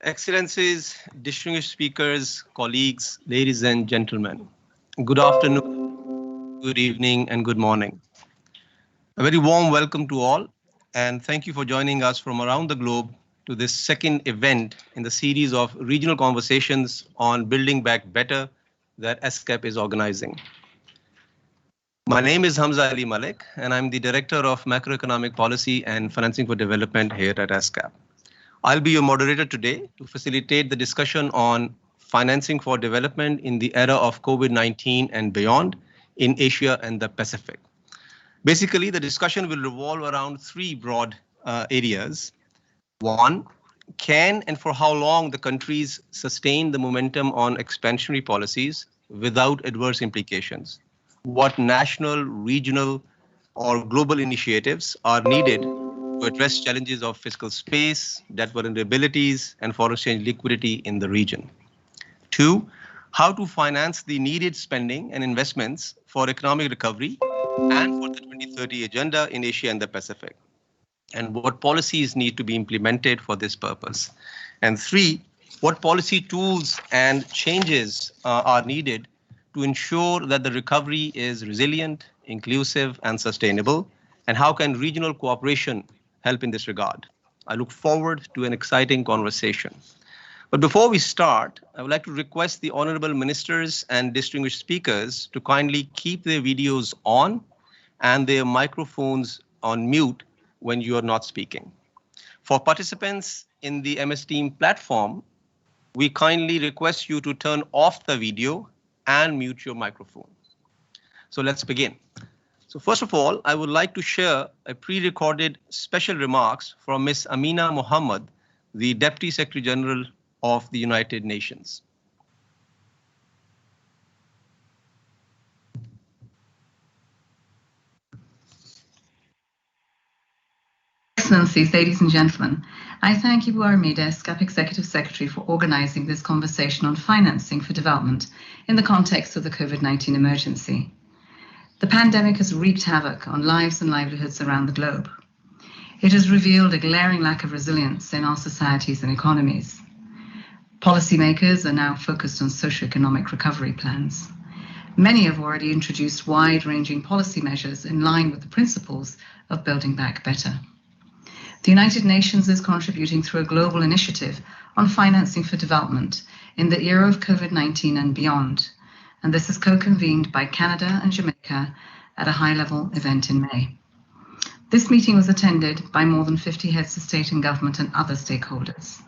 Excellencies, distinguished speakers, colleagues, ladies and gentlemen, good afternoon, good evening, and good morning. A very warm welcome to all, and thank you for joining us from around the globe to this second event in the series of regional conversations on Building Back Better that ESCAP is organizing. My name is Hamza Ali Malik, and I'm the Director of Macroeconomic Policy and Financing for Development here at ESCAP. I'll be your moderator today to facilitate the discussion on financing for development in the era of COVID-19 and beyond in Asia and the Pacific. Basically, the discussion will revolve around three broad areas. One, can and for how long the countries sustain the momentum on expansionary policies without adverse implications? What national, regional, or global initiatives are needed to address challenges of fiscal space, debt vulnerabilities, and foreign exchange liquidity in the region. Two, how to finance the needed spending and investments for economic recovery and for the 2030 agenda in Asia and the Pacific, and what policies need to be implemented for this purpose. And three, what policy tools and changes are needed to ensure that the recovery is resilient, inclusive, and sustainable, and how can regional cooperation help in this regard. I look forward to an exciting conversation. But before we start, I would like to request the honorable ministers and distinguished speakers to kindly keep their videos on and their microphones on mute when you are not speaking. For participants in the MS Team platform, we kindly request you to turn off the video and mute your microphone. So let's begin. So first of all, I would like to share a pre-recorded special remarks from Ms. Amina Mohammed, the Deputy Secretary General of the United Nations. Excellencies, ladies and gentlemen, I thank you, Armida, ESCAP Executive Secretary, for organizing this conversation on financing for development in the context of the COVID-19 emergency. The pandemic has wreaked havoc on lives and livelihoods around the globe. It has revealed a glaring lack of resilience in our societies and economies. Policymakers are now focused on socioeconomic recovery plans. Many have already introduced wide-ranging policy measures in line with the principles of Building Back Better. The United Nations is contributing through a global initiative on financing for development in the era of COVID-19 and beyond, and this is co-convened by Canada and Jamaica at a high-level event in May. This meeting was attended by more than 50 heads of state and government and other stakeholders.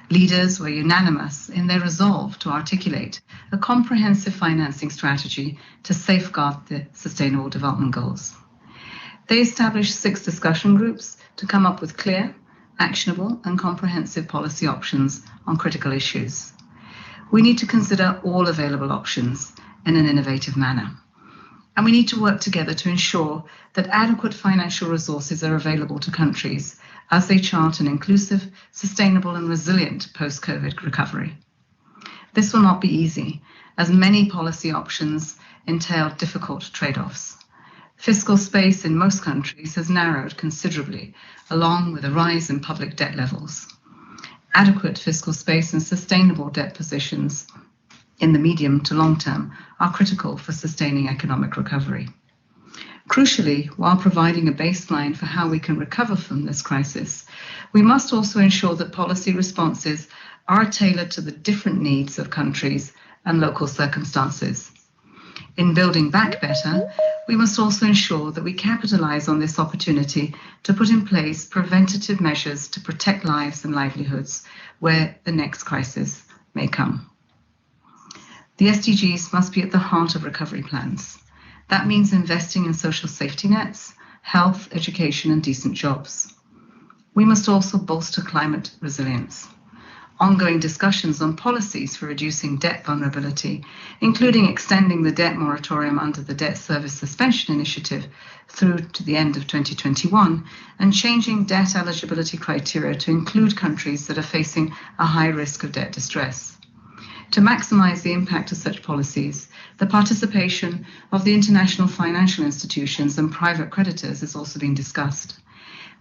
Leaders were unanimous in their resolve to articulate a comprehensive financing strategy to safeguard the Sustainable Development Goals. They established 6 discussion groups to come up with clear, actionable, and comprehensive policy options on critical issues. We need to consider all available options in an innovative manner. And we need to work together to ensure that adequate financial resources are available to countries as they chart an inclusive, sustainable, and resilient post-COVID recovery. This will not be easy, as many policy options entail difficult trade-offs. Fiscal space in most countries has narrowed considerably, along with a rise in public debt levels. Adequate fiscal space and sustainable debt positions in the medium to long term are critical for sustaining economic recovery. Crucially, while providing a baseline for how we can recover from this crisis, we must also ensure that policy responses are tailored to the different needs of countries and local circumstances. In Building Back Better, we must also ensure that we capitalize on this opportunity to put in place preventative measures to protect lives and livelihoods where the next crisis may come. The SDGs must be at the heart of recovery plans. That means investing in social safety nets, health, education, and decent jobs. We must also bolster climate resilience. Ongoing discussions on policies for reducing debt vulnerability, including extending the debt moratorium under the Debt Service Suspension Initiative through to the end of 2021, and changing debt eligibility criteria to include countries that are facing a high risk of debt distress. To maximize the impact of such policies, the participation of the international financial institutions and private creditors is also being discussed.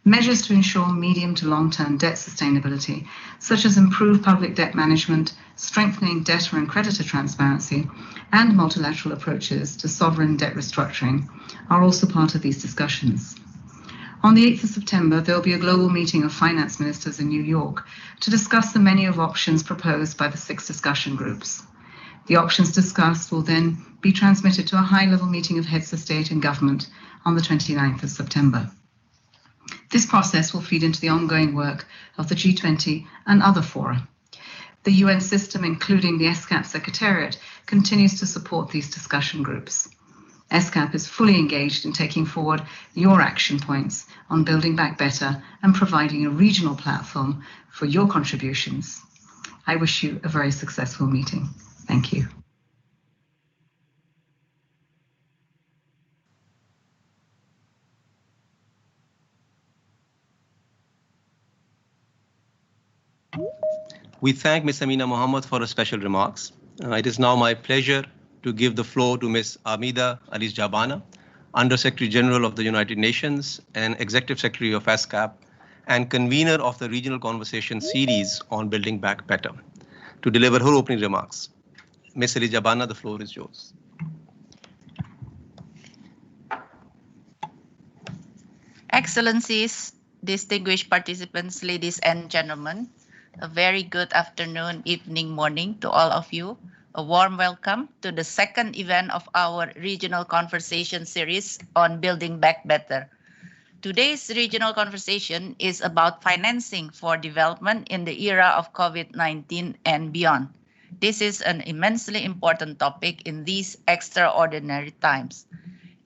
Measures to ensure medium to long-term debt sustainability, such as improved public debt management, strengthening debtor and creditor transparency, and multilateral approaches to sovereign debt restructuring, are also part of these discussions. On the 8th of September, there will be a global meeting of finance ministers in New York to discuss the menu of options proposed by the 6 discussion groups. The options discussed will then be transmitted to a high-level meeting of heads of state and government on the 29th of September. This process will feed into the ongoing work of the G20 and other fora. The UN system, including the ESCAP Secretariat, continues to support these discussion groups. ESCAP is fully engaged in taking forward your action points on building back better and providing a regional platform for your contributions. I wish you a very successful meeting. Thank you. We thank Ms. Amina Mohammed for her special remarks. It is now my pleasure to give the floor to Ms. Armida Alisjahbana, Under Secretary General of the United Nations and Executive Secretary of ESCAP, and convener of the Regional Conversation Series on Building Back Better, to deliver her opening remarks. Ms. Alisjahbana, the floor is yours. Excellencies, distinguished participants, ladies and gentlemen, a very good afternoon, evening, morning to all of you. A warm welcome to the second event of our Regional Conversation Series on Building Back Better. Today's regional conversation is about financing for development in the era of COVID-19 and beyond. This is an immensely important topic in these extraordinary times.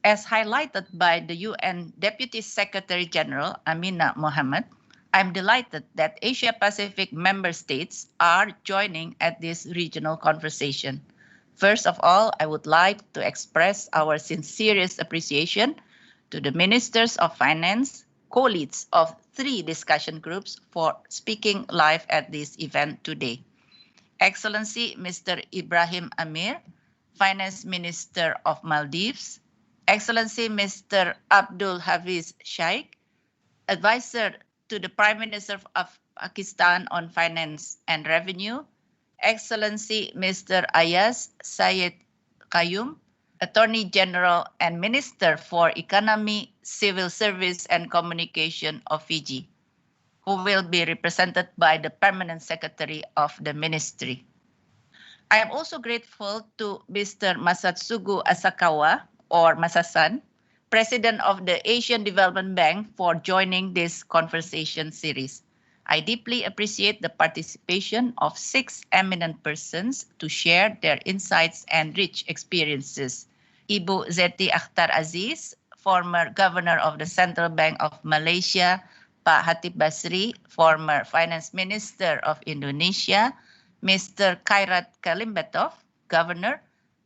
As highlighted by the UN Deputy Secretary General, Amina Mohammed, I'm delighted that Asia-Pacific member states are joining at this regional conversation. First of all, I would like to express our sincerest appreciation to the Ministers of Finance, co-leads of 3 discussion groups for speaking live at this event today. Excellency Mr. Ibrahim Amir, Finance Minister of Maldives, Excellency Mr. Abdul Hafiz Sheikh, Advisor to the Prime Minister of Pakistan on Finance and Revenue, Excellency Mr. Aiyaz Sayed-Khaiyum, Attorney General and Minister for Economy, Civil Service and Communication of Fiji, who will be represented by the Permanent Secretary of the Ministry. I am also grateful to Mr. Masatsugu Asakawa, or Masasan, President of the Asian Development Bank, for joining this conversation series. I deeply appreciate the participation of 6 eminent persons to share their insights and rich experiences. Ibu Zathi Akhtar Aziz, former Governor of the Central Bank of Malaysia, Pak Hatib Basri, former Finance Minister of Indonesia, Mr. Khairat Kalimbetov, Governor,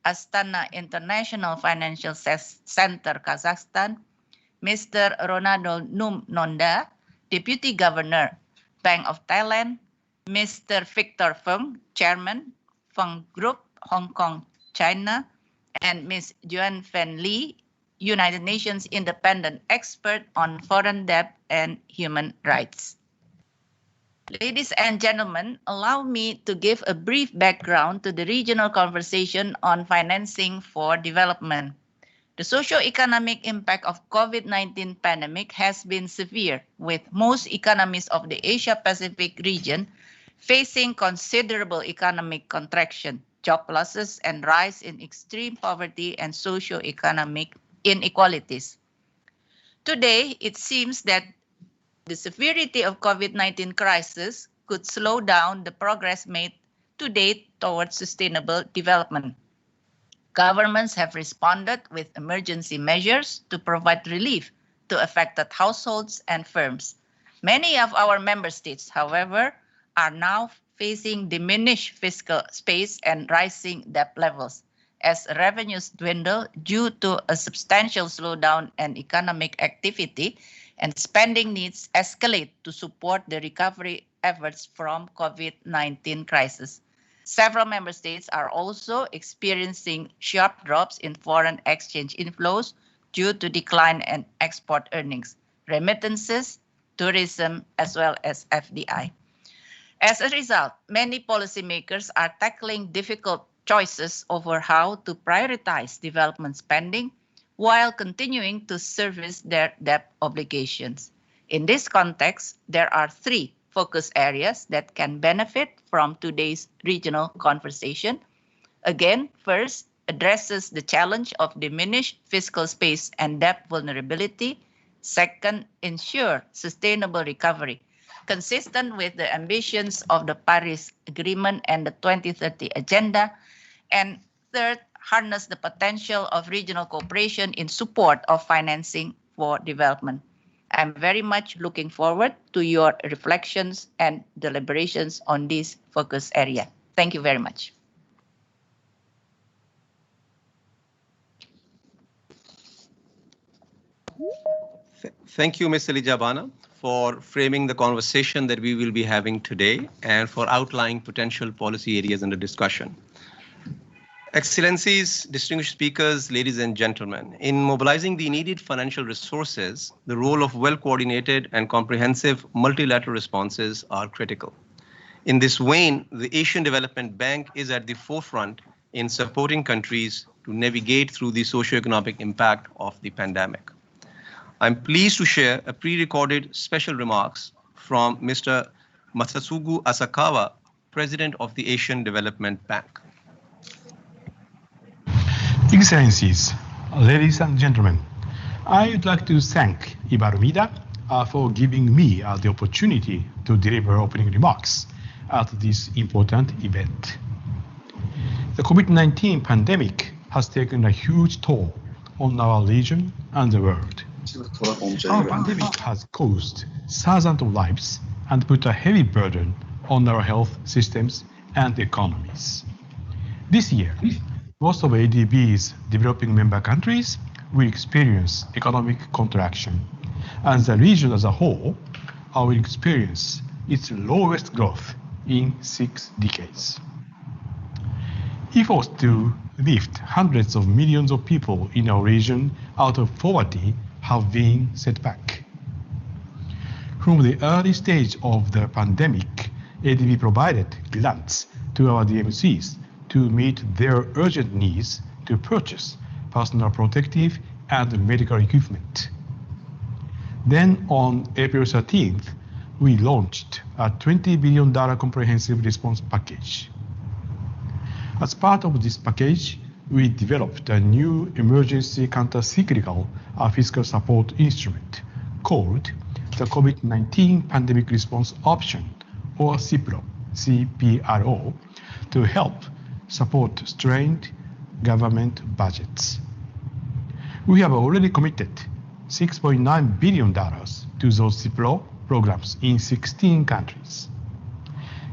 Astana International Financial Center, Kazakhstan, Mr. Ronaldo Num Nonda, Deputy Governor, Bank of Thailand, Mr. Victor Fung, Chairman, Fung Group, Hong Kong, China, and Ms. Juan Fen Lee, United Nations Independent Expert on Foreign Debt and Human Rights. Ladies and gentlemen, allow me to give a brief background to the regional conversation on financing for development. The socio-economic impact of COVID-19 pandemic has been severe, with most economies of the Asia-Pacific region facing considerable economic contraction, job losses, and rise in extreme poverty and socio-economic inequalities. Today, it seems that the severity of COVID-19 crisis could slow down the progress made to date towards sustainable development. Governments have responded with emergency measures to provide relief to affected households and firms. Many of our member states, however, are now facing diminished fiscal space and rising debt levels as revenues dwindle due to a substantial slowdown in economic activity, and spending needs escalate to support the recovery efforts from COVID-19 crisis. Several member states are also experiencing sharp drops in foreign exchange inflows due to decline in export earnings, remittances, tourism, as well as FDI. As a result, many policymakers are tackling difficult choices over how to prioritize development spending while continuing to service their debt obligations. In this context, there are three focus areas that can benefit from today's regional conversation. Again, first, addresses the challenge of diminished fiscal space and debt vulnerability. Second, ensure sustainable recovery, consistent with the ambitions of the Paris Agreement and the 2030 Agenda. And third, harness the potential of regional cooperation in support of financing for development. I'm very much looking forward to your reflections and deliberations on this focus area. Thank you very much. Thank you, Ms. Alisjahbana, for framing the conversation that we will be having today and for outlining potential policy areas under discussion. Excellencies, distinguished speakers, ladies and gentlemen, in mobilizing the needed financial resources, the role of well-coordinated and comprehensive multilateral responses are critical. In this vein, the Asian Development Bank is at the forefront in supporting countries to navigate through the socio-economic impact of the pandemic. I'm pleased to share a pre-recorded special remarks from Mr. Masatsugu Asakawa, President of the Asian Development Bank. Excellencies, ladies and gentlemen, I would like to thank Armida for giving me the opportunity to deliver opening remarks at this important event. The COVID-19 pandemic has taken a huge toll on our region and the world. Our pandemic has caused thousands of lives and put a heavy burden on our health systems and economies. This year, most of ADB's developing member countries will experience economic contraction, and the region as a whole will experience its lowest growth in 6 decades. Efforts to lift hundreds of millions of people in our region out of poverty have been set back. From the early stage of the pandemic, ADB provided grants to our DMCs to meet their urgent needs to purchase personal protective and medical equipment. Then on April 13th, we launched a $20 billion comprehensive response package. As part of this package, we developed a new emergency counter-cyclical fiscal support instrument called the COVID-19 Pandemic Response Option, or CPRO, to help support strained government budgets. We have already committed $6.9 billion to those CPRO programs in 16 countries.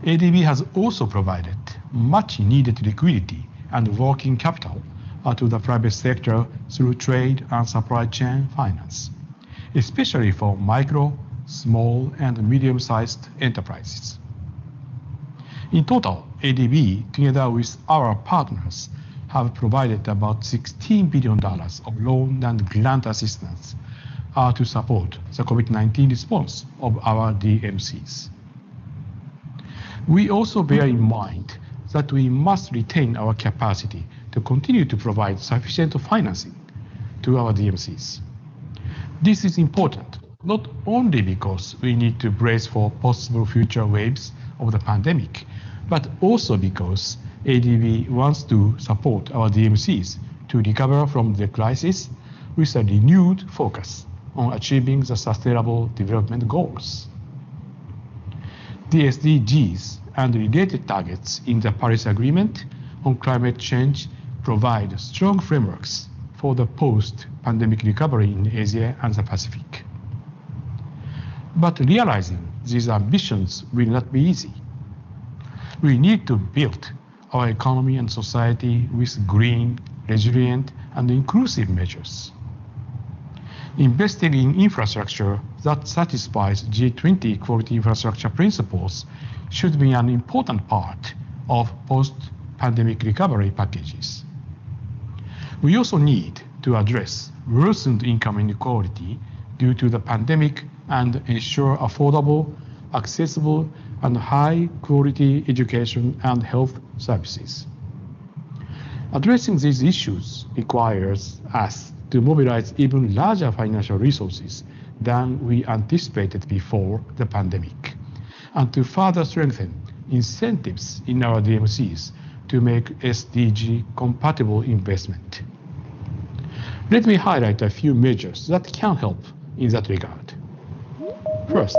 ADB has also provided much needed liquidity and working capital to the private sector through trade and supply chain finance, especially for micro, small, and medium-sized enterprises. In total, ADB, together with our partners, have provided about $16 billion of loan and grant assistance to support the COVID-19 response of our DMCs. We also bear in mind that we must retain our capacity to continue to provide sufficient financing to our DMCs. This is important not only because we need to brace for possible future waves of the pandemic, but also because ADB wants to support our DMCs to recover from the crisis with a renewed focus on achieving the Sustainable Development Goals. The SDGs and related targets in the Paris Agreement on climate change provide strong frameworks for the post-pandemic recovery in Asia and the Pacific. But realizing these ambitions will not be easy. We need to build our economy and society with green, resilient, and inclusive measures. Investing in infrastructure that satisfies G20 quality infrastructure principles should be an important part of post-pandemic recovery packages. We also need to address worsened income inequality due to the pandemic and ensure affordable, accessible, and high-quality education and health services. Addressing these issues requires us to mobilize even larger financial resources than we anticipated before the pandemic, and to further strengthen incentives in our DMCs to make SDG-compatible investment. Let me highlight a few measures that can help in that regard. First,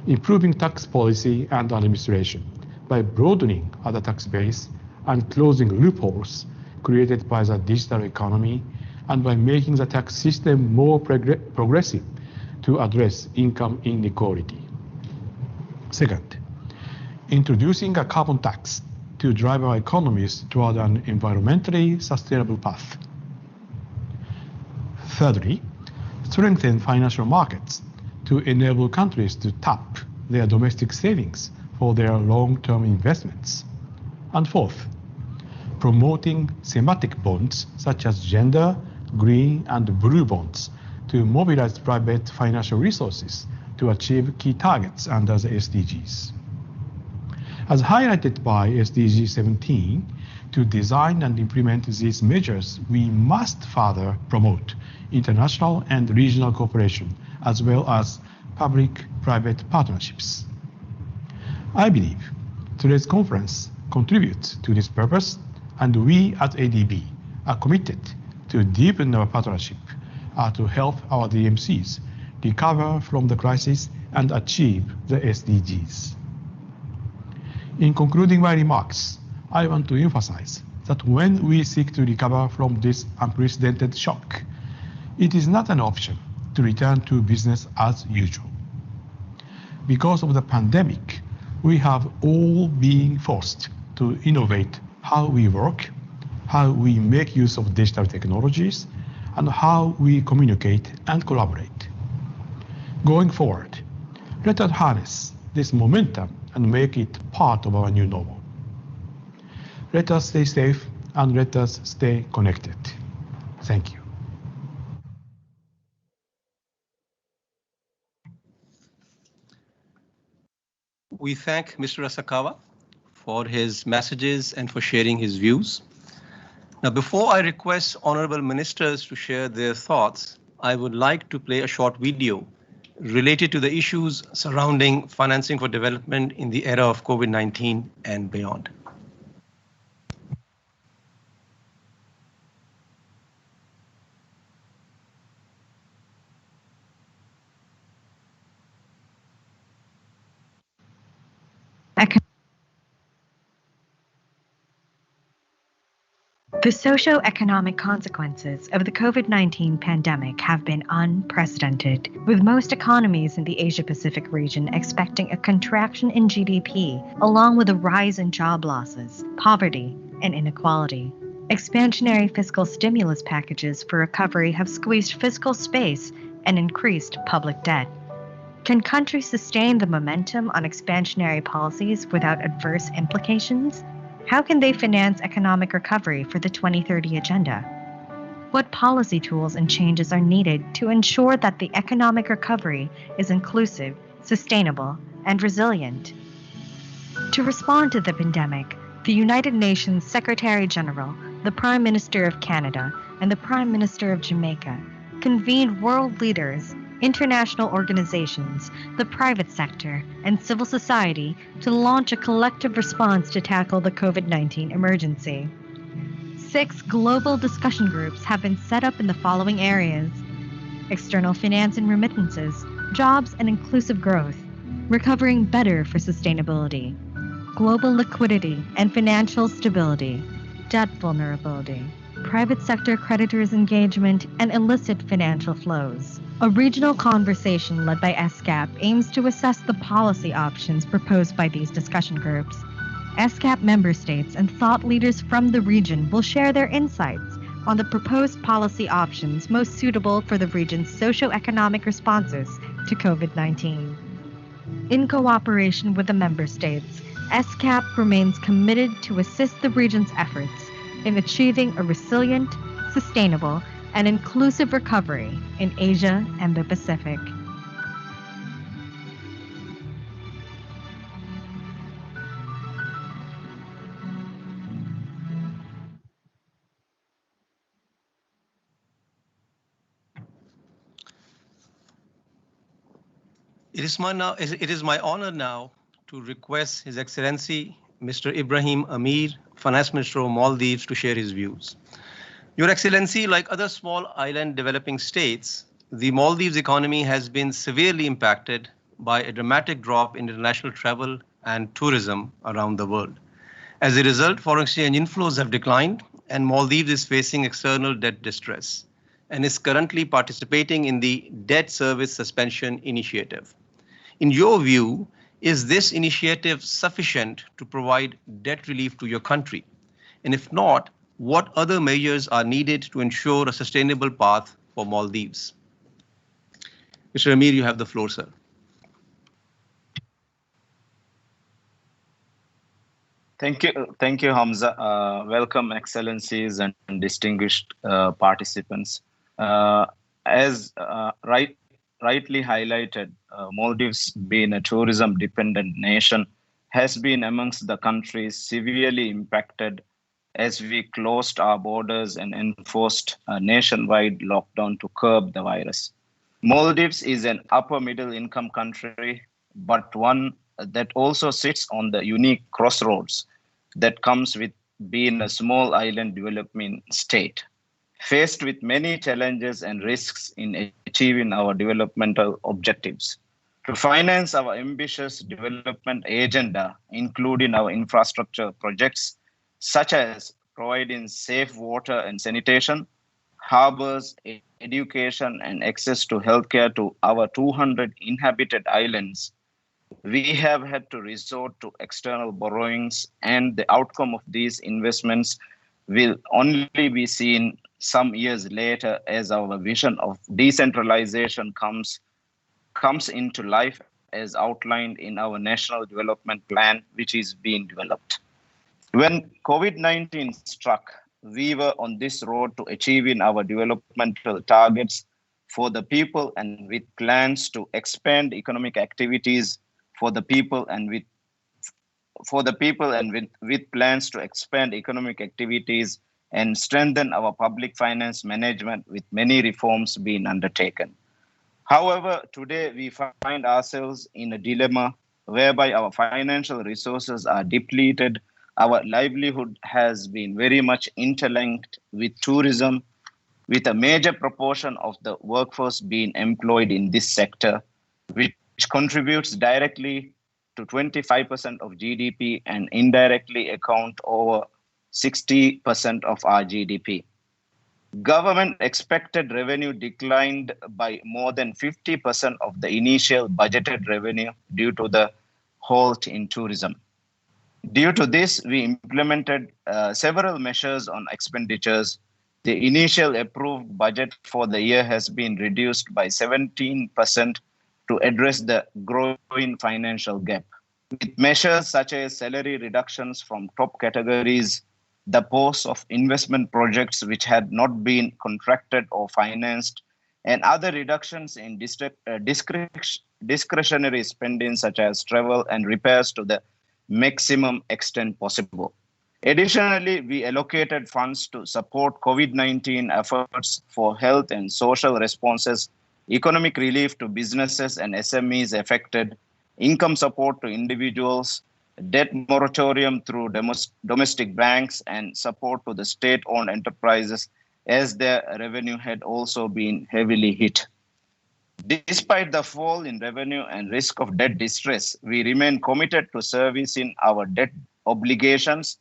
improving tax policy and administration by broadening other tax base and closing loopholes created by the digital economy, and by making the tax system more progressive to address income inequality. Second, introducing a carbon tax to drive our economies toward an environmentally sustainable path. Thirdly, strengthen financial markets to enable countries to tap their domestic savings for their long-term investments. And fourth, promoting thematic bonds such as gender, green, and blue bonds to mobilize private financial resources to achieve key targets under the SDGs. As highlighted by SDG 17, to design and implement these measures, we must further promote international and regional cooperation, as well as public-private partnerships. I believe today's conference contributes to this purpose, and we at ADB are committed to deepen our partnership to help our DMCs recover from the crisis and achieve the SDGs. In concluding my remarks, I want to emphasize that when we seek to recover from this unprecedented shock, it is not an option to return to business as usual. Because of the pandemic, we have all been forced to innovate how we work, how we make use of digital technologies, and how we communicate and collaborate. Going forward, let us harness this momentum and make it part of our new normal. Let us stay safe and let us stay connected. Thank you. We thank Mr. Asakawa for his messages and for sharing his views. Now, before I request honorable ministers to share their thoughts, I would like to play a short video related to the issues surrounding financing for development in the era of COVID-19 and beyond. The socio-economic consequences of the COVID-19 pandemic have been unprecedented, with most economies in the Asia-Pacific region expecting a contraction in GDP, along with a rise in job losses, poverty, and inequality. Expansionary fiscal stimulus packages for recovery have squeezed fiscal space and increased public debt. Can countries sustain the momentum on expansionary policies without adverse implications? How can they finance economic recovery for the 2030 agenda? What policy tools and changes are needed to ensure that the economic recovery is inclusive, sustainable, and resilient? To respond to the pandemic, the United Nations Secretary General, the Prime Minister of Canada, and the Prime Minister of Jamaica convened world leaders, international organizations, the private sector, and civil society to launch a collective response to tackle the COVID-19 emergency. 6 global discussion groups have been set up in the following areas: external finance and remittances, jobs and inclusive growth, recovering better for sustainability, global liquidity and financial stability, debt vulnerability, private sector creditors' engagement, and illicit financial flows. A regional conversation led by ESCAP aims to assess the policy options proposed by these discussion groups. ESCAP member states and thought leaders from the region will share their insights on the proposed policy options most suitable for the region's socio-economic responses to COVID-19. In cooperation with the member states, ESCAP remains committed to assist the region's efforts in achieving a resilient, sustainable, and inclusive recovery in Asia and the Pacific. It is my honor now to request His Excellency Mr. Ibrahim Amir, Finance Minister of Maldives, to share his views. Your Excellency, like other small island developing states, the Maldives economy has been severely impacted by a dramatic drop in international travel and tourism around the world. As a result, foreign exchange inflows have declined, and Maldives is facing external debt distress and is currently participating in the Debt Service Suspension Initiative. In your view, is this initiative sufficient to provide debt relief to your country? And if not, what other measures are needed to ensure a sustainable path for Maldives? Mr. Amir, you have the floor, sir. Thank you, Hamza. Welcome, excellencies and distinguished participants. As rightly highlighted, Maldives, being a tourism-dependent nation, has been amongst the countries severely impacted as we closed our borders and enforced a nationwide lockdown to curb the virus. Maldives is an upper middle income country, but one that also sits on the unique crossroads that comes with being a small island developing state, faced with many challenges and risks in achieving our developmental objectives. To finance our ambitious development agenda, including our infrastructure projects, such as providing safe water and sanitation, harbors, education, and access to healthcare to our 200 inhabited islands, we have had to resort to external borrowings, and the outcome of these investments will only be seen some years later as our vision of decentralization comes into life as outlined in our National Development Plan, which is being developed. When COVID-19 struck, we were on this road to achieving our developmental targets for the people and with plans to expand economic activities for the people and with plans to expand economic activities and strengthen our public finance management with many reforms being undertaken. However, today we find ourselves in a dilemma whereby our financial resources are depleted. Our livelihood has been very much interlinked with tourism, with a major proportion of the workforce being employed in this sector, which contributes directly to 25% of GDP and indirectly account over 60% of our GDP. Government expected revenue declined by more than 50% of the initial budgeted revenue due to the halt in tourism. Due to this, we implemented several measures on expenditures. The initial approved budget for the year has been reduced by 17% to address the growing financial gap. With measures such as salary reductions from top categories, the pause of investment projects which had not been contracted or financed, and other reductions in discretionary spending such as travel and repairs to the maximum extent possible. Additionally, we allocated funds to support COVID-19 efforts for health and social responses, economic relief to businesses and SMEs affected, income support to individuals, debt moratorium through domestic banks, and support to the state-owned enterprises as their revenue had also been heavily hit. Despite the fall in revenue and risk of debt distress, we remain committed to servicing our debt obligations.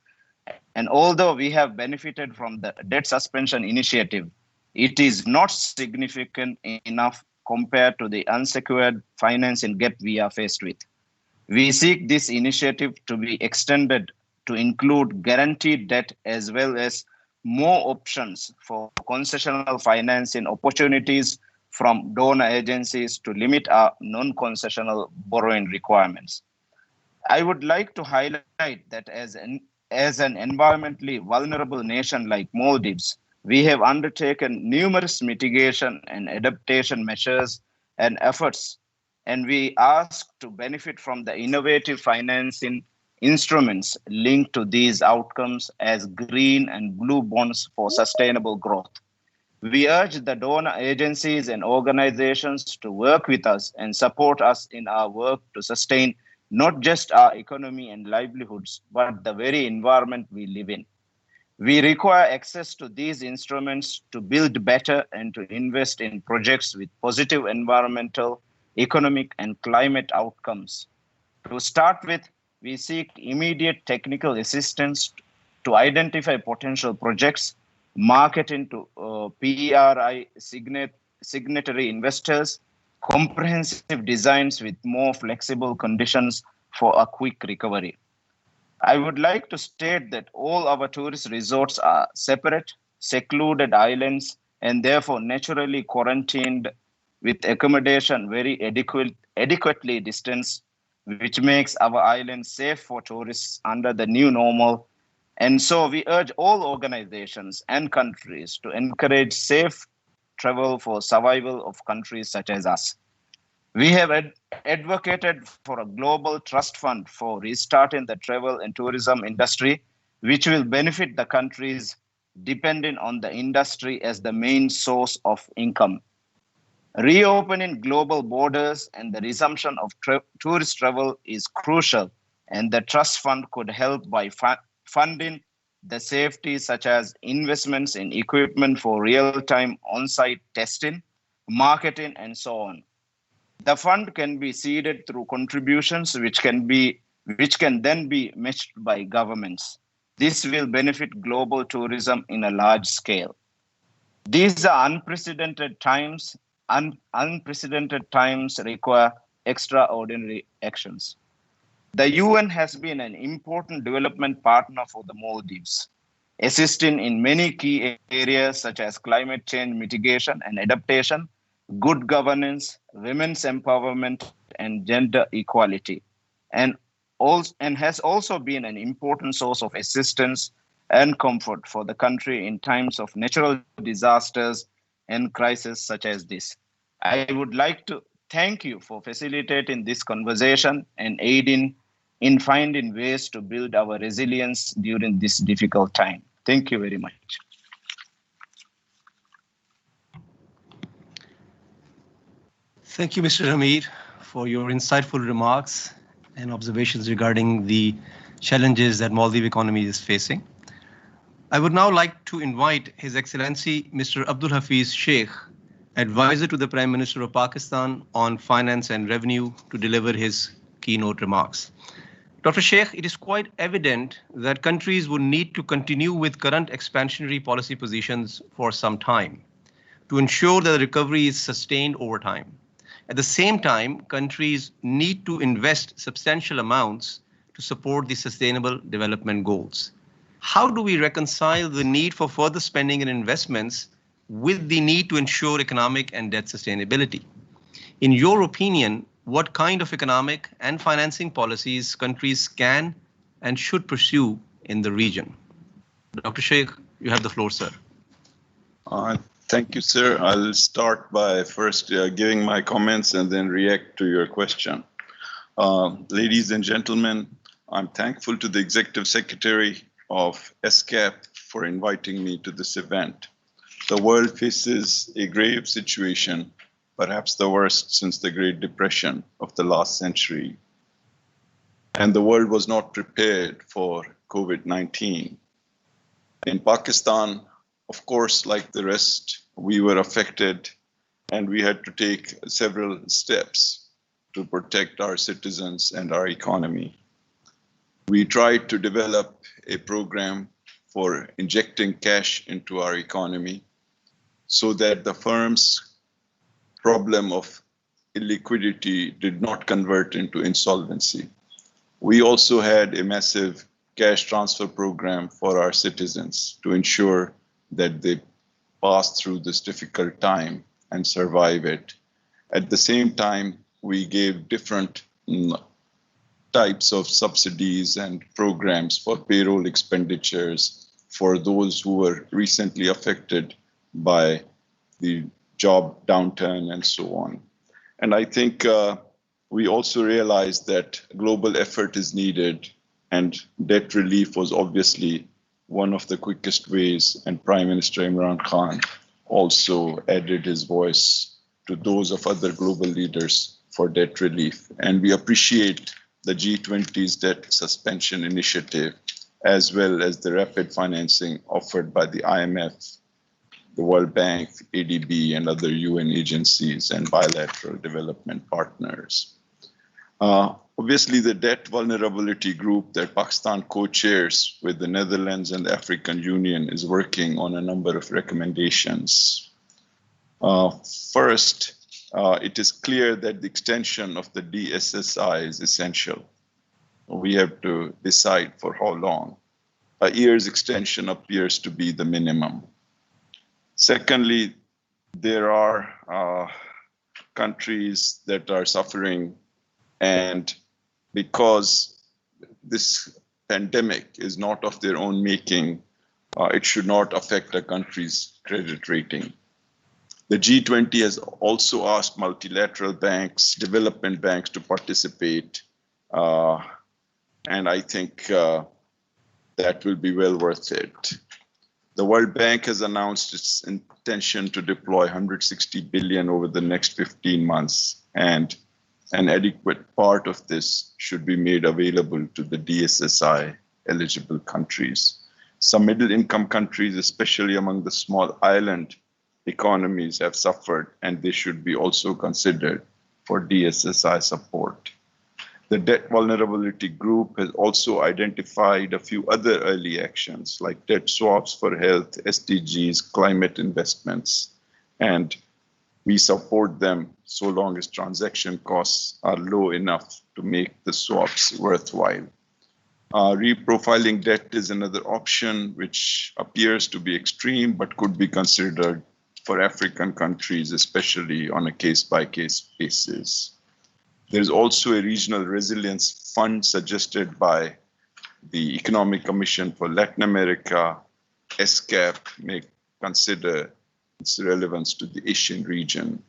And although we have benefited from the debt suspension initiative, it is not significant enough compared to the unsecured financing gap we are faced with. We seek this initiative to be extended to include guaranteed debt as well as more options for concessional financing opportunities from donor agencies to limit our non-concessional borrowing requirements. I would like to highlight that as an environmentally vulnerable nation like Maldives, we have undertaken numerous mitigation and adaptation measures and efforts, and we ask to benefit from the innovative financing instruments linked to these outcomes as green and blue bonds for sustainable growth. We urge the donor agencies and organizations to work with us and support us in our work to sustain not just our economy and livelihoods, but the very environment we live in. We require access to these instruments to build better and to invest in projects with positive environmental, economic, and climate outcomes. To start with, we seek immediate technical assistance to identify potential projects, marketing to PRI signatory investors, comprehensive designs with more flexible conditions for a quick recovery. I would like to state that all our tourist resorts are separate, secluded islands, and therefore naturally quarantined with accommodation very adequately distanced, which makes our island safe for tourists under the new normal. And so we urge all organizations and countries to encourage safe travel for survival of countries such as us. We have advocated for a global trust fund for restarting the travel and tourism industry, which will benefit the countries dependent on the industry as the main source of income. Reopening global borders and the resumption of tourist travel is crucial, and the trust fund could help by funding the safety such as investments in equipment for real-time on-site testing, marketing, and so on. The fund can be seeded through contributions which can then be matched by governments. This will benefit global tourism in a large scale. These are unprecedented times. Unprecedented times require extraordinary actions. The UN has been an important development partner for the Maldives, assisting in many key areas such as climate change mitigation and adaptation, good governance, women's empowerment, and gender equality, and has also been an important source of assistance and comfort for the country in times of natural disasters and crises such as this. I would like to thank you for facilitating this conversation and aiding in finding ways to build our resilience during this difficult time. Thank you very much. Thank you, Mr. Hamid, for your insightful remarks and observations regarding the challenges that Maldives economy is facing. I would now like to invite His Excellency Mr. Abdul Hafiz Sheikh, Advisor to the Prime Minister of Pakistan on Finance and Revenue, to deliver his keynote remarks. Dr. Sheikh, it is quite evident that countries would need to continue with current expansionary policy positions for some time to ensure that the recovery is sustained over time. At the same time, countries need to invest substantial amounts to support the sustainable development goals. How do we reconcile the need for further spending and investments with the need to ensure economic and debt sustainability? In your opinion, what kind of economic and financing policies countries can and should pursue in the region? Dr. Sheikh, you have the floor, sir. Thank you, sir. I'll start by first giving my comments and then react to your question. Ladies and gentlemen, I'm thankful to the Executive Secretary of ESCAP for inviting me to this event. The world faces a grave situation, perhaps the worst since the Great Depression of the last century. And the world was not prepared for COVID-19. In Pakistan, of course, like the rest, we were affected and we had to take several steps to protect our citizens and our economy. We tried to develop a program for injecting cash into our economy so that the firm's problem of illiquidity did not convert into insolvency. We also had a massive cash transfer program for our citizens to ensure that they pass through this difficult time and survive it. At the same time, we gave different types of subsidies and programs for payroll expenditures for those who were recently affected by the job downturn and so on. And I think we also realized that global effort is needed, and debt relief was obviously one of the quickest ways, and Prime Minister Imran Khan also added his voice to those of other global leaders for debt relief. And we appreciate the G20's debt suspension initiative, as well as the rapid financing offered by the IMF, the World Bank, ADB, and other UN agencies and bilateral development partners. Obviously, the debt vulnerability group that Pakistan co-chairs with the Netherlands and the African Union is working on a number of recommendations. First, it is clear that the extension of the DSSI is essential. We have to decide for how long. A year's extension appears to be the minimum. Secondly, there are countries that are suffering, and because this pandemic is not of their own making, it should not affect a country's credit rating. The G20 has also asked multilateral banks, development banks to participate, and I think that will be well worth it. The World Bank has announced its intention to deploy 160 billion over the next 15 months, and an adequate part of this should be made available to the DSSI eligible countries. Some middle-income countries, especially among the small island economies, have suffered, and they should be also considered for DSSI support. The debt vulnerability group has also identified a few other early actions like debt swaps for health, SDGs, climate investments, and we support them so long as transaction costs are low enough to make the swaps worthwhile. Reprofiling debt is another option which appears to be extreme but could be considered for African countries, especially on a case-by-case basis. There's also a regional resilience fund suggested by the Economic Commission for Latin America. ESCAP may consider its relevance to the Asian region.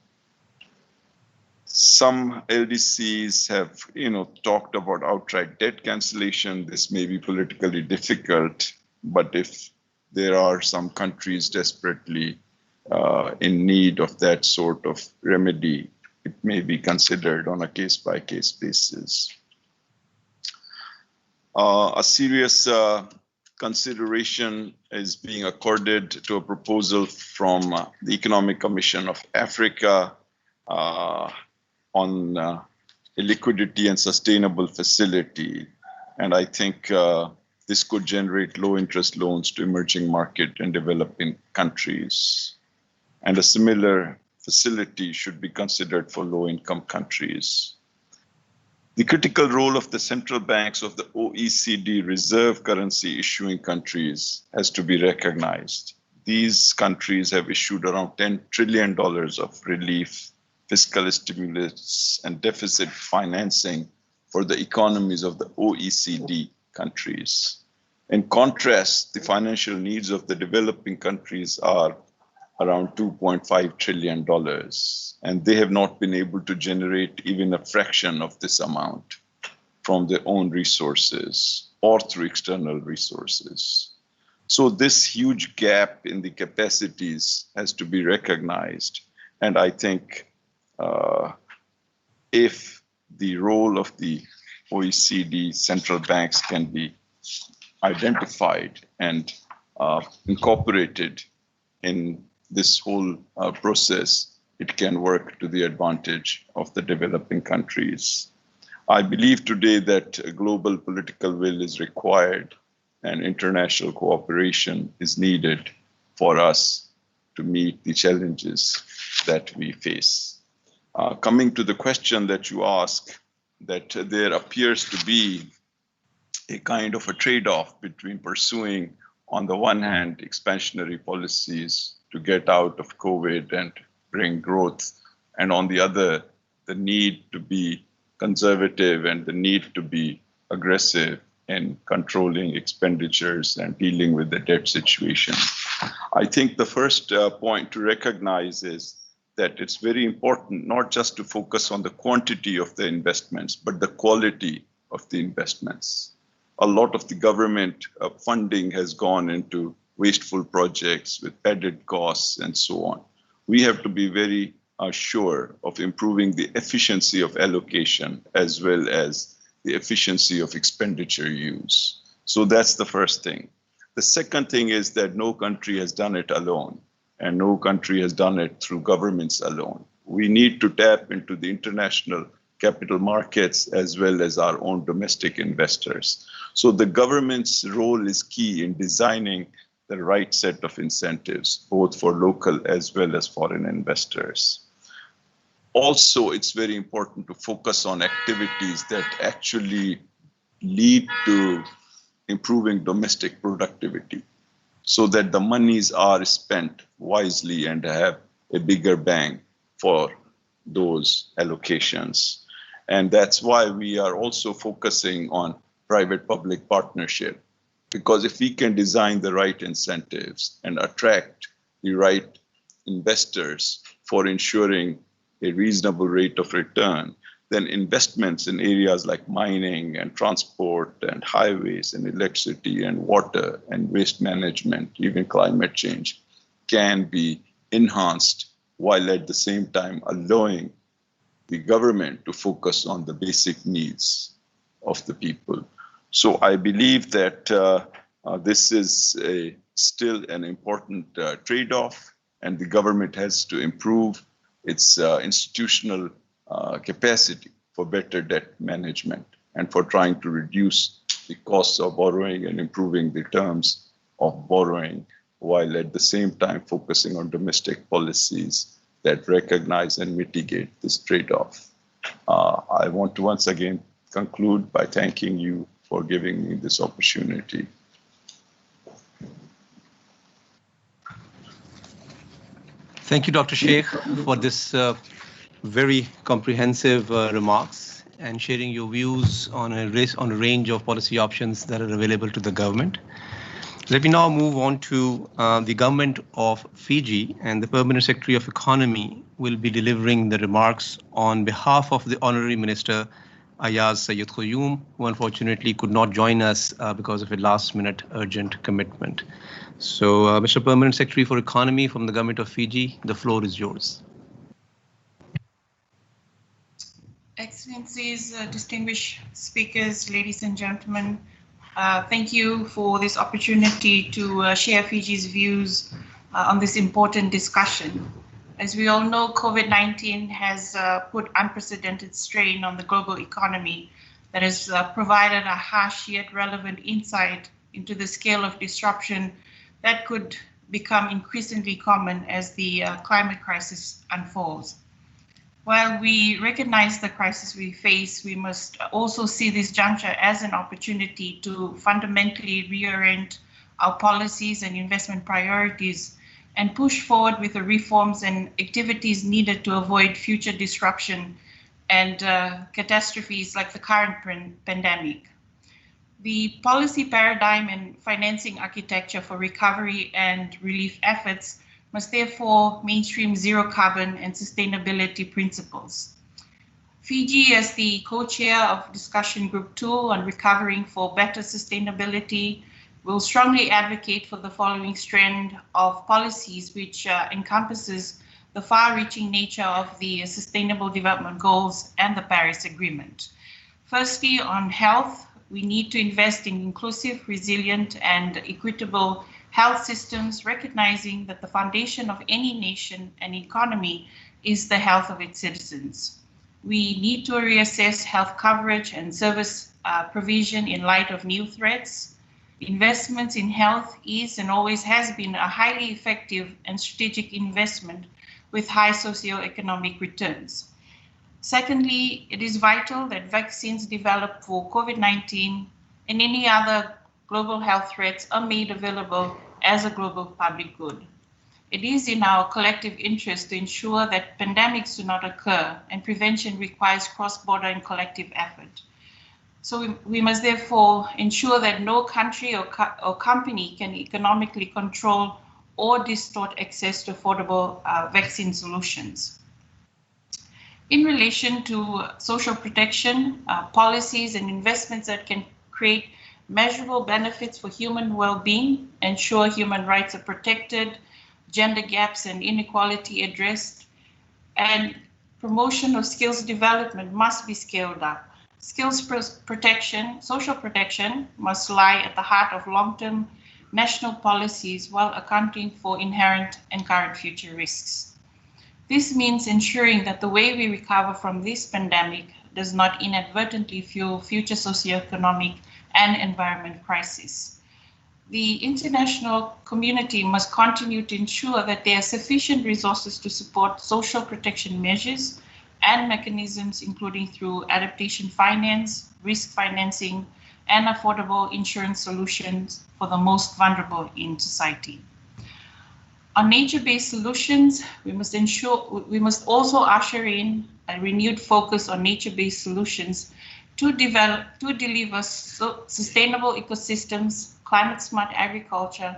Some LDCs have, talked about outright debt cancellation. This may be politically difficult, but if there are some countries desperately in need of that sort of remedy, it may be considered on a case-by-case basis. A serious consideration is being accorded to a proposal from the Economic Commission of Africa on a liquidity and sustainable facility. And I think this could generate low interest loans to emerging market and developing countries. And a similar facility should be considered for low-income countries. The critical role of the central banks of the OECD reserve currency issuing countries has to be recognized. These countries have issued around $10 trillion of relief, fiscal stimulus, and deficit financing for the economies of the OECD countries. In contrast, the financial needs of the developing countries are around $2.5 trillion, and they have not been able to generate even a fraction of this amount from their own resources or through external resources. So this huge gap in the capacities has to be recognized, and I think if the role of the OECD central banks can be identified and incorporated in this whole process, it can work to the advantage of the developing countries. I believe today that a global political will is required and international cooperation is needed for us to meet the challenges that we face. Coming to the question that you ask, that there appears to be a kind of a trade-off between pursuing, on the one hand, expansionary policies to get out of COVID and bring growth, and on the other, the need to be conservative and the need to be aggressive in controlling expenditures and dealing with the debt situation. I think the first point to recognize is that it's very important not just to focus on the quantity of the investments, but the quality of the investments. A lot of the government funding has gone into wasteful projects with added costs and so on. We have to be very sure of improving the efficiency of allocation as well as the efficiency of expenditure use. So that's the first thing. The second thing is that no country has done it alone, and no country has done it through governments alone. We need to tap into the international capital markets as well as our own domestic investors. So the government's role is key in designing the right set of incentives, both for local as well as foreign investors. Also, it's very important to focus on activities that actually lead to improving domestic productivity so that the monies are spent wisely and have a bigger bang for those allocations. And that's why we are also focusing on private-public partnership, because if we can design the right incentives and attract the right investors for ensuring a reasonable rate of return, then investments in areas like mining and transport and highways and electricity and water and waste management, even climate change, can be enhanced while at the same time allowing the government to focus on the basic needs of the people. So I believe that this is still an important trade-off, and the government has to improve its institutional capacity for better debt management and for trying to reduce the costs of borrowing and improving the terms of borrowing, while at the same time focusing on domestic policies that recognize and mitigate this trade-off. I want to once again conclude by thanking you for giving me this opportunity. Thank you, Dr. Sheikh, for this very comprehensive remarks and sharing your views on a range of policy options that are available to the government. Let me now move on to the government of Fiji, and the Permanent Secretary of Economy will be delivering the remarks on behalf of the Honorary Minister Aiyaz Sayed-Khaiyum, who unfortunately could not join us because of a last-minute urgent commitment. So, Mr. Permanent Secretary for Economy from the Government of Fiji, the floor is yours. Excellencies, distinguished speakers, ladies and gentlemen, thank you for this opportunity to share Fiji's views on this important discussion. As we all know, COVID-19 has put unprecedented strain on the global economy that has provided a harsh yet relevant insight into the scale of disruption that could become increasingly common as the climate crisis unfolds. While we recognize the crisis we face, we must also see this juncture as an opportunity to fundamentally reorient our policies and investment priorities and push forward with the reforms and activities needed to avoid future disruption and catastrophes like the current pandemic. The policy paradigm and financing architecture for recovery and relief efforts must therefore mainstream zero carbon and sustainability principles. Fiji, as the co-chair of Discussion Group 2 on Recovering for Better Sustainability, will strongly advocate for the following strand of policies, which encompasses the far-reaching nature of the Sustainable Development Goals and the Paris Agreement. Firstly, on health, we need to invest in inclusive, resilient, and equitable health systems, recognizing that the foundation of any nation and economy is the health of its citizens. We need to reassess health coverage and service provision in light of new threats. Investments in health is and always has been a highly effective and strategic investment with high socioeconomic returns. Secondly, it is vital that vaccines developed for COVID-19 and any other global health threats are made available as a global public good. It is in our collective interest to ensure that pandemics do not occur, and prevention requires cross-border and collective effort. So we must therefore ensure that no country or company can economically control or distort access to affordable vaccine solutions. In relation to social protection, policies and investments that can create measurable benefits for human well-being, ensure human rights are protected, gender gaps and inequality addressed, and promotion of skills development must be scaled up. Skills protection, social protection must lie at the heart of long-term national policies while accounting for inherent and current future risks. This means ensuring that the way we recover from this pandemic does not inadvertently fuel future socioeconomic and environment crises. The international community must continue to ensure that there are sufficient resources to support social protection measures and mechanisms, including through adaptation finance, risk financing, and affordable insurance solutions for the most vulnerable in society. On nature-based solutions, we must also usher in a renewed focus on nature-based solutions to deliver sustainable ecosystems, climate-smart agriculture,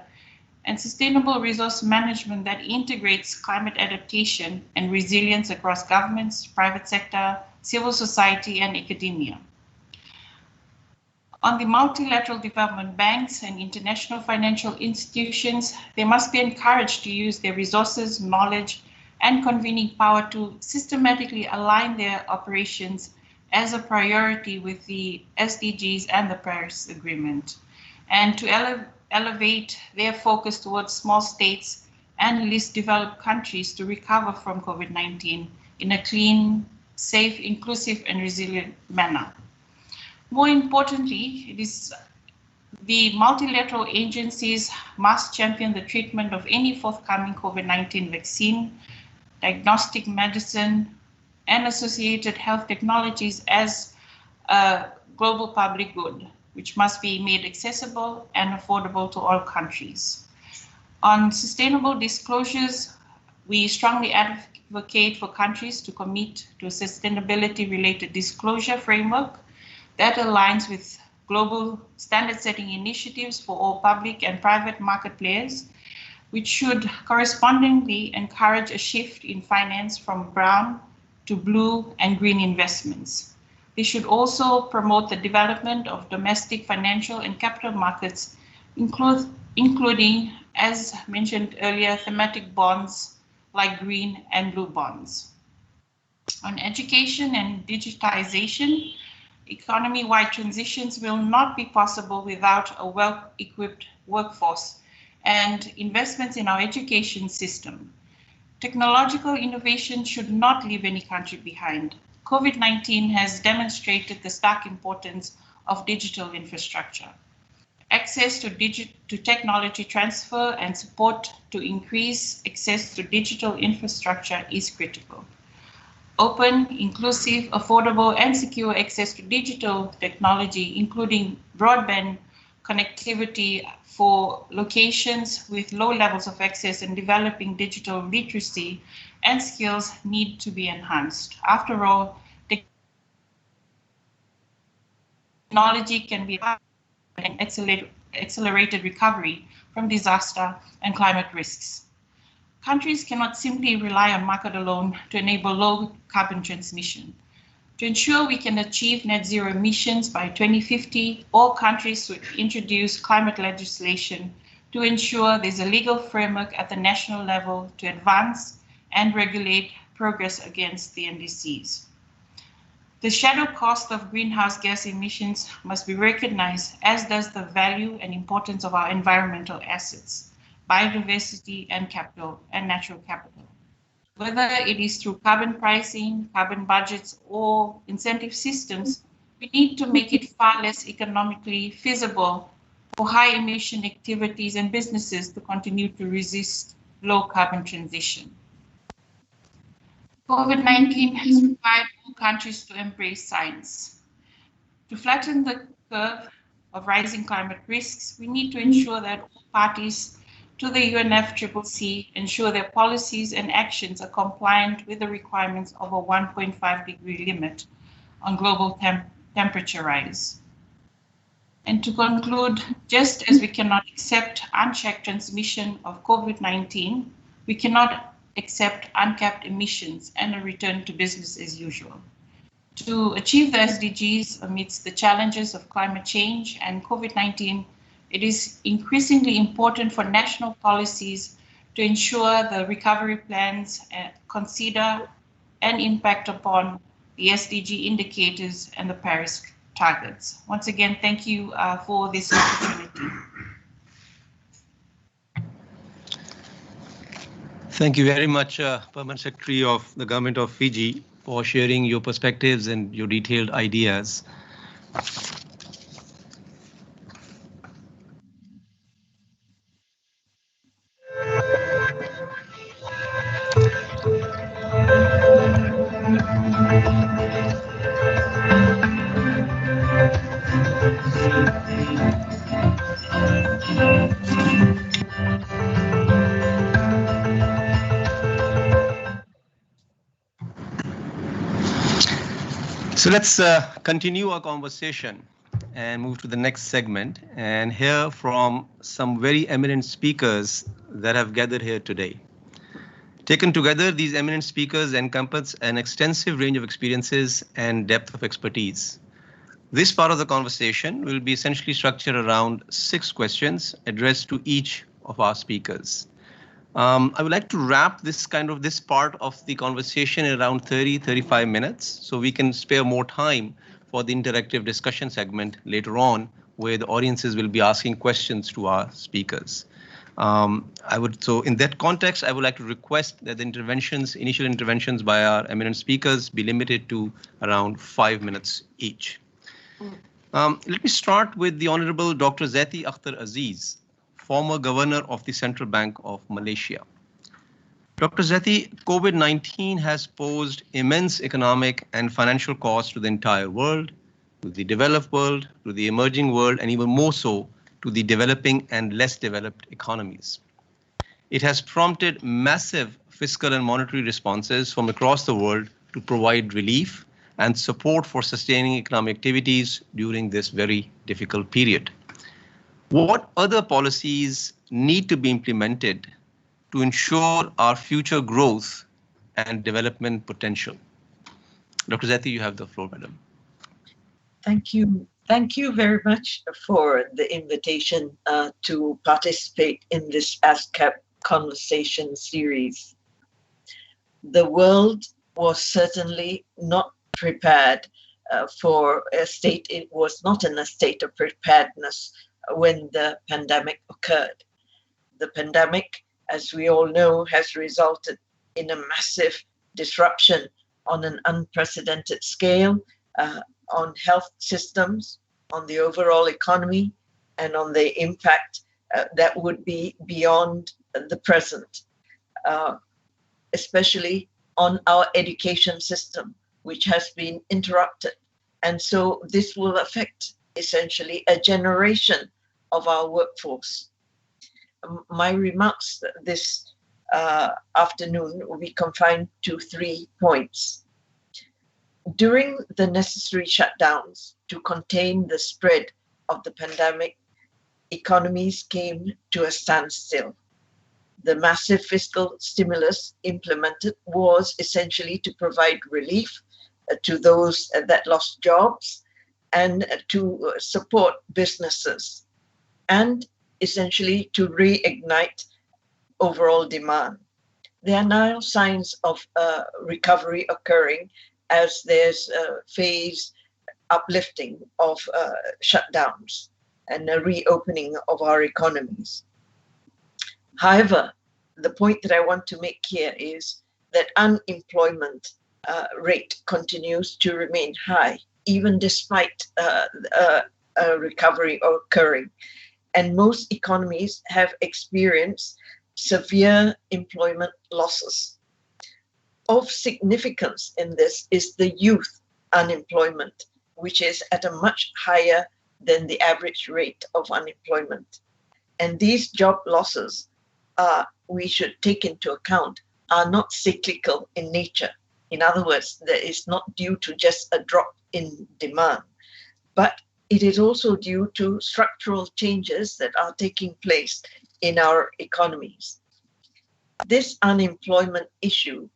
and sustainable resource management that integrates climate adaptation and resilience across governments, private sector, civil society, and academia. On the multilateral development banks and international financial institutions, they must be encouraged to use their resources, knowledge, and convening power to systematically align their operations as a priority with the SDGs and the Paris Agreement, and to elevate their focus towards small states and least developed countries to recover from COVID-19 in a clean, safe, inclusive, and resilient manner. More importantly, the multilateral agencies must champion the treatment of any forthcoming COVID-19 vaccine, diagnostic medicine, and associated health technologies as a global public good, which must be made accessible and affordable to all countries. On sustainable disclosures, we strongly advocate for countries to commit to a sustainability-related disclosure framework that aligns with global standard-setting initiatives for all public and private market players, which should correspondingly encourage a shift in finance from brown to blue and green investments. They should also promote the development of domestic financial and capital markets, including, as mentioned earlier, thematic bonds like green and blue bonds. On education and digitization, economy-wide transitions will not be possible without a well-equipped workforce and investments in our education system. Technological innovation should not leave any country behind. COVID-19 has demonstrated the stark importance of digital infrastructure. Access to technology transfer and support to increase access to digital infrastructure is critical. Open, inclusive, affordable, and secure access to digital technology, including broadband connectivity for locations with low levels of access and developing digital literacy and skills need to be enhanced. After all, technology can be an accelerated recovery from disaster and climate risks. Countries cannot simply rely on market alone to enable low carbon transmission. To ensure we can achieve net zero emissions by 2050, all countries should introduce climate legislation to ensure there's a legal framework at the national level to advance and regulate progress against the NDCs. The shadow cost of greenhouse gas emissions must be recognized, as does the value and importance of our environmental assets, biodiversity and capital and natural capital. Whether it is through carbon pricing, carbon budgets, or incentive systems, we need to make it far less economically feasible for high emission activities and businesses to continue to resist low carbon transition. COVID-19 has required all countries to embrace science. To flatten the curve of rising climate risks, we need to ensure that all parties to the UNFCCC ensure their policies and actions are compliant with the requirements of a 1.5 degree limit on global temperature rise. And to conclude, just as we cannot accept unchecked transmission of COVID-19, we cannot accept uncapped emissions and a return to business as usual. To achieve the SDGs amidst the challenges of climate change and COVID-19, it is increasingly important for national policies to ensure the recovery plans consider and impact upon the SDG indicators and the Paris targets. Once again, thank you for this opportunity. Thank you very much, Permanent Secretary of the Government of Fiji, for sharing your perspectives and your detailed ideas. So let's continue our conversation and move to the next segment and hear from some very eminent speakers that have gathered here today. Taken together, these eminent speakers encompass an extensive range of experiences and depth of expertise. This part of the conversation will be essentially structured around 6 questions addressed to each of our speakers. I would like to wrap this part of the conversation in around 30-35 minutes, so we can spare more time for the interactive discussion segment later on, where the audiences will be asking questions to our speakers. So in that context, I would like to request that the initial interventions by our eminent speakers be limited to around 5 minutes each. Let me start with the Honorable Dr. Zathi Akhtar Aziz, former governor of the Central Bank of Malaysia. Dr. Zathi, COVID-19 has posed immense economic and financial costs to the entire world, to the developed world, to the emerging world, and even more so to the developing and less developed economies. It has prompted massive fiscal and monetary responses from across the world to provide relief and support for sustaining economic activities during this very difficult period. What other policies need to be implemented to ensure our future growth and development potential? Dr. Zathi, you have the floor, madam. Thank you. Thank you very much for the invitation to participate in this ESCAP conversation series. The world was certainly not prepared for a state. It was not in a state of preparedness when the pandemic occurred. The pandemic, as we all know, has resulted in a massive disruption on an unprecedented scale on health systems, on the overall economy, and on the impact that would be beyond the present, especially on our education system, which has been interrupted. And so this will affect essentially a generation of our workforce. My remarks this afternoon will be confined to 3 points. During the necessary shutdowns to contain the spread of the pandemic, economies came to a standstill. The massive fiscal stimulus implemented was essentially to provide relief to those that lost jobs and to support businesses, and essentially to reignite overall demand. There are now signs of recovery occurring as there's a phase uplifting of shutdowns and a reopening of our economies. However, the point that I want to make here is that unemployment rate continues to remain high, even despite a recovery occurring. And most economies have experienced severe employment losses. Of significance in this is the youth unemployment, which is at a much higher than the average rate of unemployment. And these job losses, we should take into account, are not cyclical in nature. In other words, that is not due to just a drop in demand, but it is also due to structural changes that are taking place in our economies. This unemployment issue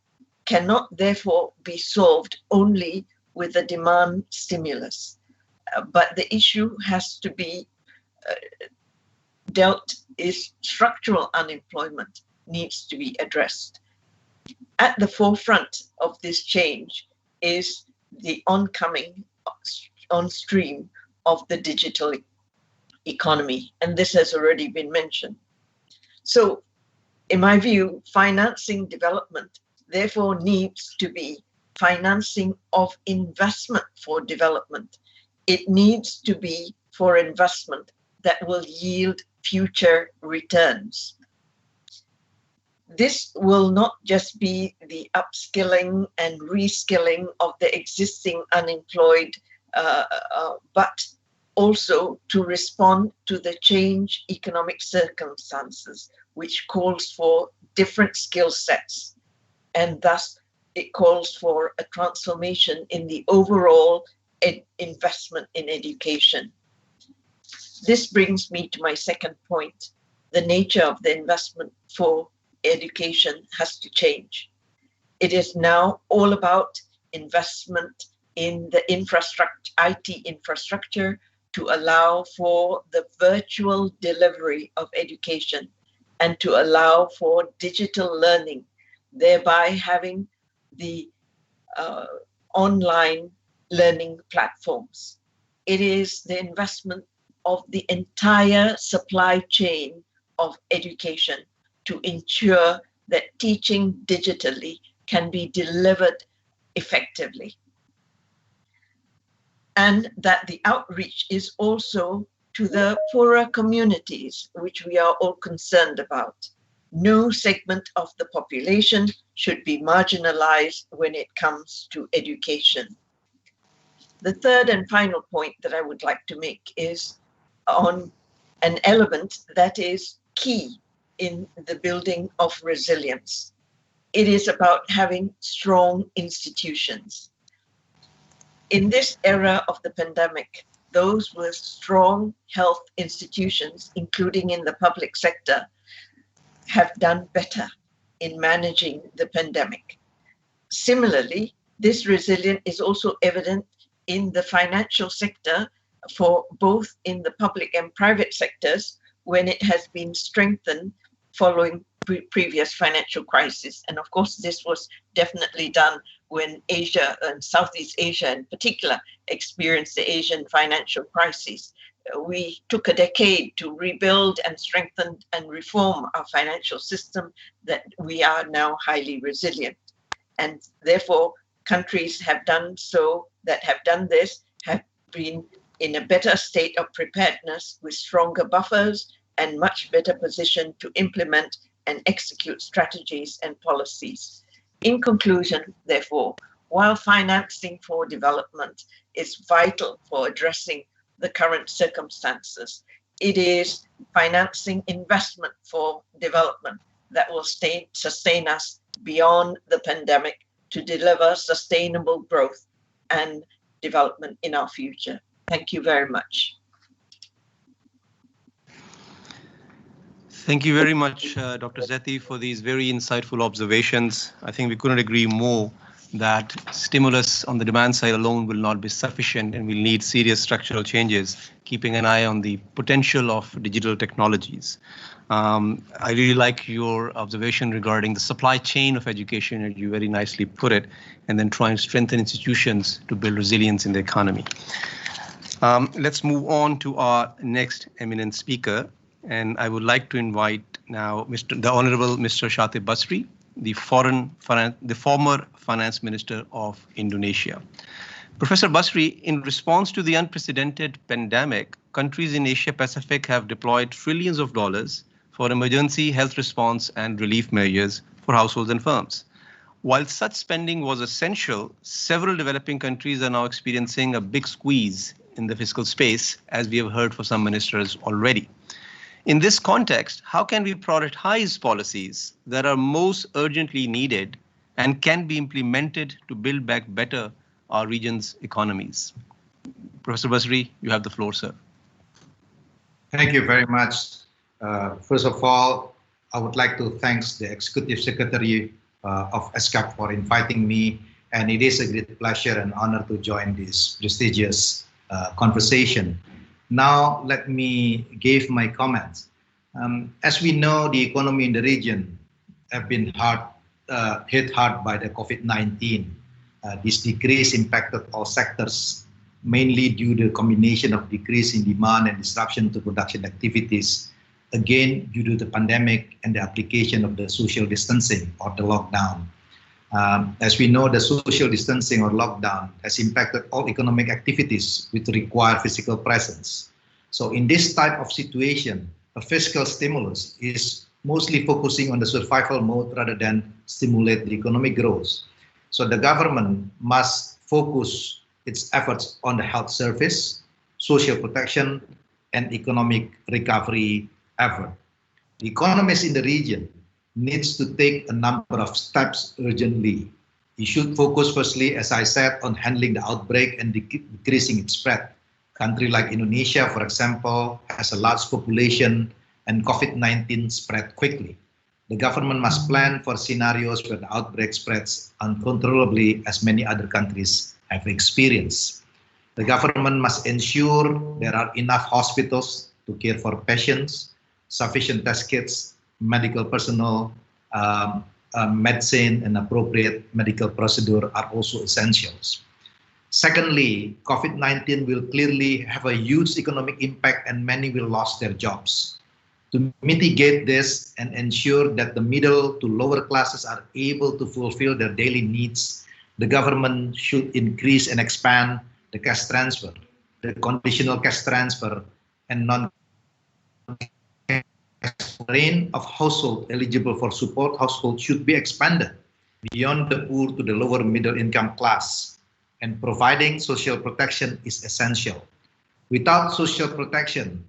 cannot therefore be solved only with a demand stimulus. But the issue has to be dealt is structural unemployment needs to be addressed. At the forefront of this change is the oncoming on stream of the digital economy, and this has already been mentioned. So, in my view, financing development therefore needs to be financing of investment for development. It needs to be for investment that will yield future returns. This will not just be the upskilling and reskilling of the existing unemployed, but also to respond to the change economic circumstances, which calls for different skill sets. And thus it calls for a transformation in the overall investment in education. This brings me to my second point. The nature of the investment for education has to change. It is now all about investment in the infrastructure, IT infrastructure, to allow for the virtual delivery of education and to allow for digital learning, thereby having the online learning platforms. It is the investment of the entire supply chain of education to ensure that teaching digitally can be delivered effectively. And that the outreach is also to the poorer communities, which we are all concerned about. No segment of the population should be marginalized when it comes to education. The third and final point that I would like to make is on an element that is key in the building of resilience. It is about having strong institutions. In this era of the pandemic, those with strong health institutions, including in the public sector, have done better in managing the pandemic. Similarly, this resilience is also evident in the financial sector for both in the public and private sectors when it has been strengthened following previous financial crisis. And of course, this was definitely done when Asia and Southeast Asia in particular experienced the Asian financial crisis. We took a decade to rebuild and strengthen and reform our financial system that we are now highly resilient. And therefore, countries have done so, that have done this, have been in a better state of preparedness with stronger buffers and much better position to implement and execute strategies and policies. In conclusion, therefore, while financing for development is vital for addressing the current circumstances, it is financing investment for development that will sustain us beyond the pandemic to deliver sustainable growth and development in our future. Thank you very much. Thank you very much, Dr. Zathi, for these very insightful observations. I think we couldn't agree more that stimulus on the demand side alone will not be sufficient, and we'll need serious structural changes, keeping an eye on the potential of digital technologies. I really like your observation regarding the supply chain of education, and you very nicely put it, and then try and strengthen institutions to build resilience in the economy. Let's move on to our next eminent speaker. And I would like to invite now the Honorable Mr. Shatib Basri, the former Finance Minister of Indonesia. Professor Basri, in response to the unprecedented pandemic, countries in Asia Pacific have deployed trillions of dollars for emergency health response and relief measures for households and firms. While such spending was essential, several developing countries are now experiencing a big squeeze in the fiscal space, as we have heard from some ministers already. In this context, how can we prioritize policies that are most urgently needed and can be implemented to build back better our region's economies? Professor Basri, you have the floor, sir. Thank you very much. First of all, I would like to thank the Executive Secretary of ESCAP for inviting me and it is a great pleasure and honor to join this prestigious conversation. Now, let me give my comments. As we know, the economy in the region have been hit hard by the COVID-19. This decrease impacted all sectors, mainly due to the combination of decrease in demand and disruption to production activities, again due to the pandemic and the application of the social distancing or the lockdown. As we know, the social distancing or lockdown has impacted all economic activities which require physical presence. So in this type of situation, a fiscal stimulus is mostly focusing on the survival mode rather than stimulate the economic growth. So the government must focus its efforts on the health service, social protection, and economic recovery effort. The economies in the region needs to take a number of steps urgently. It should focus firstly, as I said, on handling the outbreak and decreasing its spread. A country like Indonesia, for example, has a large population and COVID-19 spread quickly. The government must plan for scenarios where the outbreak spreads uncontrollably, as many other countries have experienced. The government must ensure there are enough hospitals to care for patients, sufficient test kits, medical personnel, medicine, and appropriate medical procedure are also essentials. Secondly, COVID-19 will clearly have a huge economic impact and many will lose their jobs. To mitigate this and ensure that the middle to lower classes are able to fulfill their daily needs, the government should increase and expand the cash transfer, the conditional cash transfer, and range of households eligible for support households should be expanded beyond the poor to the lower middle income class, and providing social protection is essential. Without social protection,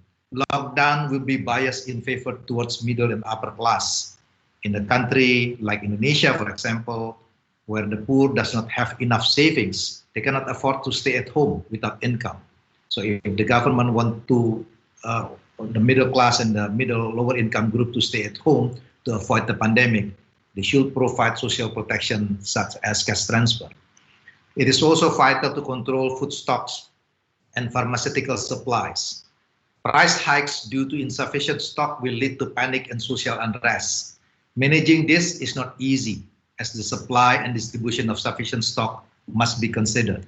lockdown will be biased in favor towards middle and upper class. In a country like Indonesia, for example, where the poor does not have enough savings, they cannot afford to stay at home without income. So if the government want to the middle class and the middle lower income group to stay at home to avoid the pandemic, they should provide social protection such as cash transfer. It is also vital to control food stocks and pharmaceutical supplies. Price hikes due to insufficient stock will lead to panic and social unrest. Managing this is not easy, as the supply and distribution of sufficient stock must be considered.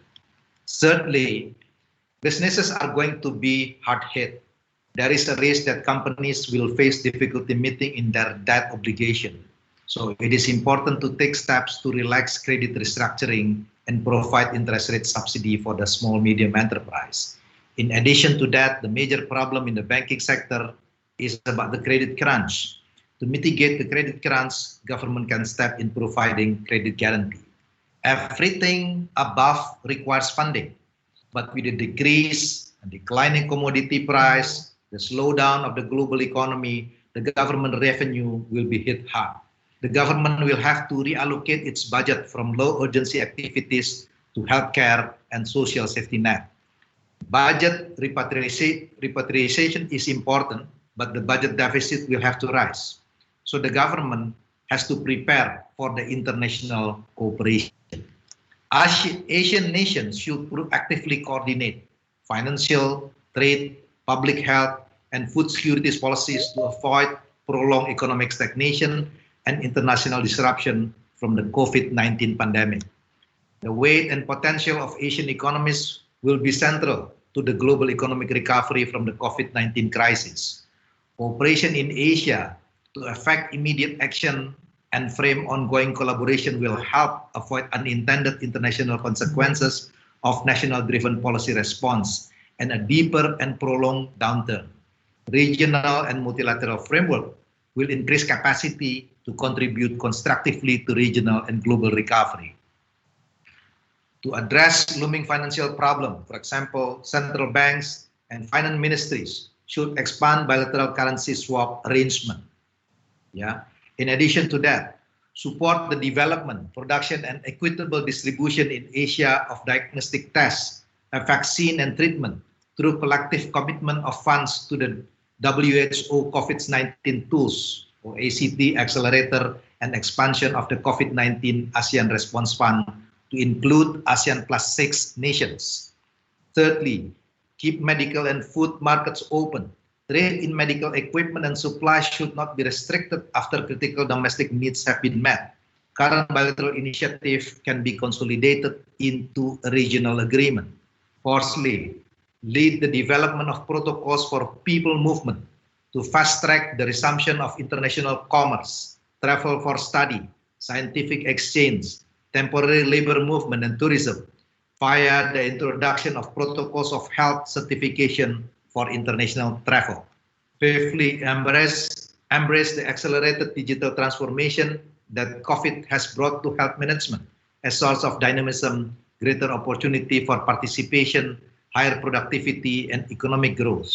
Thirdly, businesses are going to be hard hit. There is a risk that companies will face difficulty meeting in their debt obligation. So it is important to take steps to relax credit restructuring and provide interest rate subsidy for the small medium enterprise. In addition to that, the major problem in the banking sector is about the credit crunch. To mitigate the credit crunch, government can step in providing credit guarantee. Everything above requires funding, but with the decrease and declining commodity price, the slowdown of the global economy, the government revenue will be hit hard. The government will have to reallocate its budget from low urgency activities to healthcare and social safety net. Budget repatriation is important, but the budget deficit will have to rise. So the government has to prepare for the international cooperation. Asian nations should proactively coordinate financial, trade, public health, and food security policies to avoid prolonged economic stagnation and international disruption from the COVID-19 pandemic. The weight and potential of Asian economies will be central to the global economic recovery from the COVID-19 crisis. Cooperation in Asia to effect immediate action and frame ongoing collaboration will help avoid unintended international consequences of national-driven policy response and a deeper and prolonged downturn. Regional and multilateral framework will increase capacity to contribute constructively to regional and global recovery. To address looming financial problems, for example, central banks and finance ministries should expand bilateral currency swap arrangement. In addition to that, support the development, production, and equitable distribution in Asia of diagnostic tests, a vaccine, and treatment through collective commitment of funds to the WHO COVID-19 Tools, or ACT Accelerator, and expansion of the COVID-19 ASEAN Response Fund to include ASEAN plus 6 nations. Thirdly, keep medical and food markets open. Trade in medical equipment and supplies should not be restricted after critical domestic needs have been met. Current bilateral initiative can be consolidated into a regional agreement. Fourthly, lead the development of protocols for people movement to fast-track the resumption of international commerce, travel for study, scientific exchange, temporary labor movement, and tourism via the introduction of protocols of health certification for international travel. Fifthly, embrace the accelerated digital transformation that COVID has brought to health management, a source of dynamism, greater opportunity for participation, higher productivity, and economic growth.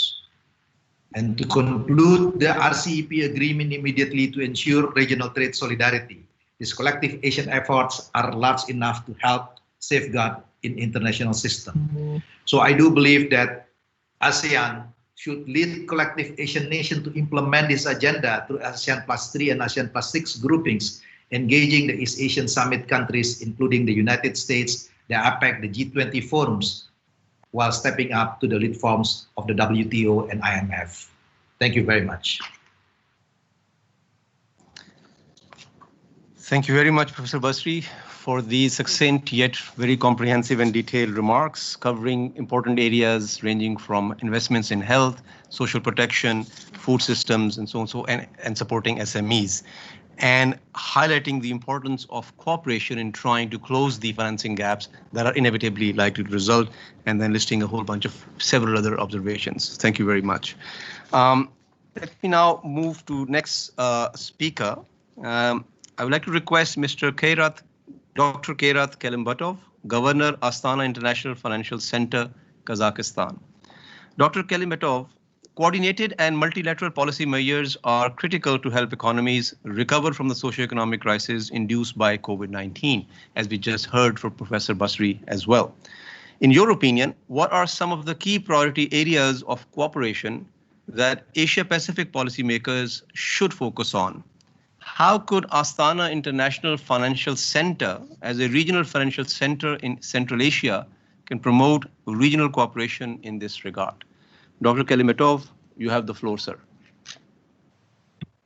And to conclude the RCEP agreement immediately to ensure regional trade solidarity. These collective Asian efforts are large enough to help safeguard in international system. So I do believe that ASEAN should lead collective Asian nation to implement this agenda through ASEAN plus 3 and ASEAN plus 6 groupings, engaging the East Asian Summit countries, including the United States, the APEC, the G20 forums, while stepping up to the lead forms of the WTO and IMF. Thank you very much. Thank you very much, Professor Basri, for these succinct yet very comprehensive and detailed remarks covering important areas ranging from investments in health, social protection, food systems, and so on, and supporting SMEs, and highlighting the importance of cooperation in trying to close the financing gaps that are inevitably likely to result, and then listing a whole bunch of several other observations. Thank you very much. Let me now move to next speaker. I would like to request Mr. Dr. Kairat Kelimbatov, Governor, Astana International Financial Center, Kazakhstan. Dr. Kelimbatov, coordinated and multilateral policy measures are critical to help economies recover from the socio-economic crisis induced by COVID-19, as we just heard from Professor Basri as well. In your opinion, what are some of the key priority areas of cooperation that Asia-Pacific policymakers should focus on? How could Astana International Financial Center, as a regional financial center in Central Asia, can promote regional cooperation in this regard? Dr. Kelimbatov, you have the floor, sir.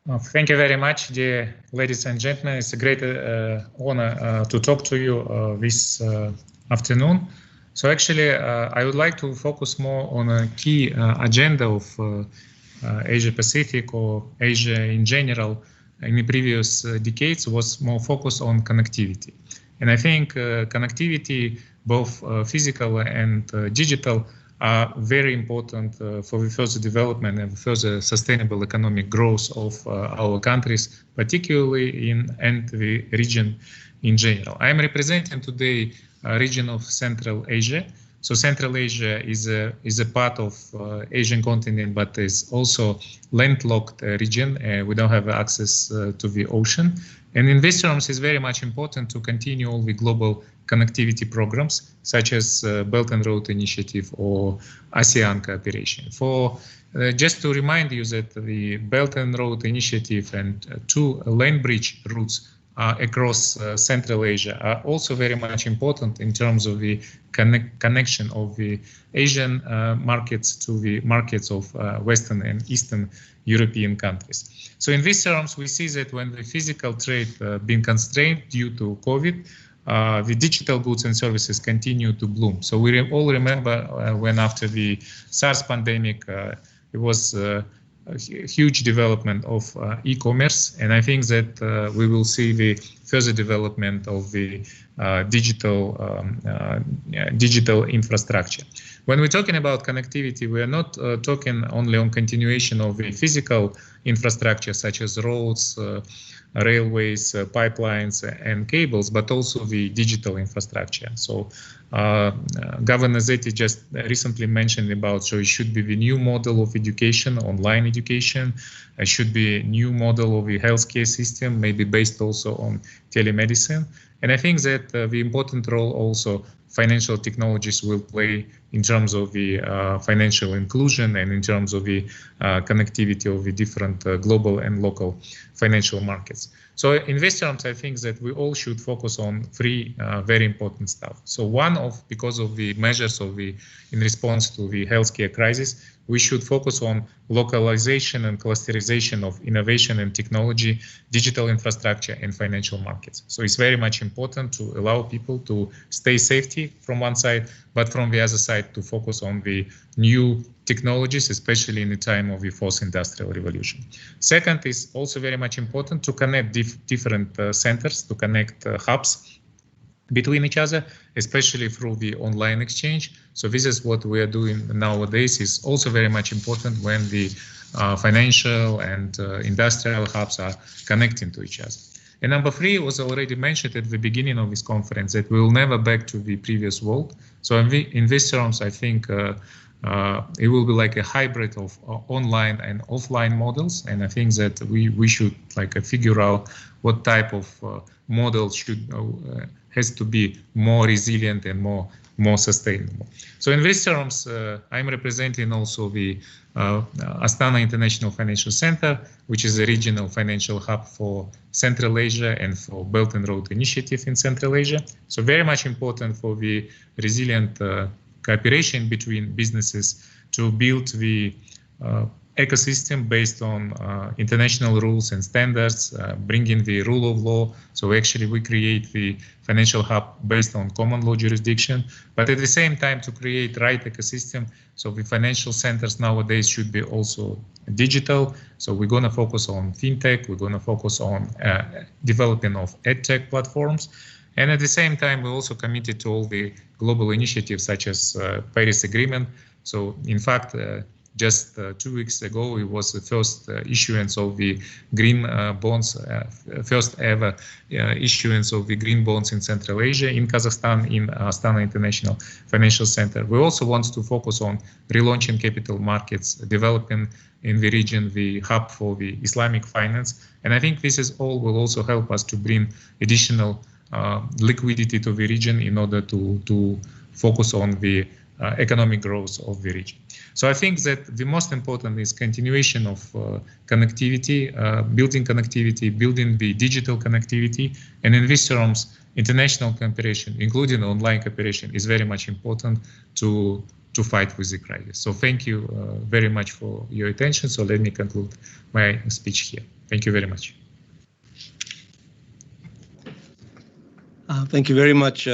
Well, thank you very much, dear ladies and gentlemen. It's a great honor to talk to you this afternoon. So actually, I would like to focus more on a key agenda of Asia-Pacific or Asia in general. In the previous decades was more focused on connectivity. And I think connectivity, both physical and digital, are very important for the further development and further sustainable economic growth of our countries, particularly in the region in general. I am representing today a region of Central Asia. So Central Asia is a part of Asian continent, but is also landlocked region. We don't have access to the ocean. And in these terms, it's very much important to continue all the global connectivity programs, such as Belt and Road Initiative or ASEAN cooperation. Just to remind you that the Belt and Road Initiative and 2 land bridge routes across Central Asia are also very much important in terms of the connection of the Asian markets to the markets of Western and Eastern European countries. So in these terms, we see that when the physical trade been constrained due to COVID, the digital goods and services continue to bloom. So we all remember when after the SARS pandemic, it was a huge development of e-commerce, and I think that we will see the further development of the digital infrastructure. When we're talking about connectivity, we are not talking only on continuation of the physical infrastructure such as roads, railways, pipelines, and cables, but also the digital infrastructure. So Governor Zathi just recently mentioned about, so it should be the new model of education, online education. It should be a new model of the healthcare system, maybe based also on telemedicine. And I think that the important role also financial technologies will play in terms of the financial inclusion and in terms of the connectivity of the different global and local financial markets. So in this terms, I think that we all should focus on three very important stuff. So one of, because of the measures of the, in response to the healthcare crisis, we should focus on localization and clusterization of innovation and technology, digital infrastructure, and financial markets. So it's very much important to allow people to stay safety from one side, but from the other side to focus on the new technologies, especially in the time of the fourth industrial revolution. Second is also very much important to connect different centers, to connect hubs between each other, especially through the online exchange. So this is what we are doing nowadays, is also very much important when the financial and industrial hubs are connecting to each other. And number three was already mentioned at the beginning of this conference, that we will never back to the previous world. So in these terms, I think it will be like a hybrid of online and offline models. And I think that we should like figure out what type of model should has to be more resilient and more sustainable. So in these terms, I'm representing also the Astana International Financial Center, which is a regional financial hub for Central Asia and for Belt and Road Initiative in Central Asia. So very much important for the resilient cooperation between businesses to build the ecosystem based on international rules and standards, bringing the rule of law. So actually we create the financial hub based on common law jurisdiction, but at the same time to create right ecosystem. So the financial centers nowadays should be also digital. So we're going to focus on fintech, we're going to focus on developing of edtech platforms. And at the same time, we're also committed to all the global initiatives such as Paris Agreement. So in fact, just 2 weeks ago, it was the first issuance of the green bonds, first ever issuance of the green bonds in Central Asia, in Kazakhstan, in Astana International Financial Center. We also want to focus on relaunching capital markets, developing in the region the hub for the Islamic finance. And I think this is all will also help us to bring additional liquidity to the region in order to focus on the economic growth of the region. So I think that the most important is continuation of connectivity, building the digital connectivity, and in these terms, international cooperation, including online cooperation, is very much important to fight with the crisis. So thank you very much for your attention. So let me conclude my speech here. Thank you very much. Thank you very much,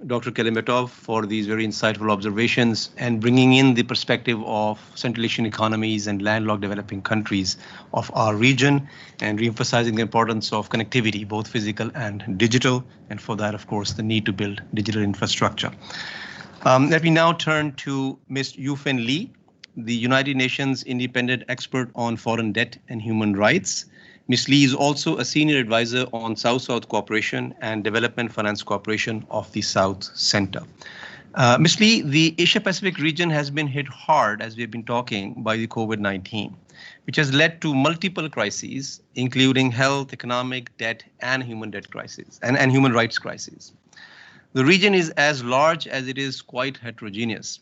Dr. Kelimbetov, for these very insightful observations and bringing in the perspective of Central Asian economies and landlocked developing countries of our region, and re-emphasizing the importance of connectivity, both physical and digital, and for that, of course, the need to build digital infrastructure. Let me now turn to Ms. Yufen Lee, the United Nations Independent Expert on Foreign Debt and Human Rights. Ms. Lee is also a senior advisor on South-South Cooperation and Development Finance Cooperation of the South Center. Ms. Lee, the Asia-Pacific region has been hit hard, as we've been talking, by the COVID-19, which has led to multiple crises, including health, economic, debt, and human debt crises, and human rights crises. The region is as large as it is quite heterogeneous.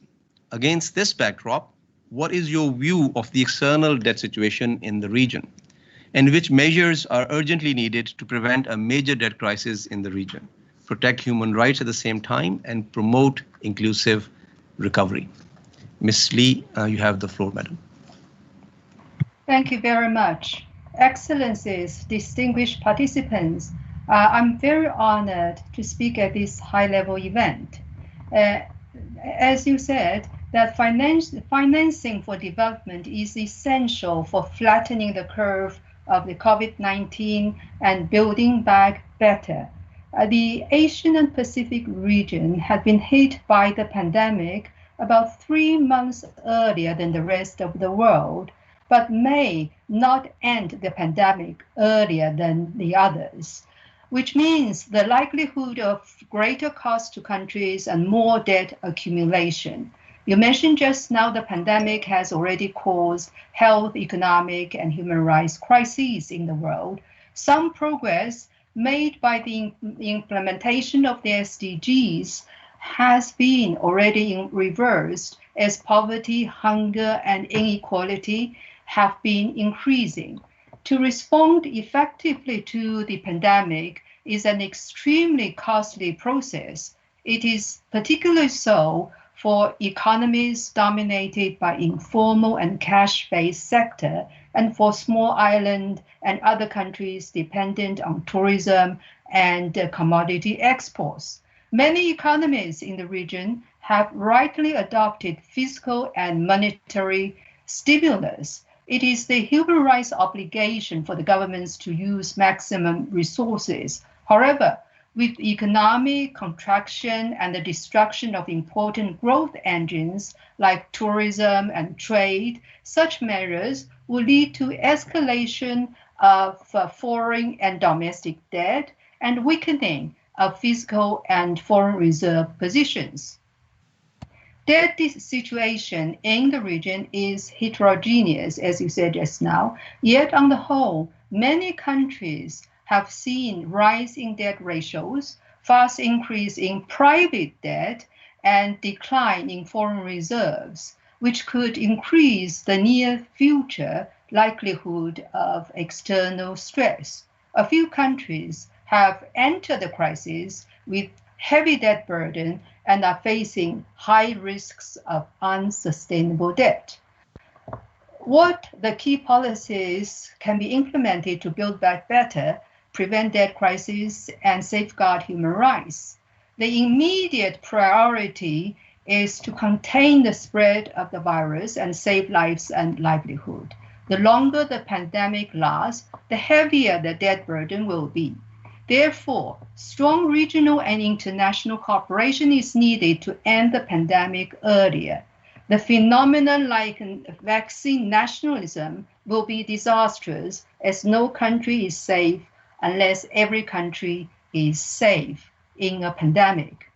Against this backdrop, what is your view of the external debt situation in the region? And which measures are urgently needed to prevent a major debt crisis in the region, protect human rights at the same time, and promote inclusive recovery? Ms. Lee, you have the floor, madam. Thank you very much. Excellencies, distinguished participants, I'm very honored to speak at this high-level event. As you said, that financing for development is essential for flattening the curve of the COVID-19 and building back better. The Asian and Pacific region had been hit by the pandemic about 3 months earlier than the rest of the world, but may not end the pandemic earlier than the others, which means the likelihood of greater cost to countries and more debt accumulation. You mentioned just now the pandemic has already caused health, economic, and human rights crises in the world. Some progress made by the implementation of the SDGs has been already reversed as poverty, hunger, and inequality have been increasing. To respond effectively to the pandemic is an extremely costly process. It is particularly so for economies dominated by informal and cash-based sector, and for small island and other countries dependent on tourism and commodity exports. Many economies in the region have rightly adopted fiscal and monetary stimulus. It is the human rights obligation for the governments to use maximum resources. However, with economic contraction and the destruction of important growth engines like tourism and trade, such measures will lead to escalation of foreign and domestic debt and weakening of fiscal and foreign reserve positions. Debt situation in the region is heterogeneous, as you said just now, yet on the whole, many countries have seen rise in debt ratios, fast increase in private debt, and decline in foreign reserves, which could increase the near future likelihood of external stress. A few countries have entered the crisis with heavy debt burden and are facing high risks of unsustainable debt. What the key policies can be implemented to build back better, prevent debt crisis, and safeguard human rights? The immediate priority is to contain the spread of the virus and save lives and livelihood. The longer the pandemic lasts, the heavier the debt burden will be. Therefore, strong regional and international cooperation is needed to end the pandemic earlier. The phenomenon like vaccine nationalism will be disastrous, as no country is safe unless every country is safe in a pandemic.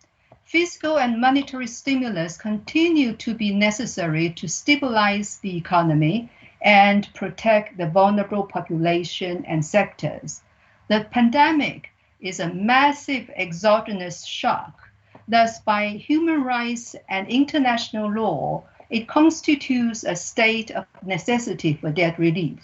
Fiscal and monetary stimulus continue to be necessary to stabilize the economy and protect the vulnerable population and sectors. The pandemic is a massive exogenous shock. Thus, by human rights and international law, it constitutes a state of necessity for debt relief.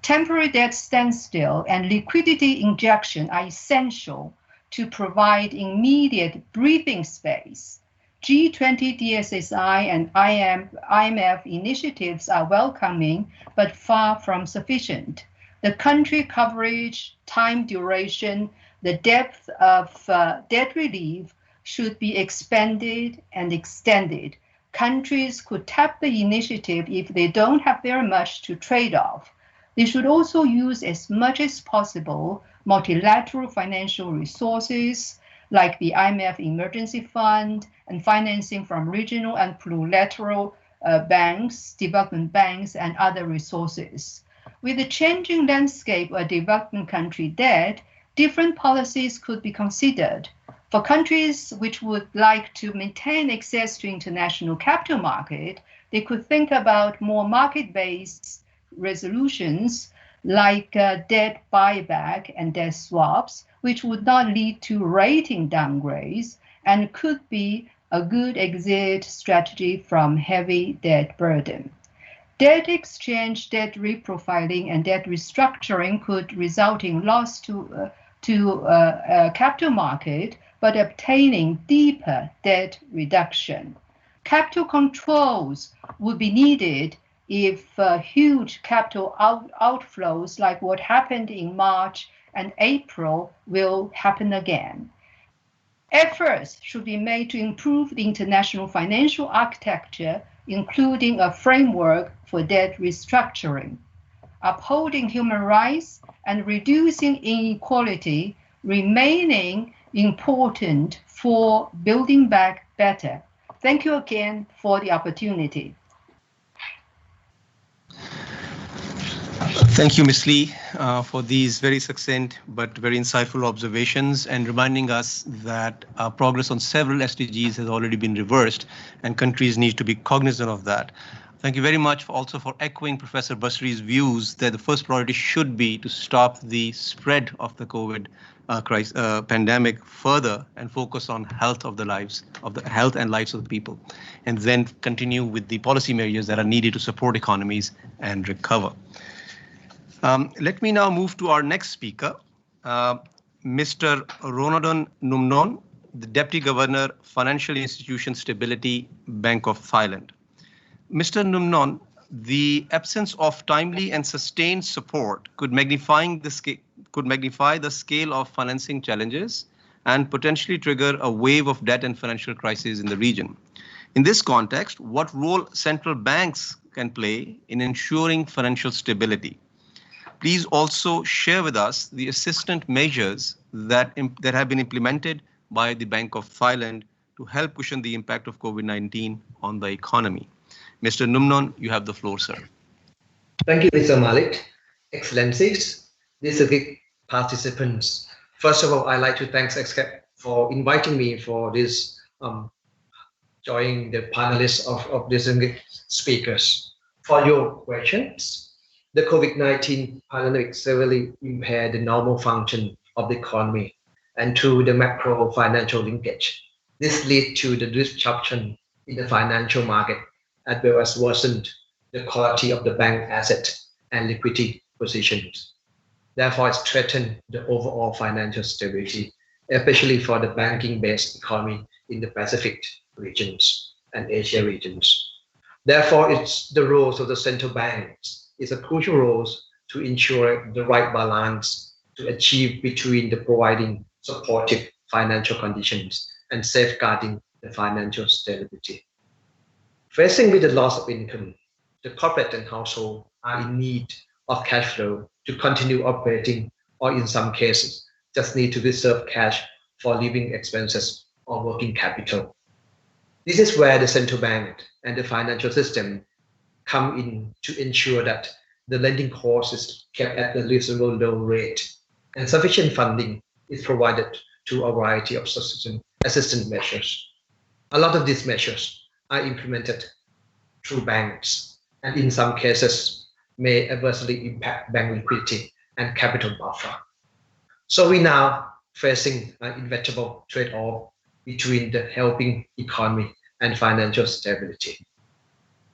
Temporary debt standstill and liquidity injection are essential to provide immediate breathing space. G20 DSSI and IMF initiatives are welcoming, but far from sufficient. The country coverage, time duration, the depth of debt relief should be expanded and extended. Countries could tap the initiative if they don't have very much to trade off. They should also use as much as possible multilateral financial resources like the IMF Emergency Fund and financing from regional and plurilateral banks, development banks, and other resources. With the changing landscape of development country debt, different policies could be considered. For countries which would like to maintain access to international capital market, they could think about more market-based resolutions like debt buyback and debt swaps, which would not lead to rating downgrades and could be a good exit strategy from heavy debt burden. Debt exchange, debt reprofiling, and debt restructuring could result in loss to capital market, but obtaining deeper debt reduction. Capital controls would be needed if huge capital outflows like what happened in March and April will happen again. Efforts should be made to improve the international financial architecture, including a framework for debt restructuring. Upholding human rights and reducing inequality remaining important for building back better. Thank you again for the opportunity. Thank you, Ms. Lee, for these very succinct but very insightful observations and reminding us that progress on several SDGs has already been reversed and countries need to be cognizant of that. Thank you very much also for echoing Professor Basri's views that the first priority should be to stop the spread of the COVID pandemic further and focus on health and lives of the people, and then continue with the policy measures that are needed to support economies and recover. Let me now move to our next speaker, Mr. Ronodon Numnon, the Deputy Governor, Financial Institution Stability, Bank of Thailand. Mr. Numnon, the absence of timely and sustained support could magnify the scale of financing challenges and potentially trigger a wave of debt and financial crises in the region. In this context, what role central banks can play in ensuring financial stability? Please also share with us the assistance measures that have been implemented by the Bank of Thailand to help cushion the impact of COVID-19 on the economy. Mr. Numnon, you have the floor, sir. Thank you, Mr. Malik. Excellencies, distinguished participants. First of all, I'd like to thank ESCAP for inviting me for this joining the panelists of distinguished speakers. For your questions, the COVID-19 pandemic severely impaired the normal function of the economy and through the macro financial linkage. This led to the disruption in the financial market as well as worsened the quality of the bank asset and liquidity positions. Therefore, it threatened the overall financial stability, especially for the banking-based economy in the Pacific regions and Asia regions. Therefore, it's the role of the central banks is a crucial role to ensure the right balance to achieve between the providing supportive financial conditions and safeguarding the financial stability. Facing with the loss of income, the corporate and household are in need of cash flow to continue operating, or in some cases, just need to reserve cash for living expenses or working capital. This is where the central bank and the financial system come in to ensure that the lending cost is kept at a reasonable low rate and sufficient funding is provided to a variety of assistance measures. A lot of these measures are implemented through banks and in some cases may adversely impact bank liquidity and capital buffer. So we now facing an inevitable trade-off between the helping economy and financial stability.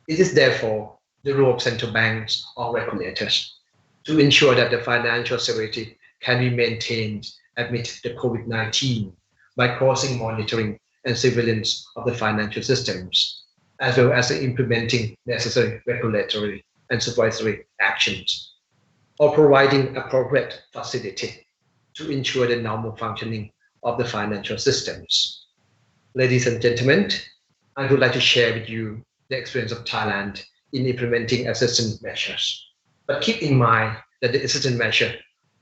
It is therefore the role of central banks or regulators to ensure that the financial stability can be maintained amid the COVID-19 by closing monitoring and surveillance of the financial systems, as well as implementing necessary regulatory and supervisory actions, or providing appropriate facility to ensure the normal functioning of the financial systems. Ladies and gentlemen, I would like to share with you the experience of Thailand in implementing assistance measures. But keep in mind that the assistance measure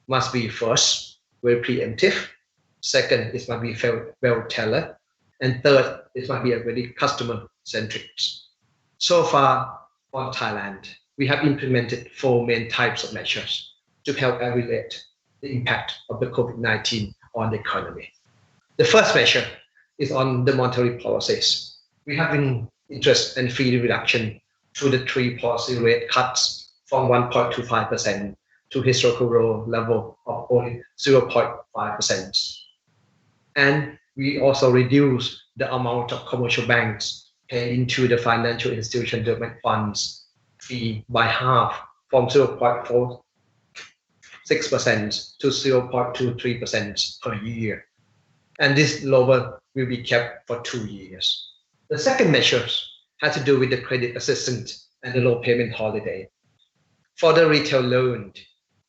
must be first, very preemptive. Second, it must be well tailored. And third, it must be a very customer-centric. So far on Thailand, we have implemented 4 main types of measures to help alleviate the impact of the COVID-19 on the economy. The first measure is on the monetary policies. We have been interest and fee reduction through the 3 policy rate cuts from 1.25% to historical low level of only 0.5%. And we also reduce the amount of commercial banks pay into the financial institution development funds fee by half from 0.46% to 0.23% per year. And this lower will be kept for 2 years. The second measure has to do with the credit assistance and the low payment holiday. For the retail loan,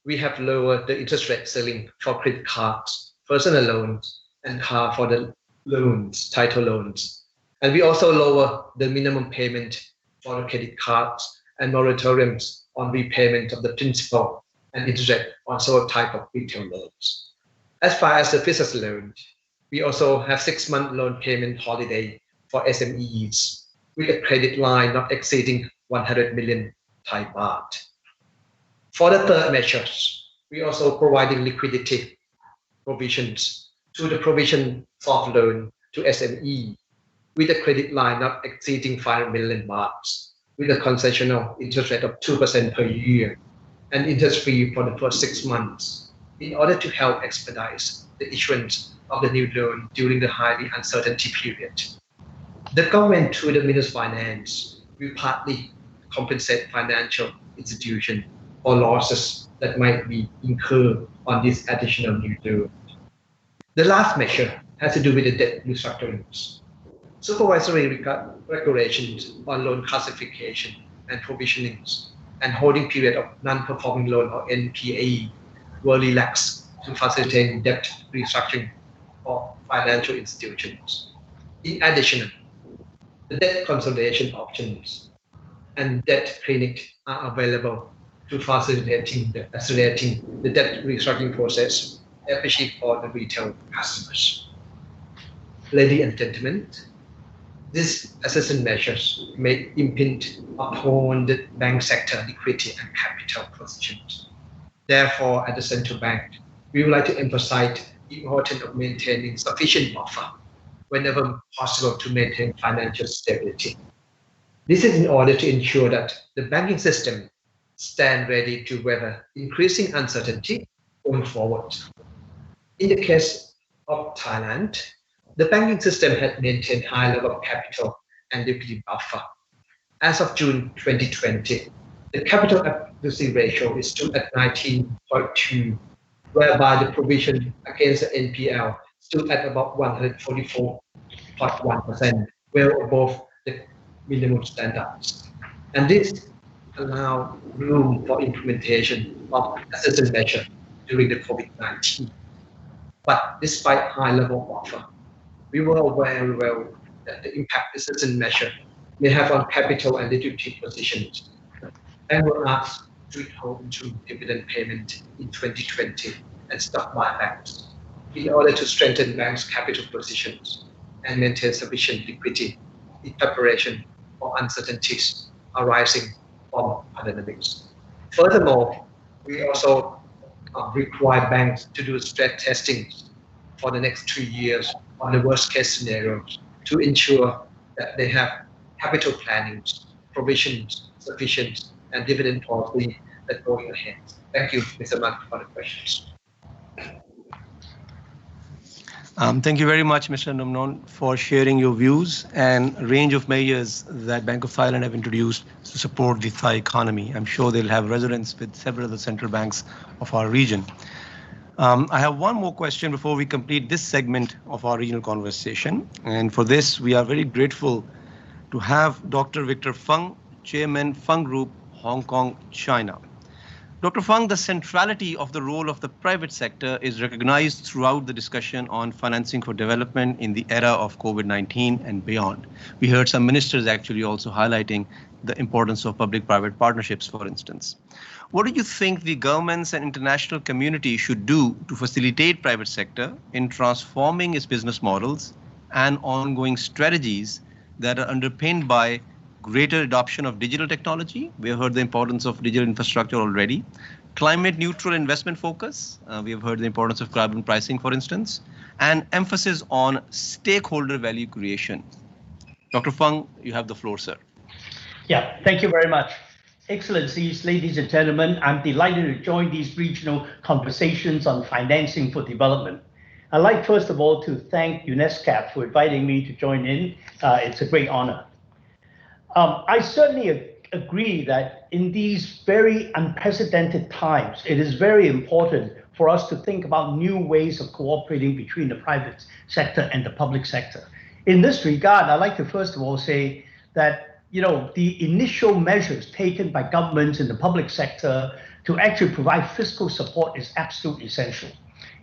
we have lowered the interest rate ceiling for credit cards, personal loans, and car for the loans, title loans. And we also lower the minimum payment for the credit cards and moratoriums on repayment of the principal and interest rate on several types of retail loans. As far as the business loan, we also have 6-month loan payment holiday for SMEs with a credit line not exceeding 100 million Thai baht. For the third measures, we also providing liquidity provisions to the provision of loan to SME with a credit line not exceeding 5 million baht with a concessional interest rate of 2% per year and interest-free for the first 6 months in order to help expedite the issuance of the new loan during the highly uncertainty period. The government, through the Ministry of Finance, will partly compensate financial institutions for losses that might be incurred on this additional new loan. The last measure has to do with the debt restructurings. Supervisory regulations on loan classification and provisionings and holding period of non-performing loan or NPA were relaxed to facilitate debt restructuring for financial institutions. In addition, the debt consolidation options and debt clinic are available to accelerating the debt restructuring process, especially for the retail customers. Ladies and gentlemen, these assistance measures may impinge upon the bank sector liquidity and capital positions. Therefore, at the central bank, we would like to emphasize the importance of maintaining sufficient buffer whenever possible to maintain financial stability. This is in order to ensure that the banking system stands ready to weather increasing uncertainty going forward. In the case of Thailand, the banking system had maintained high level of capital and liquidity buffer. As of June 2020, the capital adequacy ratio is still at 19.2, whereby the provision against the NPL stood at about 144.1%, well above the minimum standards. And this allows room for implementation of assistance measures during the COVID-19. But despite high level buffer, we were aware very well that the impact assistance measure may have on capital and liquidity positions, and were asked to withhold interim dividend payment in 2020 and stock buybacks in order to strengthen banks' capital positions and maintain sufficient liquidity in preparation for uncertainties arising from pandemics. Furthermore, we also require banks to do stress testing for the next 2 years on the worst case scenarios to ensure that they have capital planning, provisions sufficient, and dividend policy that going ahead. Thank you, Mr. Mann, for the questions. Thank you very much, Mr. Nomnon, for sharing your views and range of measures that Bank of Thailand have introduced to support the Thai economy. I'm sure they'll have resonance with several of the central banks of our region. I have one more question before we complete this segment of our regional conversation. And for this, we are very grateful to have Dr. Victor Fung, Chairman, Fung Group, Hong Kong, China. Dr. Fung, the centrality of the role of the private sector is recognized throughout the discussion on financing for development in the era of COVID-19 and beyond. We heard some ministers actually also highlighting the importance of public-private partnerships, for instance. What do you think the governments and international community should do to facilitate private sector in transforming its business models and ongoing strategies that are underpinned by greater adoption of digital technology? We have heard the importance of digital infrastructure already. Climate neutral investment focus. We have heard the importance of carbon pricing, for instance, and emphasis on stakeholder value creation. Dr. Fung, you have the floor, sir. Yeah, thank you very much. Excellencies, ladies and gentlemen, I'm delighted to join these regional conversations on financing for development. I'd like, first of all, to thank ESCAP for inviting me to join in. It's a great honor. I certainly agree that in these very unprecedented times, it is very important for us to think about new ways of cooperating between the private sector and the public sector. In this regard, I'd like to first of all say that the initial measures taken by governments in the public sector to actually provide fiscal support is absolutely essential.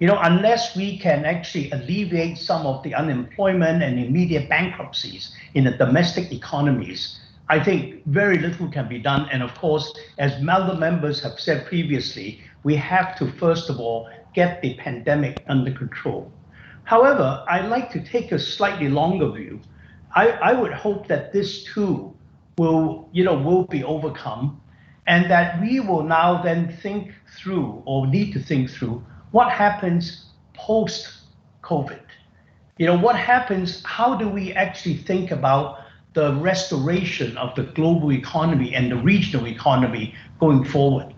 Unless we can actually alleviate some of the unemployment and immediate bankruptcies in the domestic economies, I think very little can be done. And of course, as other members have said previously, we have to first of all get the pandemic under control. However, I'd like to take a slightly longer view. I would hope that this too will be overcome, and that we will now then think through, or need to think through, what happens post-COVID. What happens, how do we actually think about the restoration of the global economy and the regional economy going forward.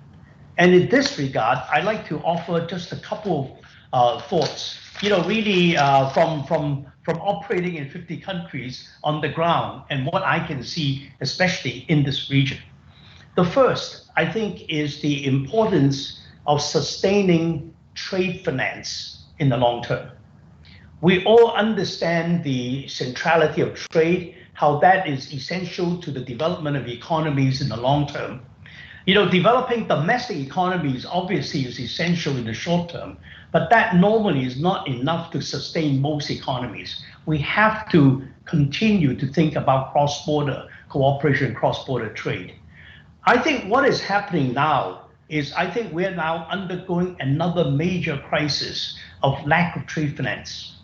And in this regard, I'd like to offer just a couple of thoughts, really from operating in 50 countries on the ground and what I can see, especially in this region. The first, I think, is the importance of sustaining trade finance in the long term. We all understand the centrality of trade, how that is essential to the development of economies in the long term. Developing domestic economies obviously is essential in the short term, but that normally is not enough to sustain most economies. We have to continue to think about cross-border cooperation, cross-border trade. I think what is happening now is I think we're now undergoing another major crisis of lack of trade finance.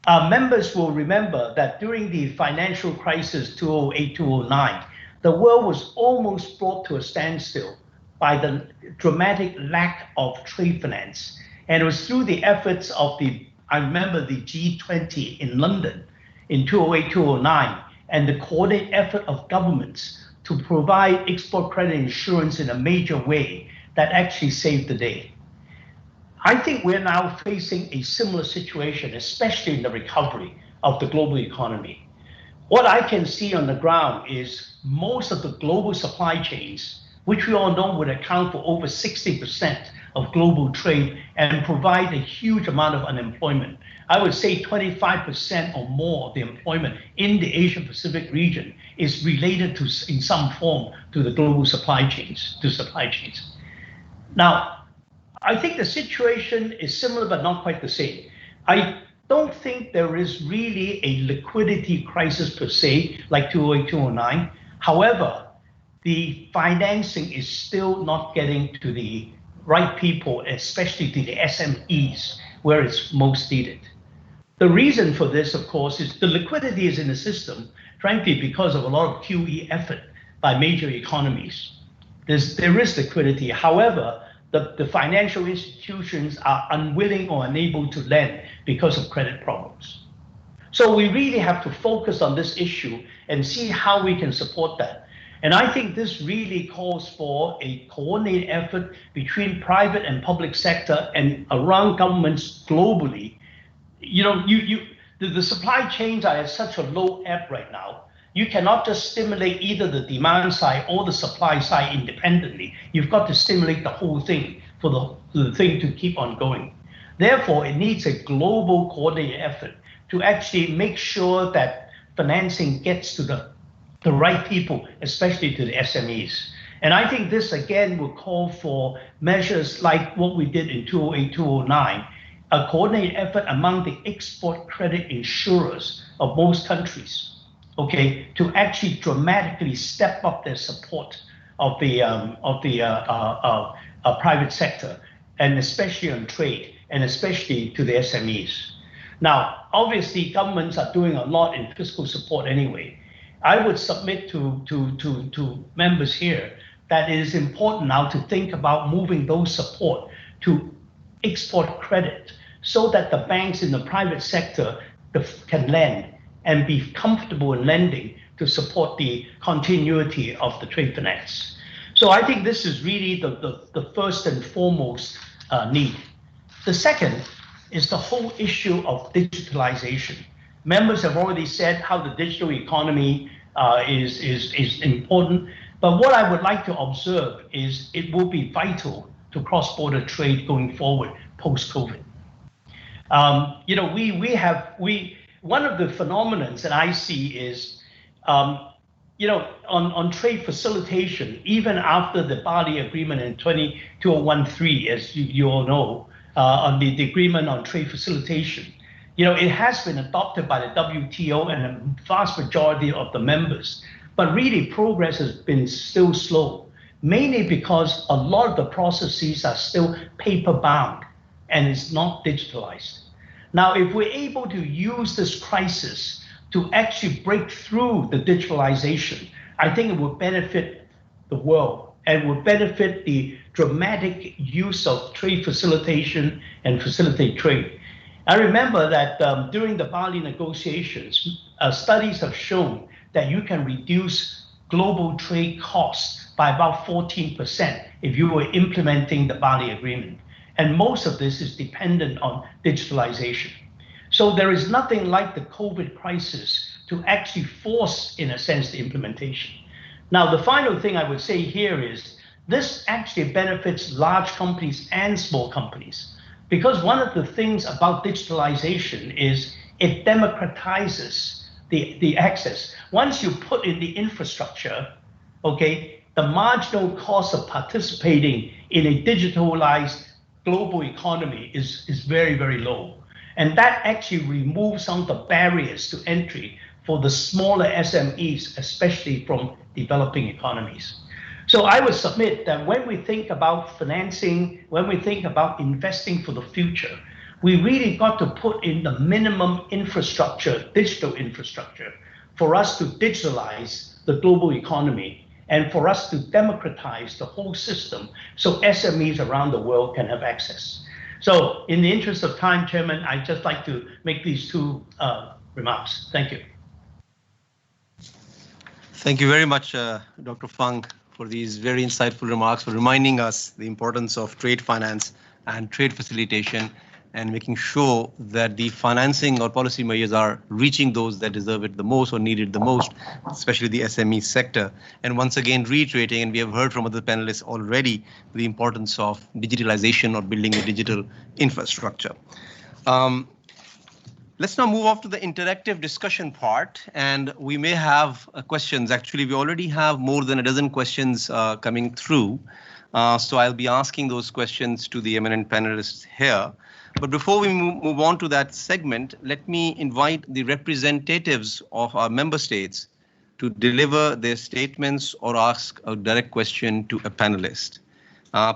Members will remember that during the financial crisis 2008-2009, the world was almost brought to a standstill by the dramatic lack of trade finance. And it was through the efforts of I remember the G20 in London in 2008-2009, and the coordinated effort of governments to provide export credit insurance in a major way that actually saved the day. I think we're now facing a similar situation, especially in the recovery of the global economy. What I can see on the ground is most of the global supply chains, which we all know would account for over 60% of global trade and provide a huge amount of unemployment. I would say 25% or more of the employment in the Asia Pacific region is related to, in some form, to the global supply chains, Now, I think the situation is similar, but not quite the same. I don't think there is really a liquidity crisis per se, like 2008-2009. However, the financing is still not getting to the right people, especially to the SMEs, where it's most needed. The reason for this, of course, is the liquidity is in the system, frankly, because of a lot of QE effort by major economies. There is liquidity. However, the financial institutions are unwilling or unable to lend because of credit problems. So we really have to focus on this issue and see how we can support that. And I think this really calls for a coordinated effort between private and public sector and around governments globally. The supply chains are at such a low ebb right now. You cannot just stimulate either the demand side or the supply side independently. You've got to stimulate the whole thing for the thing to keep on going. Therefore, it needs a global coordinated effort to actually make sure that financing gets to the right people, especially to the SMEs. And I think this, again, will call for measures like what we did in 2008-2009, a coordinated effort among the export credit insurers of most countries, okay, to actually dramatically step up their support of the private sector, and especially on trade, and especially to the SMEs. Now, obviously, governments are doing a lot in fiscal support anyway. I would submit to members here that it is important now to think about moving those support to export credit so that the banks in the private sector can lend and be comfortable in lending to support the continuity of the trade finance. So I think this is really the first and foremost need. The second is the whole issue of digitalization. Members have already said how the digital economy is important, but what I would like to observe is it will be vital to cross-border trade going forward post-COVID. One of the phenomenons that I see is, on trade facilitation, even after the Bali Agreement in 2013, as you all know, on the agreement on trade facilitation, it has been adopted by the WTO and a vast majority of the members, but really progress has been still slow, mainly because a lot of the processes are still paper-bound and it's not digitalized. Now, if we're able to use this crisis to actually break through the digitalization, I think it will benefit the world and will benefit the dramatic use of trade facilitation and facilitate trade. I remember that during the Bali negotiations, studies have shown that you can reduce global trade costs by about 14% if you were implementing the Bali Agreement. And most of this is dependent on digitalization. So there is nothing like the COVID crisis to actually force, in a sense, the implementation. Now, the final thing I would say here is this actually benefits large companies and small companies, because one of the things about digitalization is it democratizes the access. Once you put in the infrastructure, okay, the marginal cost of participating in a digitalized global economy is very, very low. And that actually removes some of the barriers to entry for the smaller SMEs, especially from developing economies. So I would submit that when we think about financing, when we think about investing for the future, we really got to put in the minimum infrastructure, digital infrastructure, for us to digitalize the global economy and for us to democratize the whole system so SMEs around the world can have access. So in the interest of time, Chairman, I'd just like to make these two remarks. Thank you. Thank you very much, Dr. Fang, for these very insightful remarks, for reminding us the importance of trade finance and trade facilitation and making sure that the financing or policy measures are reaching those that deserve it the most or need it the most, especially the SME sector. And once again, reiterating, and we have heard from other panelists already, the importance of digitalization or building a digital infrastructure. Let's now move off to the interactive discussion part, and we may have questions. Actually, we already have more than a dozen questions coming through. So I'll be asking those questions to the eminent panelists here. But before we move on to that segment, let me invite the representatives of our member states to deliver their statements or ask a direct question to a panelist.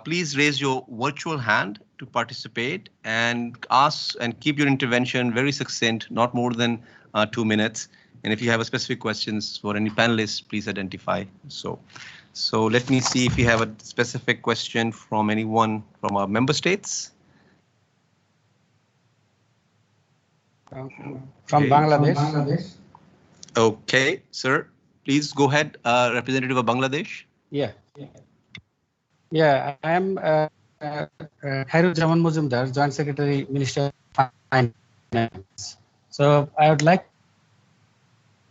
Please raise your virtual hand to participate and ask and keep your intervention very succinct, not more than 2 minutes. And if you have a specific questions for any panelists, please identify. So let me see if we have a specific question from anyone from our member states. From Bangladesh. Okay, sir, please go ahead, representative of Bangladesh. Yeah, I am Khairul Muzumdar, Joint Secretary, Minister of Finance. So I would like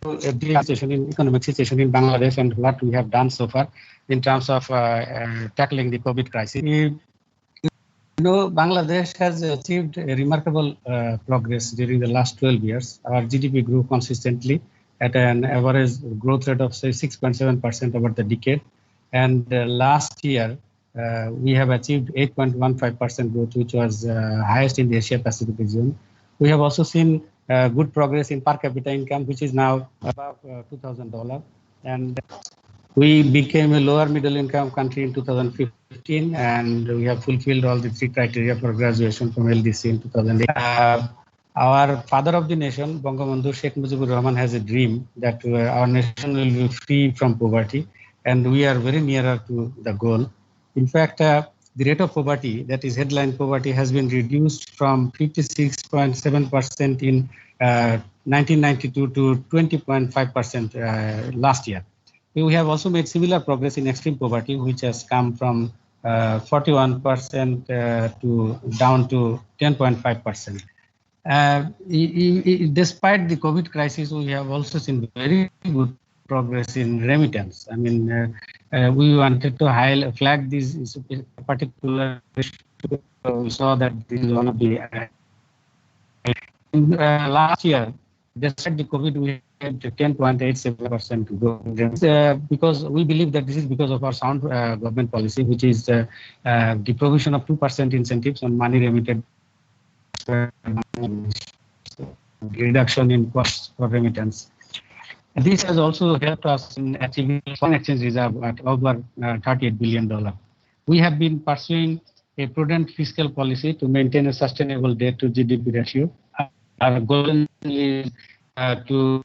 to the economic situation in Bangladesh and what we have done so far in terms of tackling the COVID crisis. You know, Bangladesh has achieved a remarkable progress during the last 12 years. Our GDP grew consistently at an average growth rate of say 6.7% over the decade. And last year, we have achieved 8.15% growth, which was highest in the Asia Pacific region. We have also seen good progress in per capita income, which is now above $2,000. And we became a lower middle income country in 2015, and we have fulfilled all the 3 criteria for graduation from LDC in 2008. Our father of the nation, Bangabandhu Sheikh Mujibur Rahman, has a dream that our nation will be free from poverty, and we are very nearer to the goal. In fact, the rate of poverty, that is headline poverty, has been reduced from 56.7% in 1992 to 20.5% last year. We have also made similar progress in extreme poverty, which has come from 41% to down to 10.5%. Despite the COVID crisis, we have also seen very good progress in remittance. I mean, we wanted to flag this particular issue. We saw that this is one of the last year, despite the COVID, we had 10.87% growth. Because we believe that this is because of our sound government policy, which is the provision of 2% incentives on money remitted, reduction in costs for remittance. This has also helped us in achieving foreign exchange reserve at over $38 billion. We have been pursuing a prudent fiscal policy to maintain a sustainable debt to GDP ratio. Our goal is to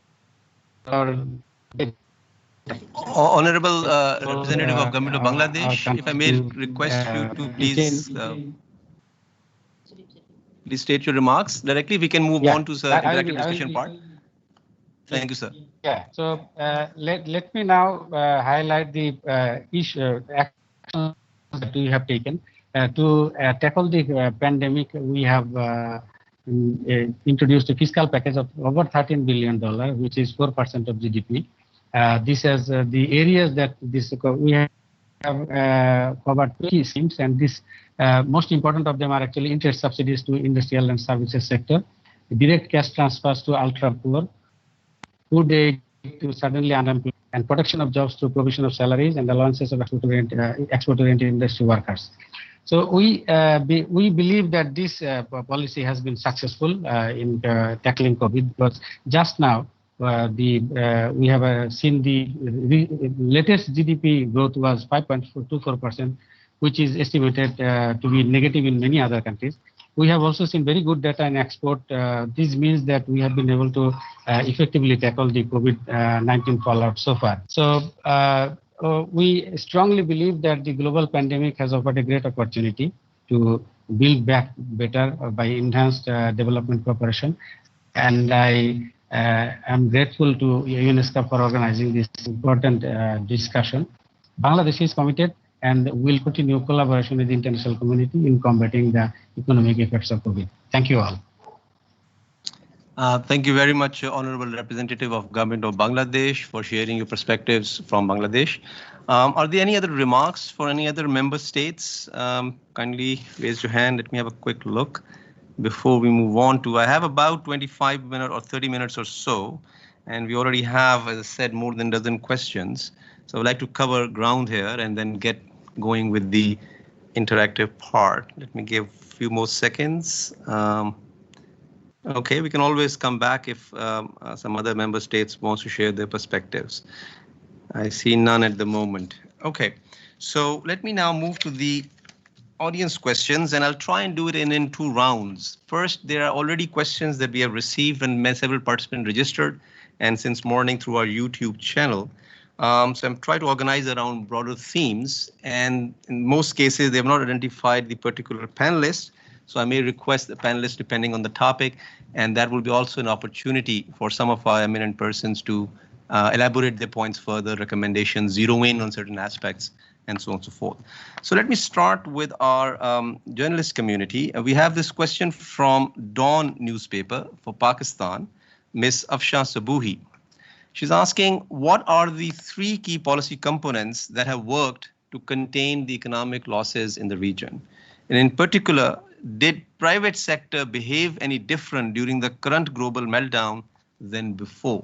Honorable representative of Government of Bangladesh, if I may request you to please state your remarks directly. We can move on to the interactive discussion part. Thank you, sir. Yeah. So let me now highlight the actions that we have taken to tackle the pandemic. We have introduced a fiscal package of over $13 billion, which is 4% of GDP. This is the areas that we have covered 20 schemes, and this most important of them are actually interest subsidies to industrial and services sector, direct cash transfers to ultra poor, food aid to suddenly unemployed, and protection of jobs through provision of salaries and allowances of export-oriented industry workers. So we believe that this policy has been successful in tackling COVID, because just now we have seen the latest GDP growth was 5.24%, which is estimated to be negative in many other countries. We have also seen very good data in export. This means that we have been able to effectively tackle the COVID-19 fallout so far. So we strongly believe that the global pandemic has offered a great opportunity to build back better by enhanced development cooperation. And I am grateful to ESCAP for organizing this important discussion. Bangladesh is committed and will continue collaboration with the international community in combating the economic effects of COVID. Thank you all. Thank you very much, Honorable Representative of Government of Bangladesh, for sharing your perspectives from Bangladesh. Are there any other remarks for any other member states? Kindly raise your hand. Let me have a quick look before we move on to. I have about 25 minutes or 30 minutes or so, and we already have, as I said, more than a dozen questions. So I'd like to cover ground here and then get going with the interactive part. Let me give a few more seconds. Okay, we can always come back if some other member states wants to share their perspectives. I see none at the moment. Okay, so let me now move to the audience questions, and I'll try and do it in two rounds. First, there are already questions that we have received and several participants registered, and since morning through our YouTube channel. So I'm trying to organize around broader themes, and in most cases, they have not identified the particular panelist. So I may request the panelists depending on the topic, and that will be also an opportunity for some of our eminent persons to elaborate their points further, recommendations, zero in on certain aspects, and so on and so forth. So let me start with our journalist community. We have this question from Dawn newspaper for Pakistan, Ms. Afshan Sabuhi. She's asking, what are the 3 key policy components that have worked to contain the economic losses in the region? And in particular, did private sector behave any different during the current global meltdown than before?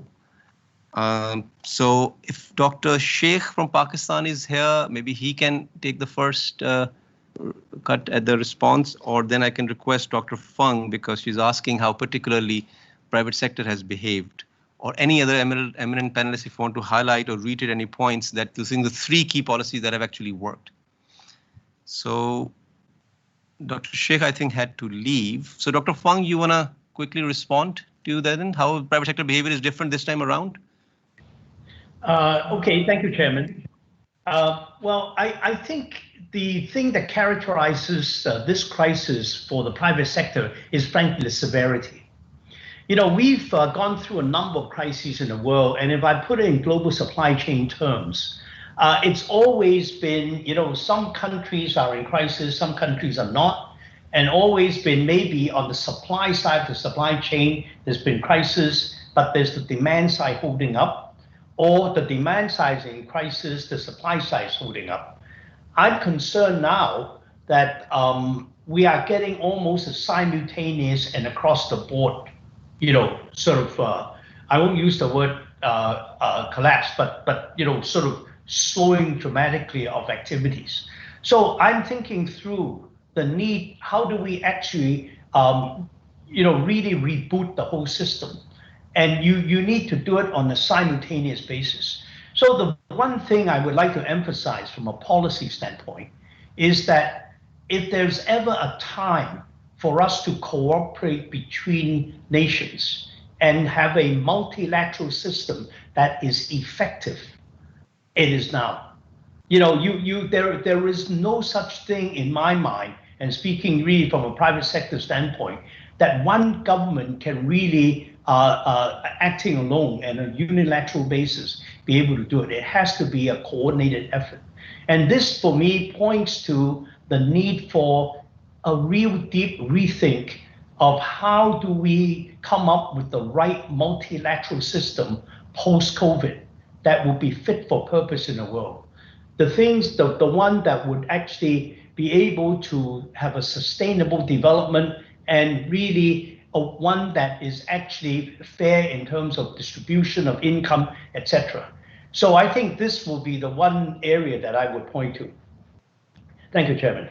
So if Dr. Sheikh from Pakistan is here, maybe he can take the first cut at the response, or then I can request Dr. Fung, because she's asking how particularly private sector has behaved, or any other eminent panelists if you want to highlight or reiterate any points that you think the 3 key policies that have actually worked. So Dr. Sheikh, I think, had to leave. So Dr. Fung, you want to quickly respond to that and how private sector behavior is different this time around? Okay, thank you, Chairman. Well, I think the thing that characterizes this crisis for the private sector is frankly the severity. You know, we've gone through a number of crises in the world, and if I put it in global supply chain terms, it's always been, you know, some countries are in crisis, some countries are not, and always been maybe on the supply side of the supply chain, there's been crisis, but there's the demand side holding up, or the demand side is in crisis, the supply side is holding up. I'm concerned now that we are getting almost a simultaneous and across the board, you know, sort of, I won't use the word collapse, but you know, sort of slowing dramatically of activities. So I'm thinking through the need, how do we actually, you know, really reboot the whole system? And you need to do it on a simultaneous basis. So the one thing I would like to emphasize from a policy standpoint is that if there's ever a time for us to cooperate between nations and have a multilateral system that is effective, it is now. You know, there is no such thing in my mind, and speaking really from a private sector standpoint, that one government can really acting alone and on a unilateral basis be able to do it. It has to be a coordinated effort. And this, for me, points to the need for a real deep rethink of how do we come up with the right multilateral system post-COVID that will be fit for purpose in the world. The one that would actually be able to have a sustainable development and really one that is actually fair in terms of distribution of income, etc. So I think this will be the one area that I would point to. Thank you, Chairman.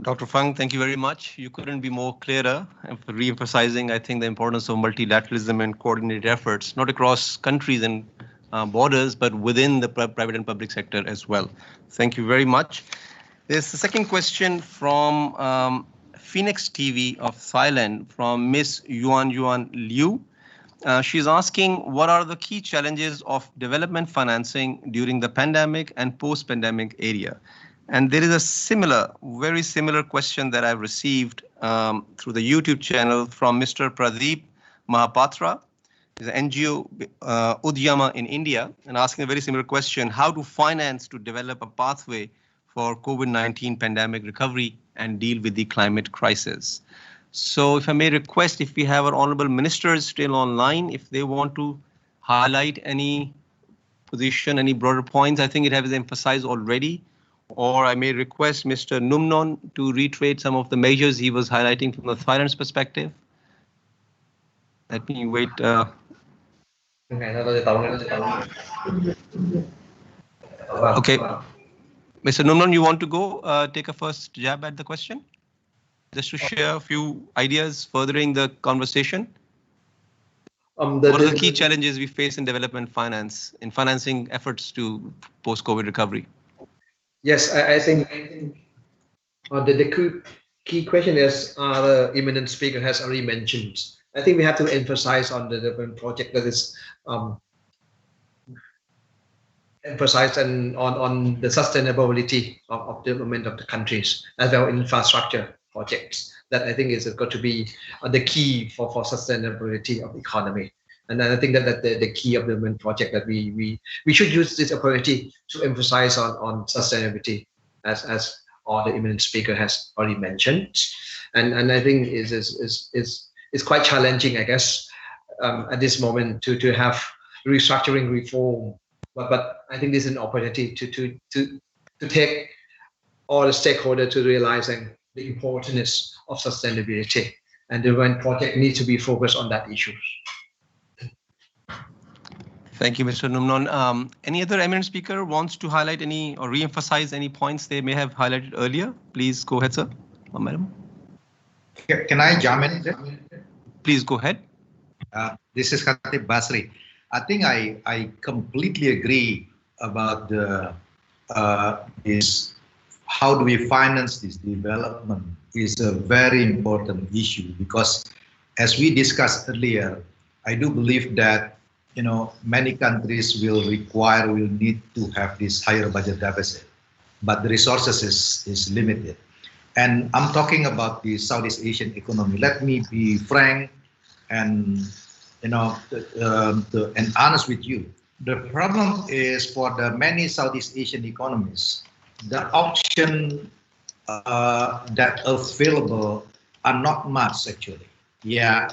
Dr. Fang, thank you very much. You couldn't be more clearer for re-emphasizing, I think, the importance of multilateralism and coordinated efforts, not across countries and borders, but within the private and public sector as well. Thank you very much. There's the second question from Phoenix TV of Thailand, from Miss Yuan Liu. She's asking, what are the key challenges of development financing during the pandemic and post-pandemic era? And there is a very similar question that I've received through the YouTube channel from Mr. Pradeep Mahapatra, the NGO Udyama in India, and asking a very similar question: how to finance to develop a pathway for COVID-19 pandemic recovery and deal with the climate crisis. So if I may request, if we have our honorable ministers still online, if they want to highlight any position, any broader points, I think it has emphasized already. Or I may request Mr. Numnon to reiterate some of the measures he was highlighting from the Thailand's perspective. Let me wait. Okay. Mr. Numnon, you want to go take a first jab at the question? Just to share a few ideas furthering the conversation. What are the key challenges we face in development finance, in financing efforts to post-COVID recovery? Yes, I think the key question is the eminent speaker has already mentioned. I think we have to emphasize on the development project that is emphasized on the sustainability of development of the countries, as well infrastructure projects. That I think is got to be the key for sustainability of the economy. And then I think that the key of the development project that we should use this opportunity to emphasize on sustainability, as all the eminent speaker has already mentioned. And I think it's quite challenging, I guess, at this moment to have restructuring reform. But I think this is an opportunity to take all the stakeholders to realizing the importance of sustainability, and the development project needs to be focused on that issue. Thank you, Mr. Numnon. Any other eminent speaker wants to highlight any or re-emphasize any points they may have highlighted earlier? Please go ahead, sir. Madam. Can I jump in? Please go ahead. This is Khatib Basri. I think I completely agree about this. How do we finance this development is a very important issue, because as we discussed earlier, I do believe that many countries will need to have this higher budget deficit, but the resources is limited. And I'm talking about the Southeast Asian economy. Let me be frank and and honest with you. The problem is, for the many Southeast Asian economies, the option that available are not much actually. Yeah.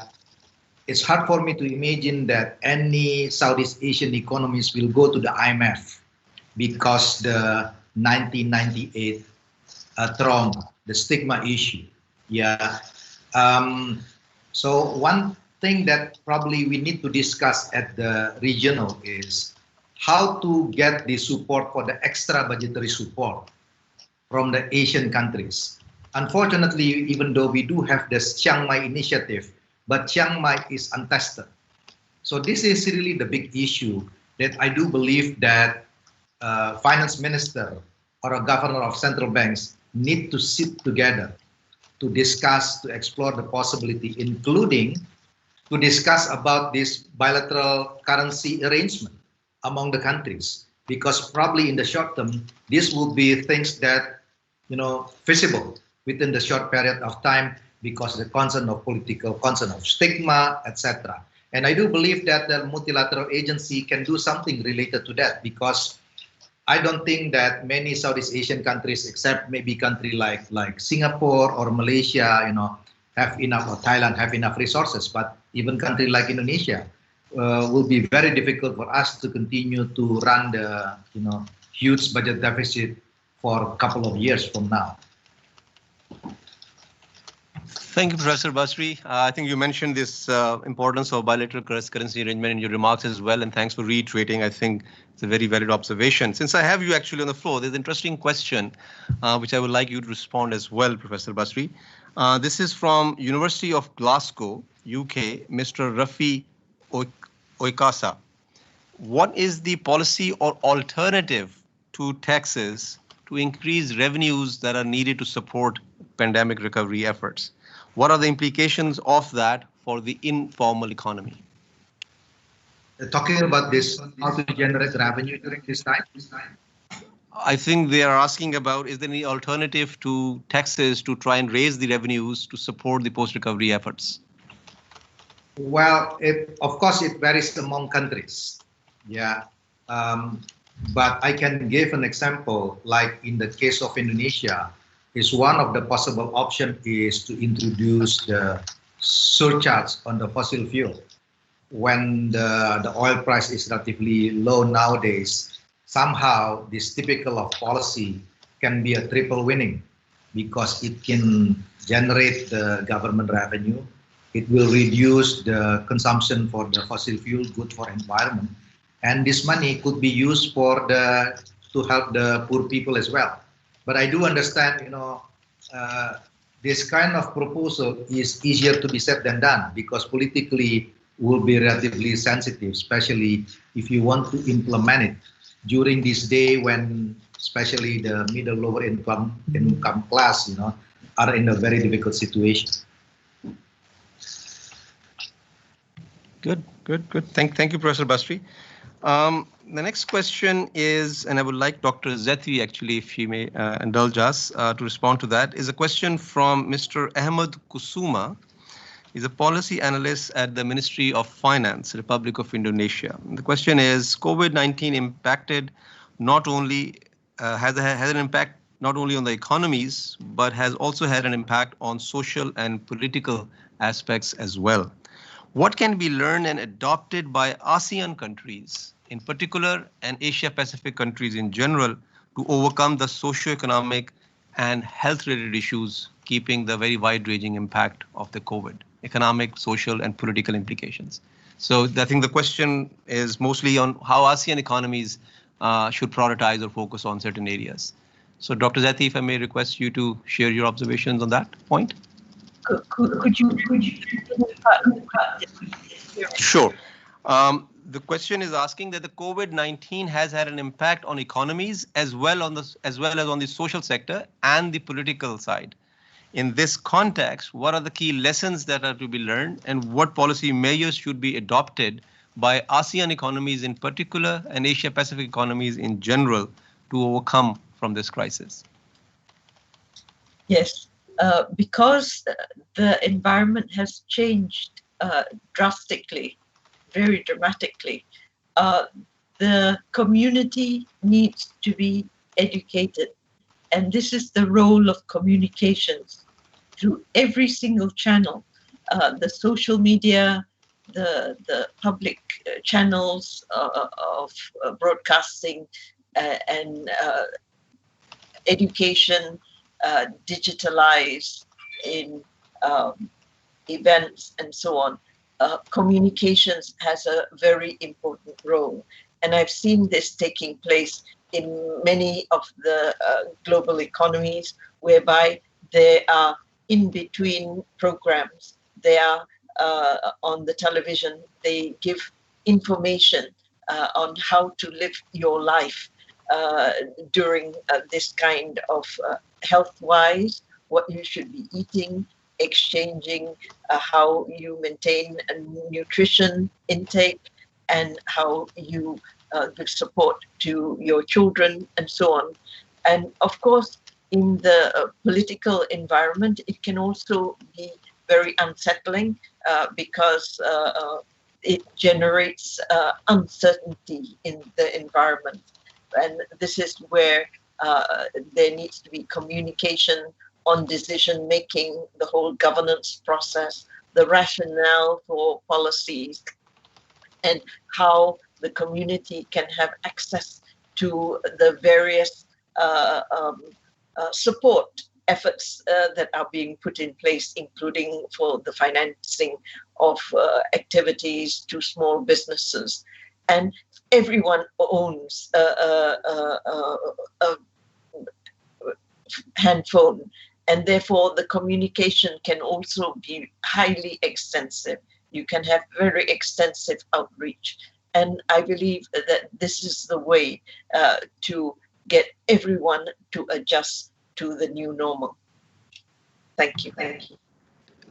It's hard for me to imagine that any Southeast Asian economies will go to the IMF because the 1998 trauma, the stigma issue. Yeah. So one thing that probably we need to discuss at the regional is how to get the support for the extra budgetary support from the Asian countries. Unfortunately, even though we do have this Chiang Mai initiative, but Chiang Mai is untested. So this is really the big issue that I do believe that finance minister or a governor of central banks need to sit together to discuss, to explore the possibility, including to discuss about this bilateral currency arrangement among the countries, because probably in the short term, this will be things that, feasible within the short period of time, because the concern of political concern of stigma, etc. And I do believe that the multilateral agency can do something related to that, because I don't think that many Southeast Asian countries, except maybe country like Singapore or Malaysia, have enough, or Thailand have enough resources. But even country like Indonesia will be very difficult for us to continue to run the huge budget deficit for a couple of years from now. Thank you, Professor Basri. I think you mentioned this importance of bilateral currency arrangement in your remarks as well, and thanks for reiterating. I think it's a very valid observation. Since I have you actually on the floor, there's an interesting question which I would like you to respond as well, Professor Basri. This is from University of Glasgow, UK, Mr. Rafi Oikasa. What is the policy or alternative to taxes to increase revenues that are needed to support pandemic recovery efforts? What are the implications of that for the informal economy? Talking about this, how to generate revenue during this time? I think they are asking about, is there any alternative to taxes to try and raise the revenues to support the post-recovery efforts? Well, of course, it varies among countries. Yeah. But I can give an example, like in the case of Indonesia, is one of the possible options is to introduce the surcharge on the fossil fuel. When the oil price is relatively low nowadays, somehow this typical of policy can be a triple winning, because it can generate the government revenue, it will reduce the consumption for the fossil fuel, good for environment, and this money could be used for to help the poor people as well. But I do understand, this kind of proposal is easier to be said than done, because politically will be relatively sensitive, especially if you want to implement it during this day when especially the middle lower income class, are in a very difficult situation. Good. Thank you, Professor Basri. The next question is, and I would like Dr. Zathi, actually, if he may indulge us to respond to that, is a question from Mr. Ahmed Kusuma. He's a policy analyst at the Ministry of Finance, Republic of Indonesia. The question is, COVID-19 impacted not only has an impact not only on the economies, but has also had an impact on social and political aspects as well. What can be learned and adopted by ASEAN countries in particular and Asia-Pacific countries in general to overcome the socio-economic and health-related issues, keeping the very wide-ranging impact of the COVID, economic, social, and political implications? So I think the question is mostly on how ASEAN economies should prioritize or focus on certain areas. So Dr. Zathi, if I may request you to share your observations on that point. Could you Sure. The question is asking that the COVID-19 has had an impact on economies as well as on the social sector and the political side. In this context, what are the key lessons that are to be learned, and what policy measures should be adopted by ASEAN economies in particular and Asia-Pacific economies in general to overcome from this crisis? Yes, because the environment has changed drastically, very dramatically. The community needs to be educated, and this is the role of communications through every single channel, the social media, the public channels of broadcasting and education, digitalized in events and so on. Communications has a very important role. And I've seen this taking place in many of the global economies, whereby there are in-between programs. They are on the television. They give information on how to live your life during this kind of health-wise, what you should be eating, exchanging how you maintain a nutrition intake, and how you give support to your children and so on. And of course, in the political environment, it can also be very unsettling because it generates uncertainty in the environment. And this is where there needs to be communication on decision making, the whole governance process, the rationale for policies, and how the community can have access to the various support efforts that are being put in place, including for the financing of activities to small businesses. And everyone owns a handphone, and therefore the communication can also be highly extensive. You can have very extensive outreach. And I believe that this is the way to get everyone to adjust to the new normal. Thank you. Thank you.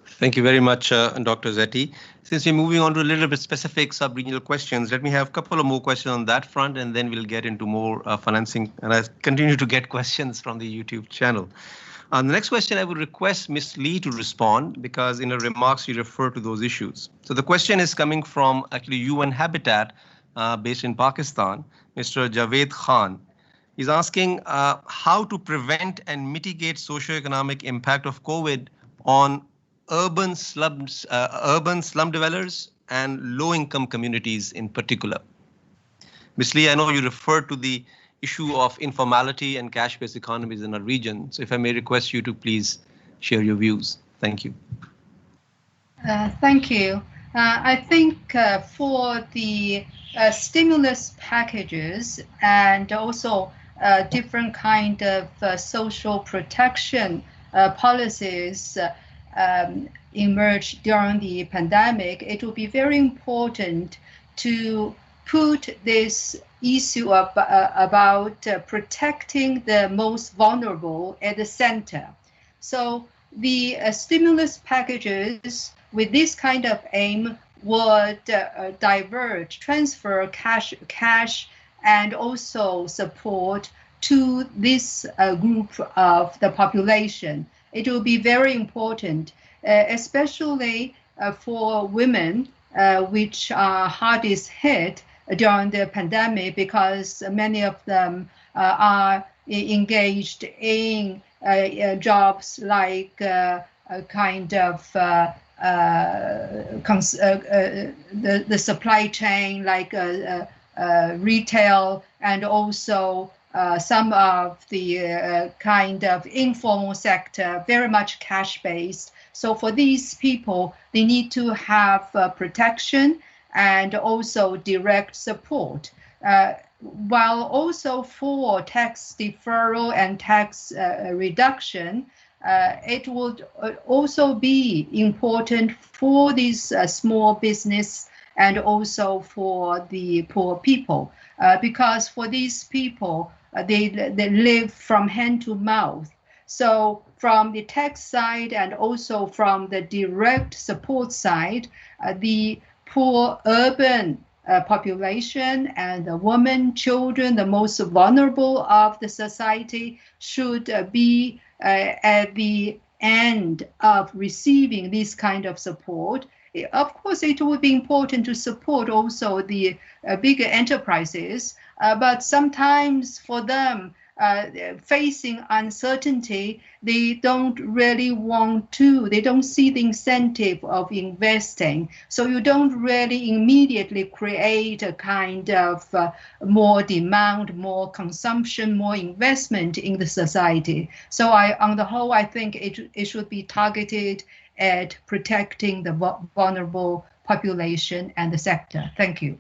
Thank you very much, Dr. Zathi. Since we're moving on to a little bit specific sub-regional questions, let me have a couple of more questions on that front, and then we'll get into more financing. And I continue to get questions from the YouTube channel. The next question, I would request Ms. Lee to respond, because in her remarks, she referred to those issues. So the question is coming from actually UN Habitat based in Pakistan, Mr. Javed Khan. He's asking how to prevent and mitigate socioeconomic impact of COVID on urban slum dwellers and low-income communities in particular. Ms. Lee, I know you referred to the issue of informality and cash-based economies in our region. So if I may request you to please share your views. Thank you. Thank you. I think for the stimulus packages and also different kind of social protection policies emerged during the pandemic, it will be very important to put this issue about protecting the most vulnerable at the center. So the stimulus packages with this kind of aim would transfer cash and also support to this group of the population. It will be very important, especially for women, which are hardest hit during the pandemic, because many of them are engaged in jobs like kind of the supply chain, like retail, and also some of the kind of informal sector, very much cash-based. So for these people, they need to have protection and also direct support. While also for tax deferral and tax reduction, it would also be important for these small business and also for the poor people, because for these people, they live from hand to mouth. So from the tax side and also from the direct support side, the poor urban population and the women, children, the most vulnerable of the society should be at the end of receiving this kind of support. Of course, it would be important to support also the bigger enterprises, but sometimes for them, facing uncertainty, they don't really want to, they don't see the incentive of investing. So you don't really immediately create a kind of more demand, more consumption, more investment in the society. So on the whole, I think it should be targeted at protecting the vulnerable population and the sector. Thank you.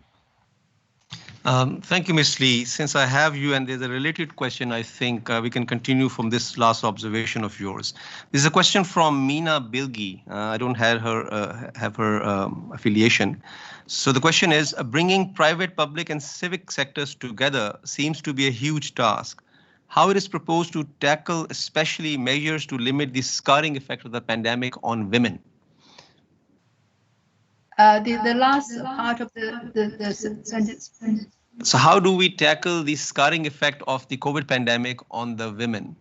Thank you, Ms. Lee. Since I have you and there's a related question, I think we can continue from this last observation of yours. There's a question from Mina Bilgi. I don't have her affiliation. So the question is, bringing private, public and civic sectors together seems to be a huge task. How it is proposed to tackle, especially measures to limit the scarring effect of the pandemic on women? The last part of the sentence. So how do we tackle the scarring effect of the COVID pandemic on the women?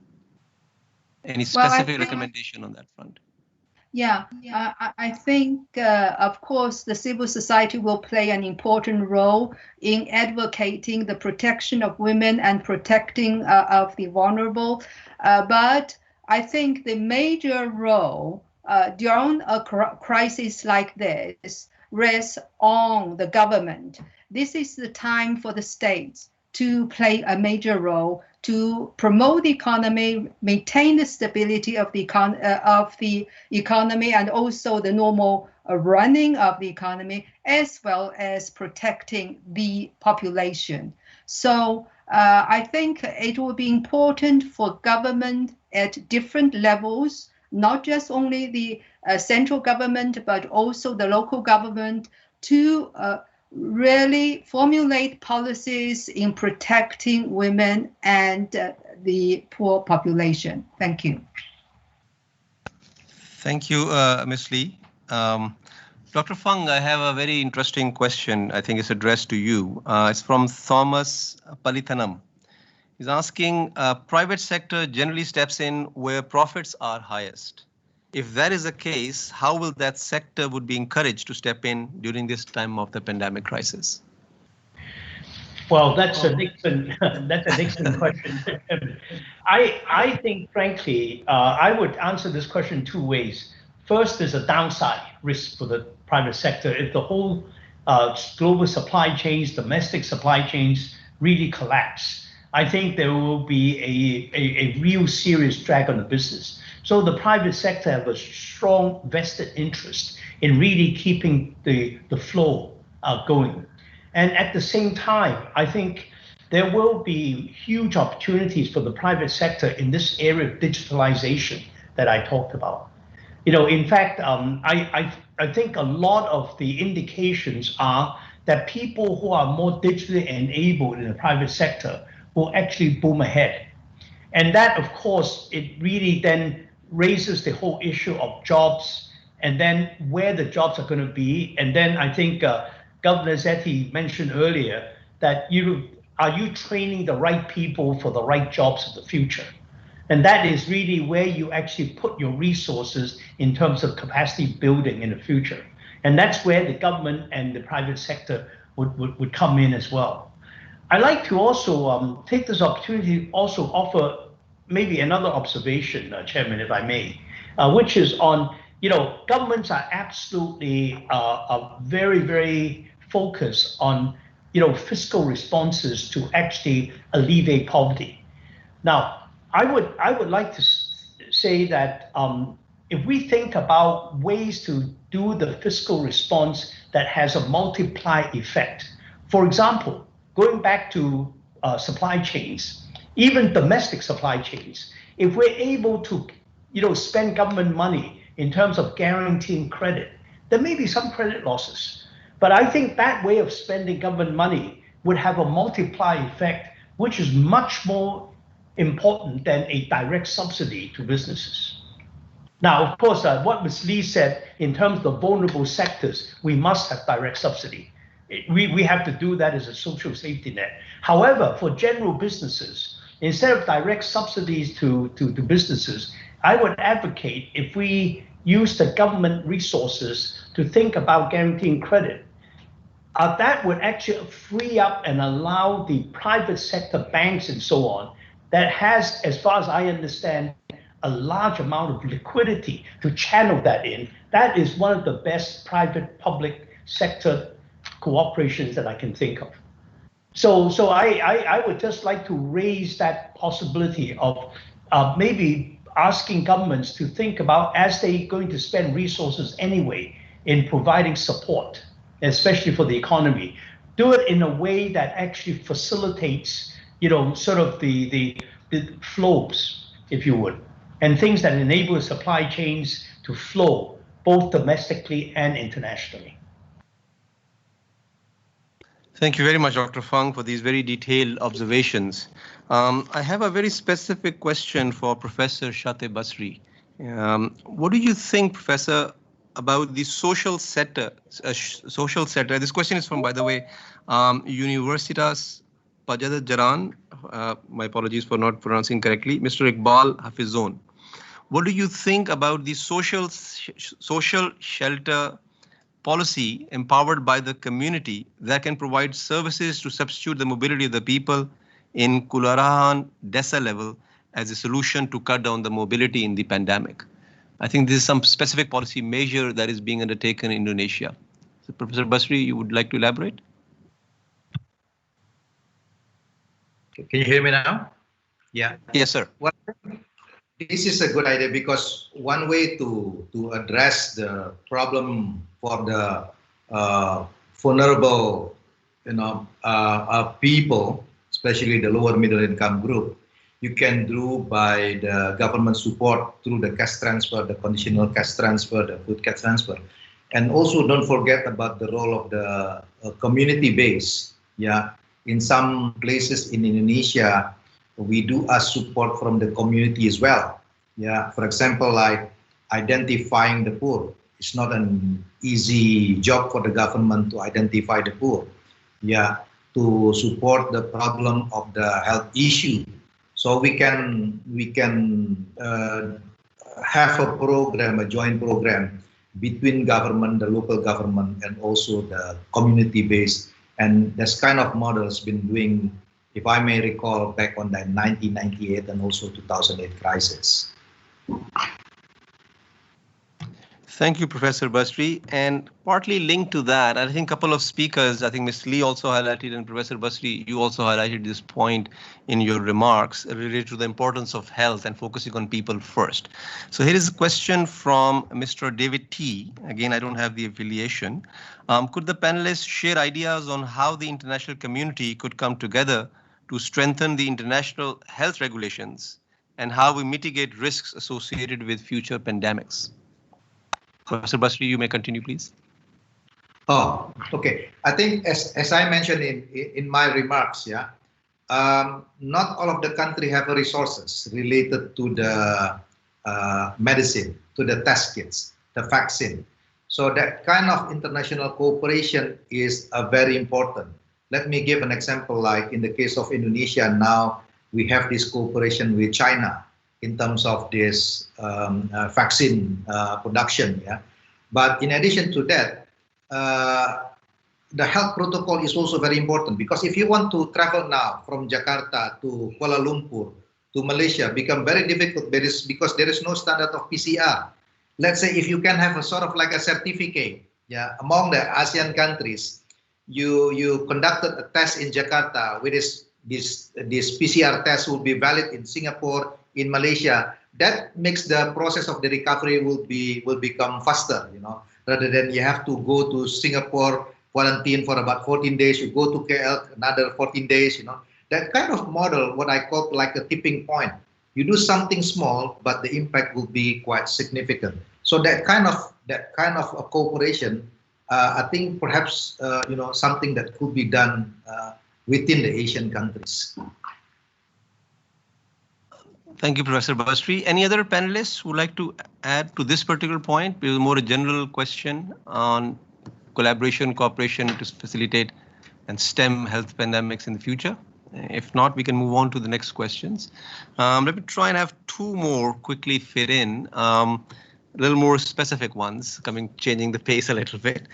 Any specific recommendation on that front? Yeah, I think, of course, the civil society will play an important role in advocating the protection of women and protecting of the vulnerable. But I think the major role during a crisis like this rests on the government. This is the time for the states to play a major role to promote the economy, maintain the stability of the economy, and also the normal running of the economy, as well as protecting the population. So I think it will be important for government at different levels, not just only the central government, but also the local government, to really formulate policies in protecting women and the poor population. Thank you. Thank you, Ms. Lee. Dr. Fung, I have a very interesting question. I think it's addressed to you. It's from Thomas Palithanam. He's asking, private sector generally steps in where profits are highest. If that is the case, how will that sector would be encouraged to step in during this time of the pandemic crisis? Well, that's an excellent question. I think, frankly, I would answer this question two ways. First, there's a downside risk for the private sector. If the whole global supply chains, domestic supply chains really collapse, I think there will be a real serious drag on the business. So the private sector have a strong vested interest in really keeping the flow going. And at the same time, I think there will be huge opportunities for the private sector in this area of digitalization that I talked about. In fact, I think a lot of the indications are that people who are more digitally enabled in the private sector will actually boom ahead. And that, of course, it really then raises the whole issue of jobs and then where the jobs are going to be. And then I think Governor Zathi mentioned earlier that are you training the right people for the right jobs of the future? And that is really where you actually put your resources in terms of capacity building in the future. And that's where the government and the private sector would come in as well. I'd like to also take this opportunity to also offer maybe another observation, Chairman, if I may, which is on, governments are absolutely very, very focused on, fiscal responses to actually alleviate poverty. Now, I would like to say that if we think about ways to do the fiscal response that has a multiply effect, for example, going back to supply chains, even domestic supply chains, if we're able to, spend government money in terms of guaranteeing credit, there may be some credit losses. But I think that way of spending government money would have a multiply effect, which is much more important than a direct subsidy to businesses. Now, of course, what Ms. Lee said, in terms of the vulnerable sectors, we must have direct subsidy. We have to do that as a social safety net. However, for general businesses, instead of direct subsidies to businesses, I would advocate if we use the government resources to think about guaranteeing credit. That would actually free up and allow the private sector banks and so on that has, as far as I understand, a large amount of liquidity to channel that in. That is one of the best private-public sector cooperations that I can think of. So I would just like to raise that possibility of maybe asking governments to think about, as they're going to spend resources anyway in providing support, especially for the economy, do it in a way that actually facilitates, sort of the flows, if you would, and things that enable supply chains to flow both domestically and internationally. Thank you very much, Dr. Fung, for these very detailed observations. I have a very specific question for Professor Shateh Basri. What do you think, Professor, about the social sector? This question is from, by the way, Universitas Pajajaran. My apologies for not pronouncing correctly. Mr. Iqbal Hafizon. What do you think about the social shelter policy empowered by the community that can provide services to substitute the mobility of the people in Kelurahan desa level as a solution to cut down the mobility in the pandemic? I think this is some specific policy measure that is being undertaken in Indonesia. So Professor Basri, you would like to elaborate? Can you hear me now? Yeah. Yes, sir. Well, this is a good idea because one way to address the problem for the vulnerable, people, especially the lower middle income group, you can do by the government support through the cash transfer, the conditional cash transfer, the food cash transfer, and also don't forget about the role of the community base. Yeah, in some places in Indonesia, we do ask support from the community as well. Yeah, for example, like identifying the poor. It's not an easy job for the government to identify the poor. Yeah, to support the problem of the health issue. So we can have a program, a joint program between government, the local government, and also the community base. And this kind of model has been doing, if I may recall, back on the 1998 and also 2008 crisis. Thank you, Professor Basri. And partly linked to that, I think a couple of speakers, I think Ms. Lee also highlighted, and Professor Basri, you also highlighted this point in your remarks related to the importance of health and focusing on people first. So here is a question from Mr. David T. Again, I don't have the affiliation. Could the panelists share ideas on how the international community could come together to strengthen the international health regulations and how we mitigate risks associated with future pandemics? Professor Basri, you may continue, please. Oh, okay. I think as I mentioned in my remarks, yeah, not all of the country have resources related to the medicine, to the test kits, the vaccine. So that kind of international cooperation is very important. Let me give an example, like in the case of Indonesia now, we have this cooperation with China in terms of this vaccine production. Yeah, but in addition to that, the health protocol is also very important, because if you want to travel now from Jakarta to Kuala Lumpur to Malaysia, become very difficult because there is no standard of PCR. Let's say if you can have a sort of like a certificate, yeah, among the ASEAN countries, you conducted a test in Jakarta, with this PCR test will be valid in Singapore, in Malaysia. That makes the process of the recovery will become faster, rather than you have to go to Singapore, quarantine for about 14 days, you go to KL, another 14 days, That kind of model, what I call like a tipping point. You do something small, but the impact will be quite significant. So that kind of a cooperation, I think perhaps something that could be done within the Asian countries. Thank you, Professor Basri. Any other panelists who would like to add to this particular point? It was more a general question on collaboration, cooperation to facilitate and stem health pandemics in the future. If not, we can move on to the next questions. Let me try and have two more quickly fit in, a little more specific ones, changing the pace a little bit.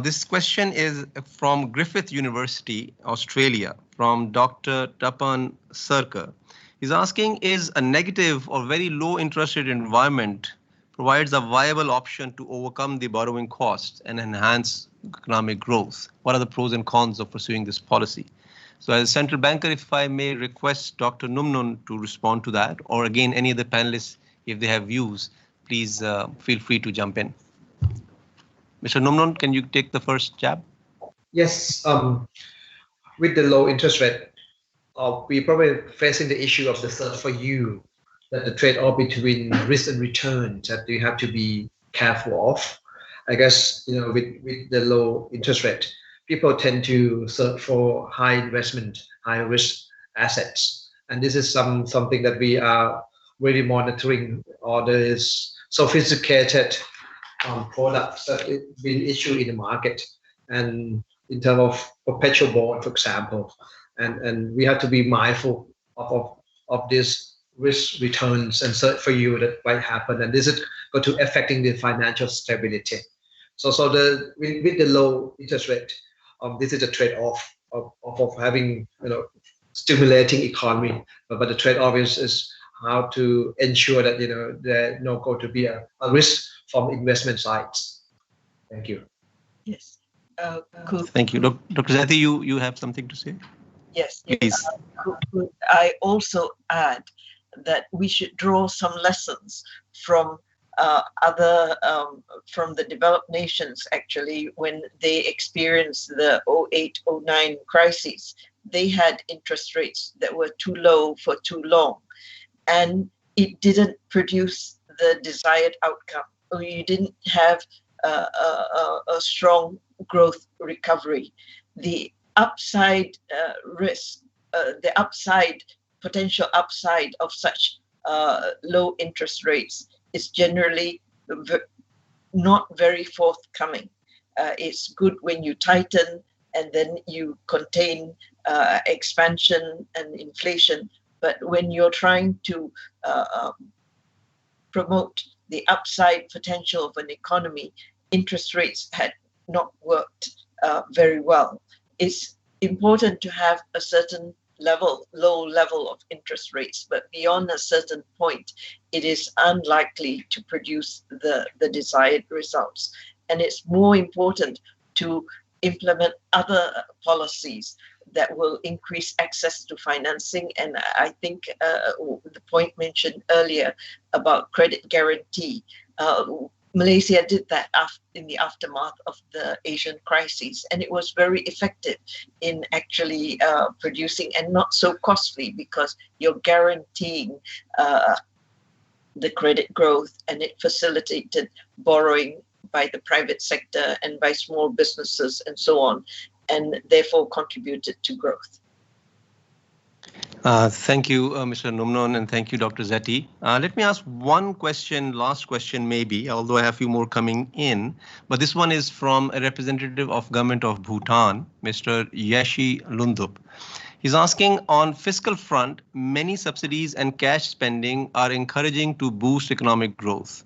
This question is from Griffith University, Australia, from Dr. Tapan Sarkar. He's asking, is a negative or very low interest rate environment provides a viable option to overcome the borrowing costs and enhance economic growth? What are the pros and cons of pursuing this policy? So as a central banker, if I may request Dr. Numnon to respond to that, or again, any other panelists, if they have views, please feel free to jump in. Mr. Numnon, can you take the first jab? Yes, with the low interest rate, we probably facing the issue of the search for yield, that the trade-off between risk and return that we have to be careful of. I guess, with the low interest rate, people tend to search for high investment, high risk assets. And this is something that we are really monitoring, or there is sophisticated products that have been issued in the market. And in terms of perpetual bond, for example, and we have to be mindful of this risk returns and so for you that might happen, and this is going to affecting the financial stability. So with the low interest rate, this is a trade-off of having stimulating economy, but the trade-off is how to ensure that there's not going to be a risk from investment sides. Thank you. Yes. Thank you, Dr. Zathi. You have something to say? Yes. Please. Could I also add that we should draw some lessons from from the developed nations, actually, when they experienced the 08-09 crisis. They had interest rates that were too low for too long, and it didn't produce the desired outcome. You didn't have a strong growth recovery. The upside risk, the potential upside of such low interest rates is generally not very forthcoming. It's good when you tighten and then you contain expansion and inflation, but when you're trying to promote the upside potential of an economy, interest rates had not worked very well. It's important to have a certain low level of interest rates, but beyond a certain point, it is unlikely to produce the desired results. And it's more important to implement other policies that will increase access to financing. And I think the point mentioned earlier about credit guarantee, Malaysia did that in the aftermath of the Asian crisis, and it was very effective in actually producing, and not so costly because you're guaranteeing the credit growth, and it facilitated borrowing by the private sector and by small businesses and so on, and therefore contributed to growth. Thank you, Mr. Numnon, and thank you, Dr. Zathi. Let me ask one question, last question maybe, although I have a few more coming in. But this one is from a representative of Government of Bhutan, Mr. Yeshi Lundup. He's asking, on fiscal front, many subsidies and cash spending are encouraging to boost economic growth.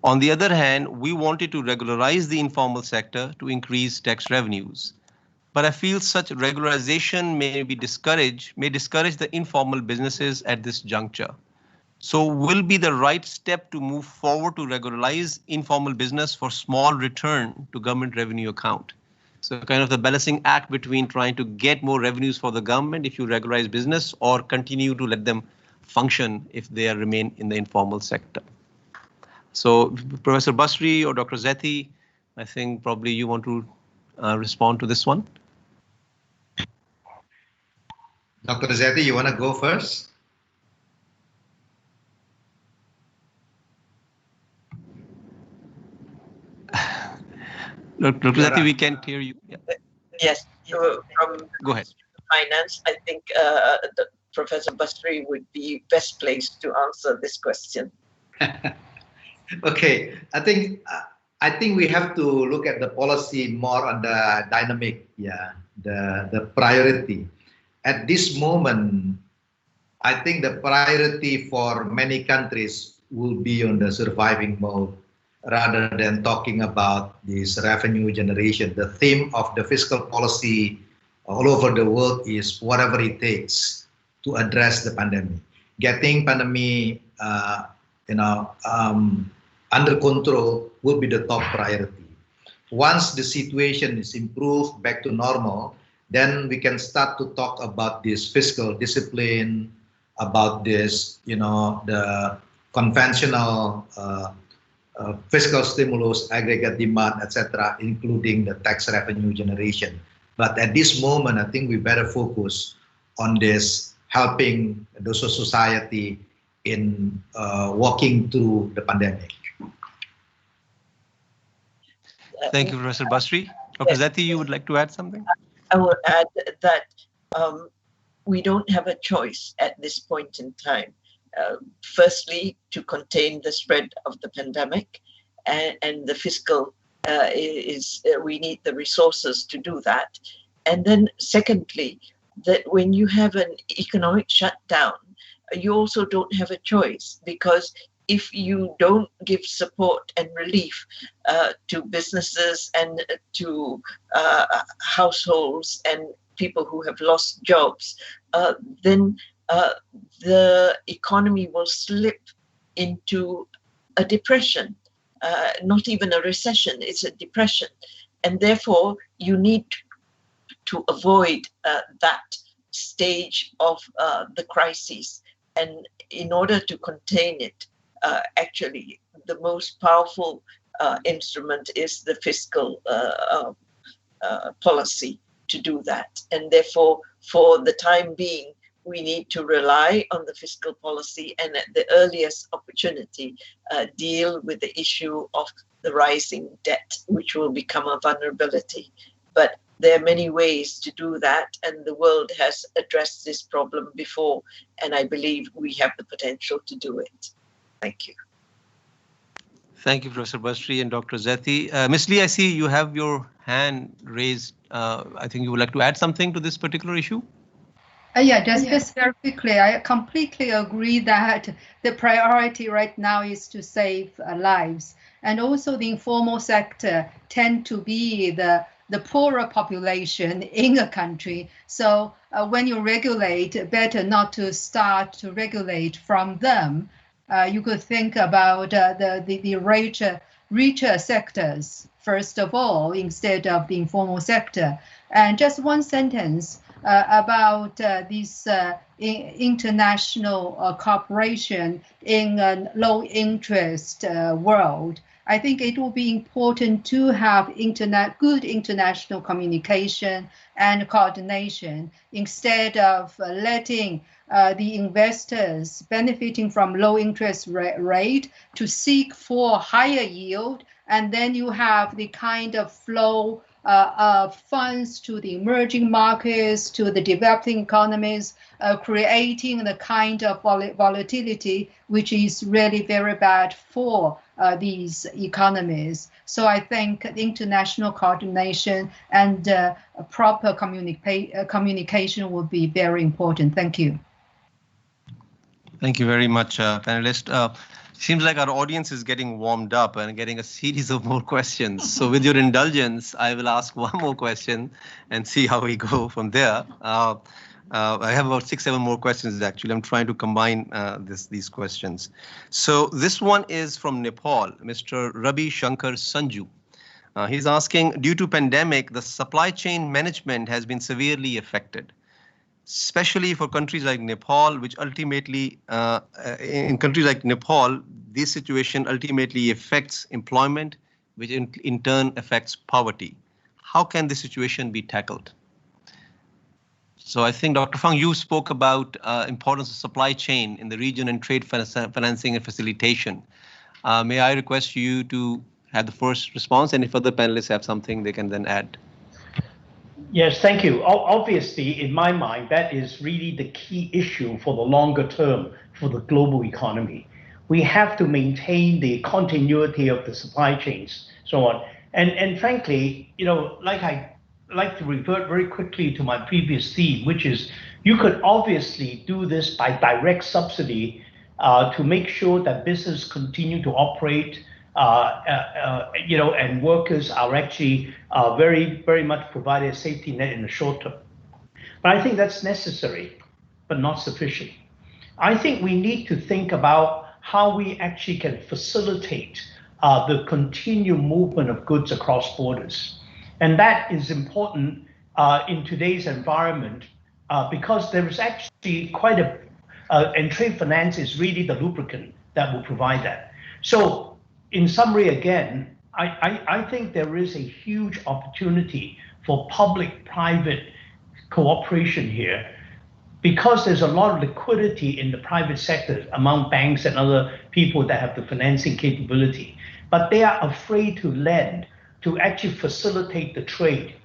On the other hand, we wanted to regularize the informal sector to increase tax revenues. But I feel such regularization may discourage the informal businesses at this juncture. So will be the right step to move forward to regularize informal business for small return to government revenue account. So kind of the balancing act between trying to get more revenues for the government if you regularize business, or continue to let them function if they remain in the informal sector. So Professor Basri or Dr. Zathi, I think probably you want to respond to this one. Dr. Zathi, you want to go first? Dr. Zathi, we can't hear you. Yeah. Yes, from go ahead. Finance, I think Professor Basri would be best placed to answer this question. Okay, I think we have to look at the policy more on the dynamic, the priority. At this moment, I think the priority for many countries will be on the surviving mode rather than talking about this revenue generation. The theme of the fiscal policy all over the world is whatever it takes to address the pandemic. Getting pandemic, under control will be the top priority. Once the situation is improved back to normal, then we can start to talk about this fiscal discipline, about this, the conventional fiscal stimulus, aggregate demand, etc., including the tax revenue generation. But at this moment, I think we better focus on this, helping the society in walking through the pandemic. Thank you, Professor Basri. Dr. Zathi, you would like to add something? I would add that we don't have a choice at this point in time. Firstly, to contain the spread of the pandemic, and the fiscal we need the resources to do that. And then secondly, that when you have an economic shutdown, you also don't have a choice, because if you don't give support and relief to businesses and to households and people who have lost jobs, then the economy will slip into a depression, not even a recession, it's a depression. And therefore, you need to avoid that stage of the crisis. And in order to contain it, actually, the most powerful instrument is the fiscal policy to do that. And therefore, for the time being, we need to rely on the fiscal policy and at the earliest opportunity deal with the issue of the rising debt, which will become a vulnerability. But there are many ways to do that, and the world has addressed this problem before, and I believe we have the potential to do it. Thank you. Thank you, Professor Bastri and Dr. Zathi. Ms. Lee, I see you have your hand raised. I think you would like to add something to this particular issue? Yeah, just very quickly, I completely agree that the priority right now is to save lives. And also the informal sector tend to be the poorer population in a country. So when you regulate, better not to start to regulate from them. You could think about the richer sectors, first of all, instead of the informal sector. And just one sentence about this international cooperation in a low interest world. I think it will be important to have good international communication and coordination instead of letting the investors benefiting from low interest rate to seek for higher yield, and then you have the kind of flow of funds to the emerging markets, to the developing economies, creating the kind of volatility which is really very bad for these economies. So I think international coordination and proper communication will be very important. Thank you. Thank you very much, panelists. Seems like our audience is getting warmed up and getting a series of more questions. So with your indulgence, I will ask one more question and see how we go from there. I have about 6-7 more questions, actually. I'm trying to combine these questions. So this one is from Nepal, Mr. Rabi Shankar Sanju. He's asking, due to pandemic, the supply chain management has been severely affected, especially for countries like Nepal, which ultimately, in countries like Nepal, this situation ultimately affects employment, which in turn affects poverty. How can this situation be tackled? So I think, Dr. Fang, you spoke about importance of supply chain in the region and trade financing and facilitation. May I request you to have the first response, and if other panelists have something, they can then add. Yes, thank you. Obviously, in my mind, that is really the key issue for the longer term for the global economy. We have to maintain the continuity of the supply chains, so on. And frankly, you know, I like to revert very quickly to my previous theme, which is you could obviously do this by direct subsidy to make sure that business continue to operate, you know, and workers are actually very much provided a safety net in the short term. But I think that's necessary, but not sufficient. I think we need to think about how we actually can facilitate the continued movement of goods across borders. And that is important in today's environment because there is actually quite and trade finance is really the lubricant that will provide that. So in summary, again, I think there is a huge opportunity for public-private cooperation here because there's a lot of liquidity in the private sector among banks and other people that have the financing capability, but they are afraid to lend to actually facilitate the trade.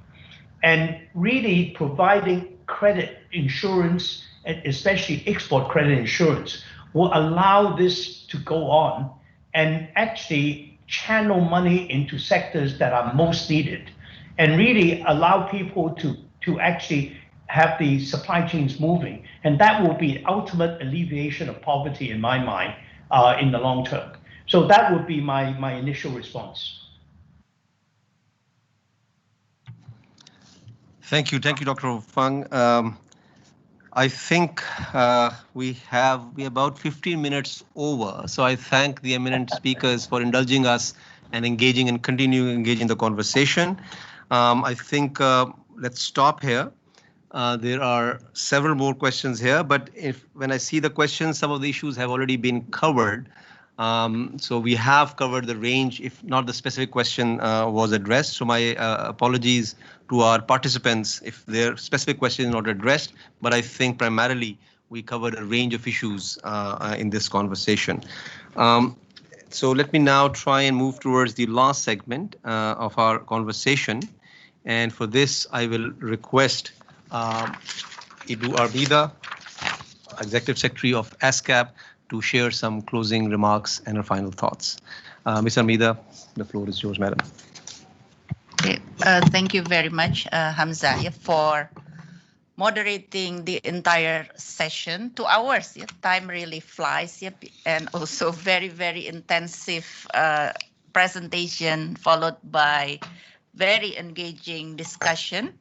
And really providing credit insurance, and especially export credit insurance, will allow this to go on and actually channel money into sectors that are most needed and really allow people to actually have the supply chains moving, and that will be ultimate alleviation of poverty in my mind in the long term. So that would be my initial response. Thank you, Dr. Fang. I think we have about 15 minutes over, so I thank the eminent speakers for indulging us and engaging and continuing engaging the conversation. I think let's stop here. There are several more questions here, but when I see the questions, some of the issues have already been covered. So we have covered the range, if not the specific question was addressed. So my apologies to our participants if their specific question is not addressed, but I think primarily we covered a range of issues in this conversation. So let me now try and move towards the last segment of our conversation. And for this, I will request Ibu Armida, Executive Secretary of ESCAP, to share some closing remarks and her final thoughts. Ms. Armida, the floor is yours, madam. Okay. Thank you very much, Hamza, for moderating the entire session. 2 hours, time really flies, and also very, very intensive presentation followed by very engaging discussion.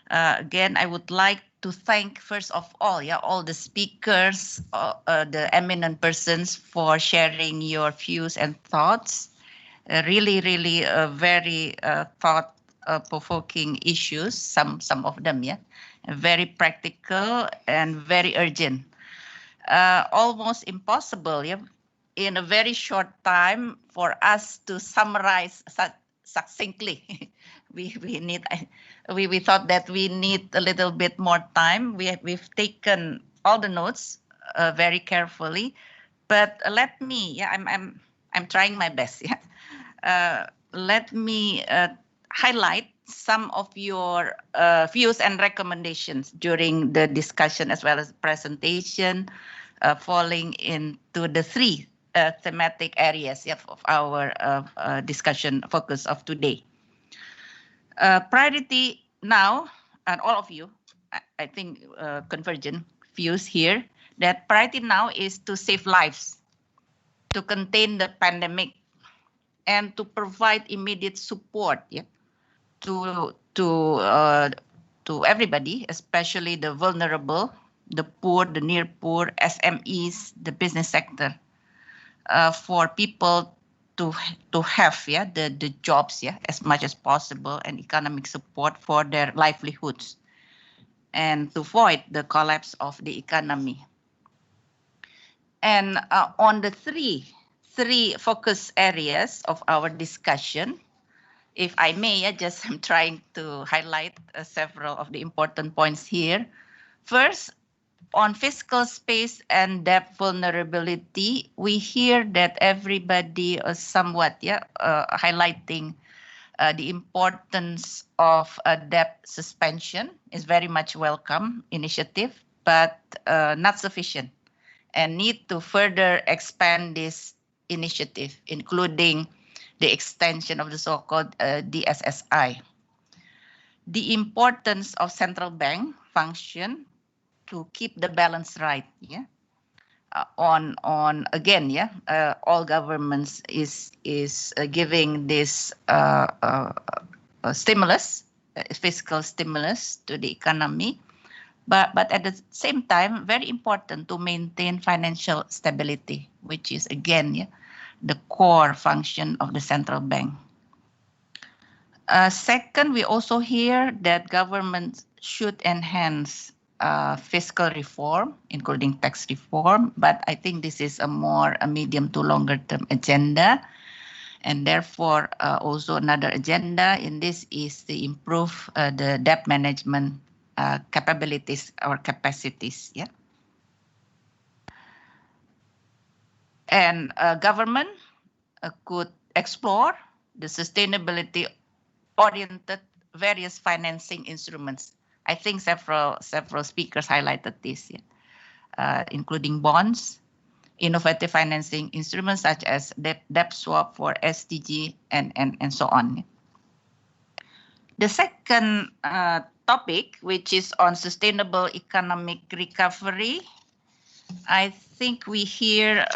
Again, I would like to thank first of all, all the speakers, the eminent persons for sharing your views and thoughts. Really, very thought-provoking issues. Some of them, very practical and very urgent. Almost impossible, in a very short time for us to summarize succinctly. We thought that we need a little bit more time. We've taken all the notes very carefully, but let me, I'm trying my best. Let me highlight some of your views and recommendations during the discussion as well as presentation, falling into the 3 thematic areas of our discussion focus of today. Priority now, and all of you, I think convergent views here, that priority now is to save lives, to contain the pandemic, and to provide immediate support to everybody, especially the vulnerable, the poor, the near poor, SMEs, the business sector, for people to have the jobs as much as possible and economic support for their livelihoods, and to avoid the collapse of the economy. And on the three focus areas of our discussion, if I may, I'm trying to highlight several of the important points here. First, on fiscal space and debt vulnerability, we hear that everybody is somewhat highlighting the importance of debt suspension. Is very much welcome initiative, but not sufficient, and need to further expand this initiative, including the extension of the so-called DSSI. The importance of central bank function to keep the balance right, all governments is giving this stimulus, fiscal stimulus to the economy, but at the same time very important to maintain financial stability, which is again the core function of the central bank. Second, we also hear that governments should enhance fiscal reform, including tax reform, but I think this is a medium to longer term agenda, and therefore also another agenda in this is to improve the debt management capabilities or capacities. And government could explore the sustainability oriented various financing instruments. I think several speakers highlighted this, including bonds, innovative financing instruments such as debt swap for SDG and so on. The second topic, which is on sustainable economic recovery, I think we hear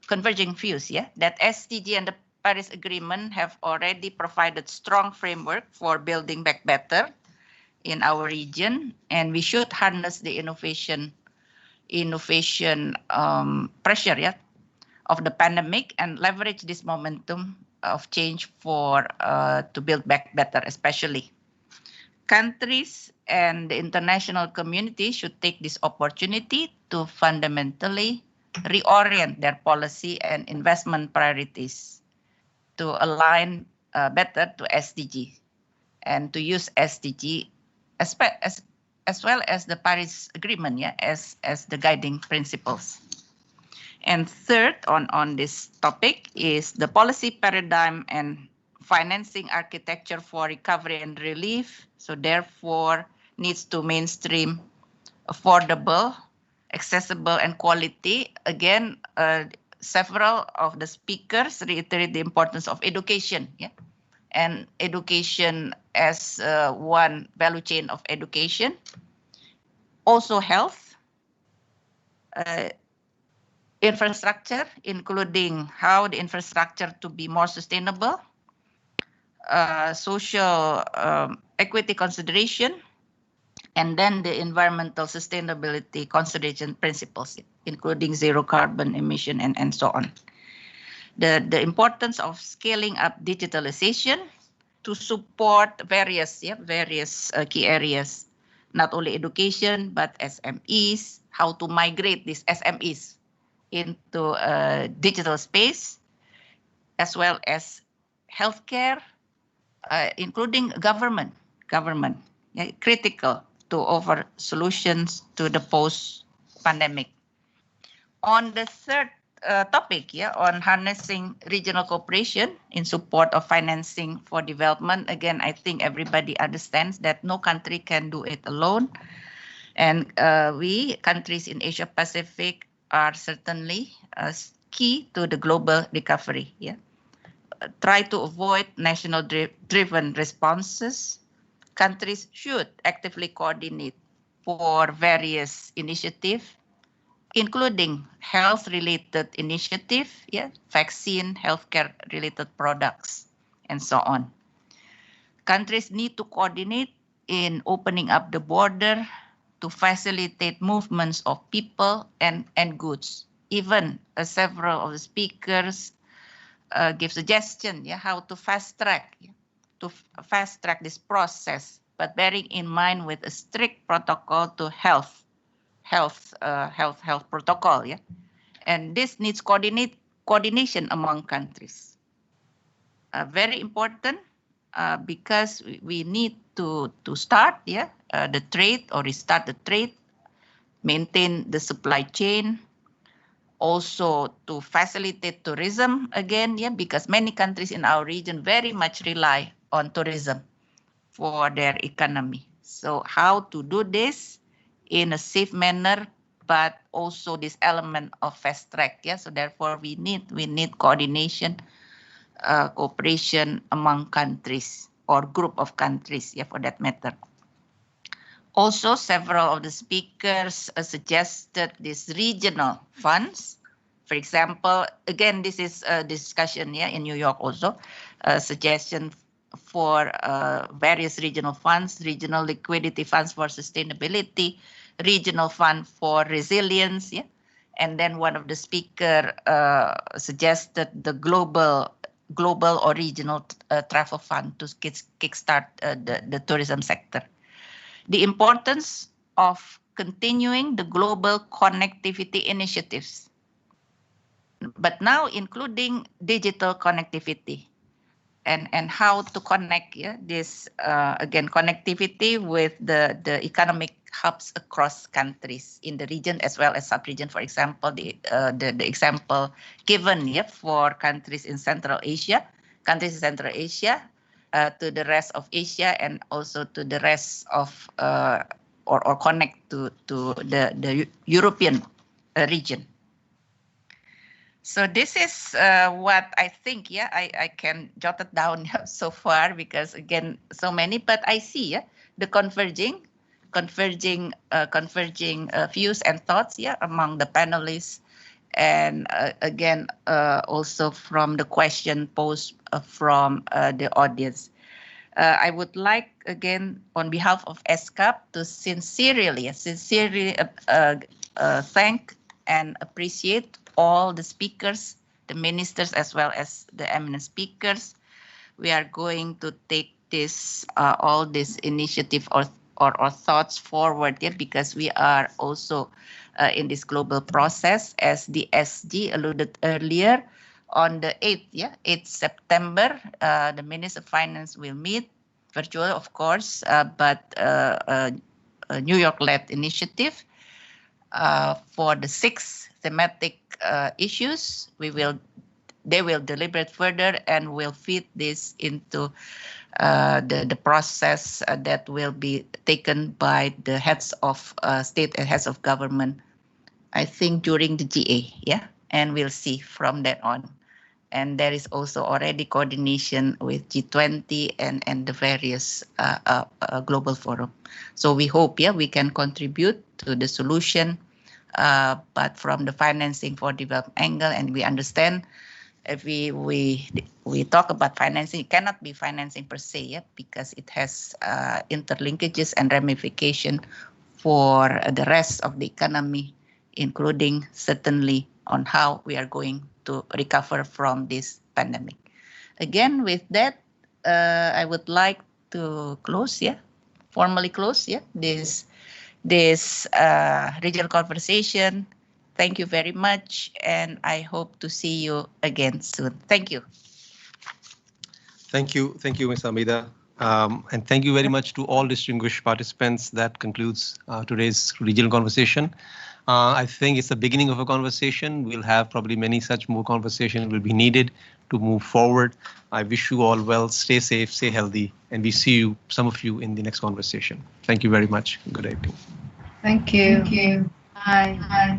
converging views, yeah, that SDG and the Paris Agreement have already provided strong framework for building back better in our region, and we should harness the innovation pressure, yeah, of the pandemic and leverage this momentum of change for to build back better, especially. Countries and the international community should take this opportunity to fundamentally reorient their policy and investment priorities to align better to SDG and to use SDG as well as the Paris Agreement, yeah, as the guiding principles. And third on this topic is the policy paradigm and financing architecture for recovery and relief. So therefore needs to mainstream affordable, accessible, and quality. Again, several of the speakers reiterate the importance of education, yeah, and education as one value chain of education. Also health, infrastructure, including how the infrastructure to be more sustainable, social equity consideration, and then the environmental sustainability consideration principles, including zero carbon emission and so on. The importance of scaling up digitalization to support various key areas, not only education, but SMEs, how to migrate these SMEs into a digital space, as well as healthcare, including government, yeah, critical to offer solutions to the post-pandemic. On the third topic, yeah, on harnessing regional cooperation in support of financing for development. Again, I think everybody understands that no country can do it alone. And we, countries in Asia Pacific, are certainly key to the global recovery. Yeah, try to avoid national driven responses. Countries should actively coordinate for various initiatives, including health-related initiative, yeah, vaccine, healthcare-related products, and so on. Countries need to coordinate in opening up the border to facilitate movements of people and goods. Even several of the speakers give suggestions, yeah, how to fast track this process, but bearing in mind with a strict protocol to health protocol, yeah, and this needs coordination among countries. Very important because we need to start, yeah, the trade or restart the trade, maintain the supply chain, also to facilitate tourism again, yeah, because many countries in our region very much rely on tourism for their economy. So how to do this in a safe manner, but also this element of fast track, yeah. So therefore we need coordination, cooperation among countries or group of countries, yeah, for that matter. Also, several of the speakers suggested these regional funds. For example, again, this is a discussion, yeah, in New York also, a suggestion for various regional funds, regional liquidity funds for sustainability, regional fund for resilience, yeah. And then one of the speaker suggested the global or regional travel fund to kickstart the tourism sector. The importance of continuing the global connectivity initiatives, but now including digital connectivity, and how to connect, yeah, this again connectivity with the economic hubs across countries in the region as well as sub-region. For example, the example given, yeah, for countries in Central Asia, to the rest of Asia, and also to the rest of or connect to the European region. So this is what I think, yeah, I can jot it down so far because again, so many, but I see the converging views and thoughts, among the panelists. And again, also from the question posed from the audience. I would like, again, on behalf of ESCAP, to sincerely thank and appreciate all the speakers, the ministers, as well as the eminent speakers. We are going to take this all this initiative or thoughts forward, because we are also in this global process, as the SG alluded earlier. On the 8th September, the Minister of Finance will meet virtually, of course, but a New York-led initiative for the 6 thematic issues. They will deliberate further and will feed this into the process that will be taken by the heads of state and heads of government, I think, during the GA, and we'll see from that on. And there is also already coordination with G20 and the various global forum. So we hope, we can contribute to the solution, but from the financing for development angle, and we understand if we talk about financing, it cannot be financing per se, because it has interlinkages and ramification for the rest of the economy, including certainly on how we are going to recover from this pandemic. Again, with that, I would like to close, formally close, this regional conversation. Thank you very much, and I hope to see you again soon. Thank you. Thank you, Ms. Armida. And thank you very much to all distinguished participants. That concludes today's regional conversation. I think it's the beginning of a conversation. We'll have probably many such more conversations will be needed to move forward. I wish you all well, stay safe, stay healthy, and we see you, some of you, in the next conversation. Thank you very much. Good evening. Thank you. Thank you. Bye. Bye.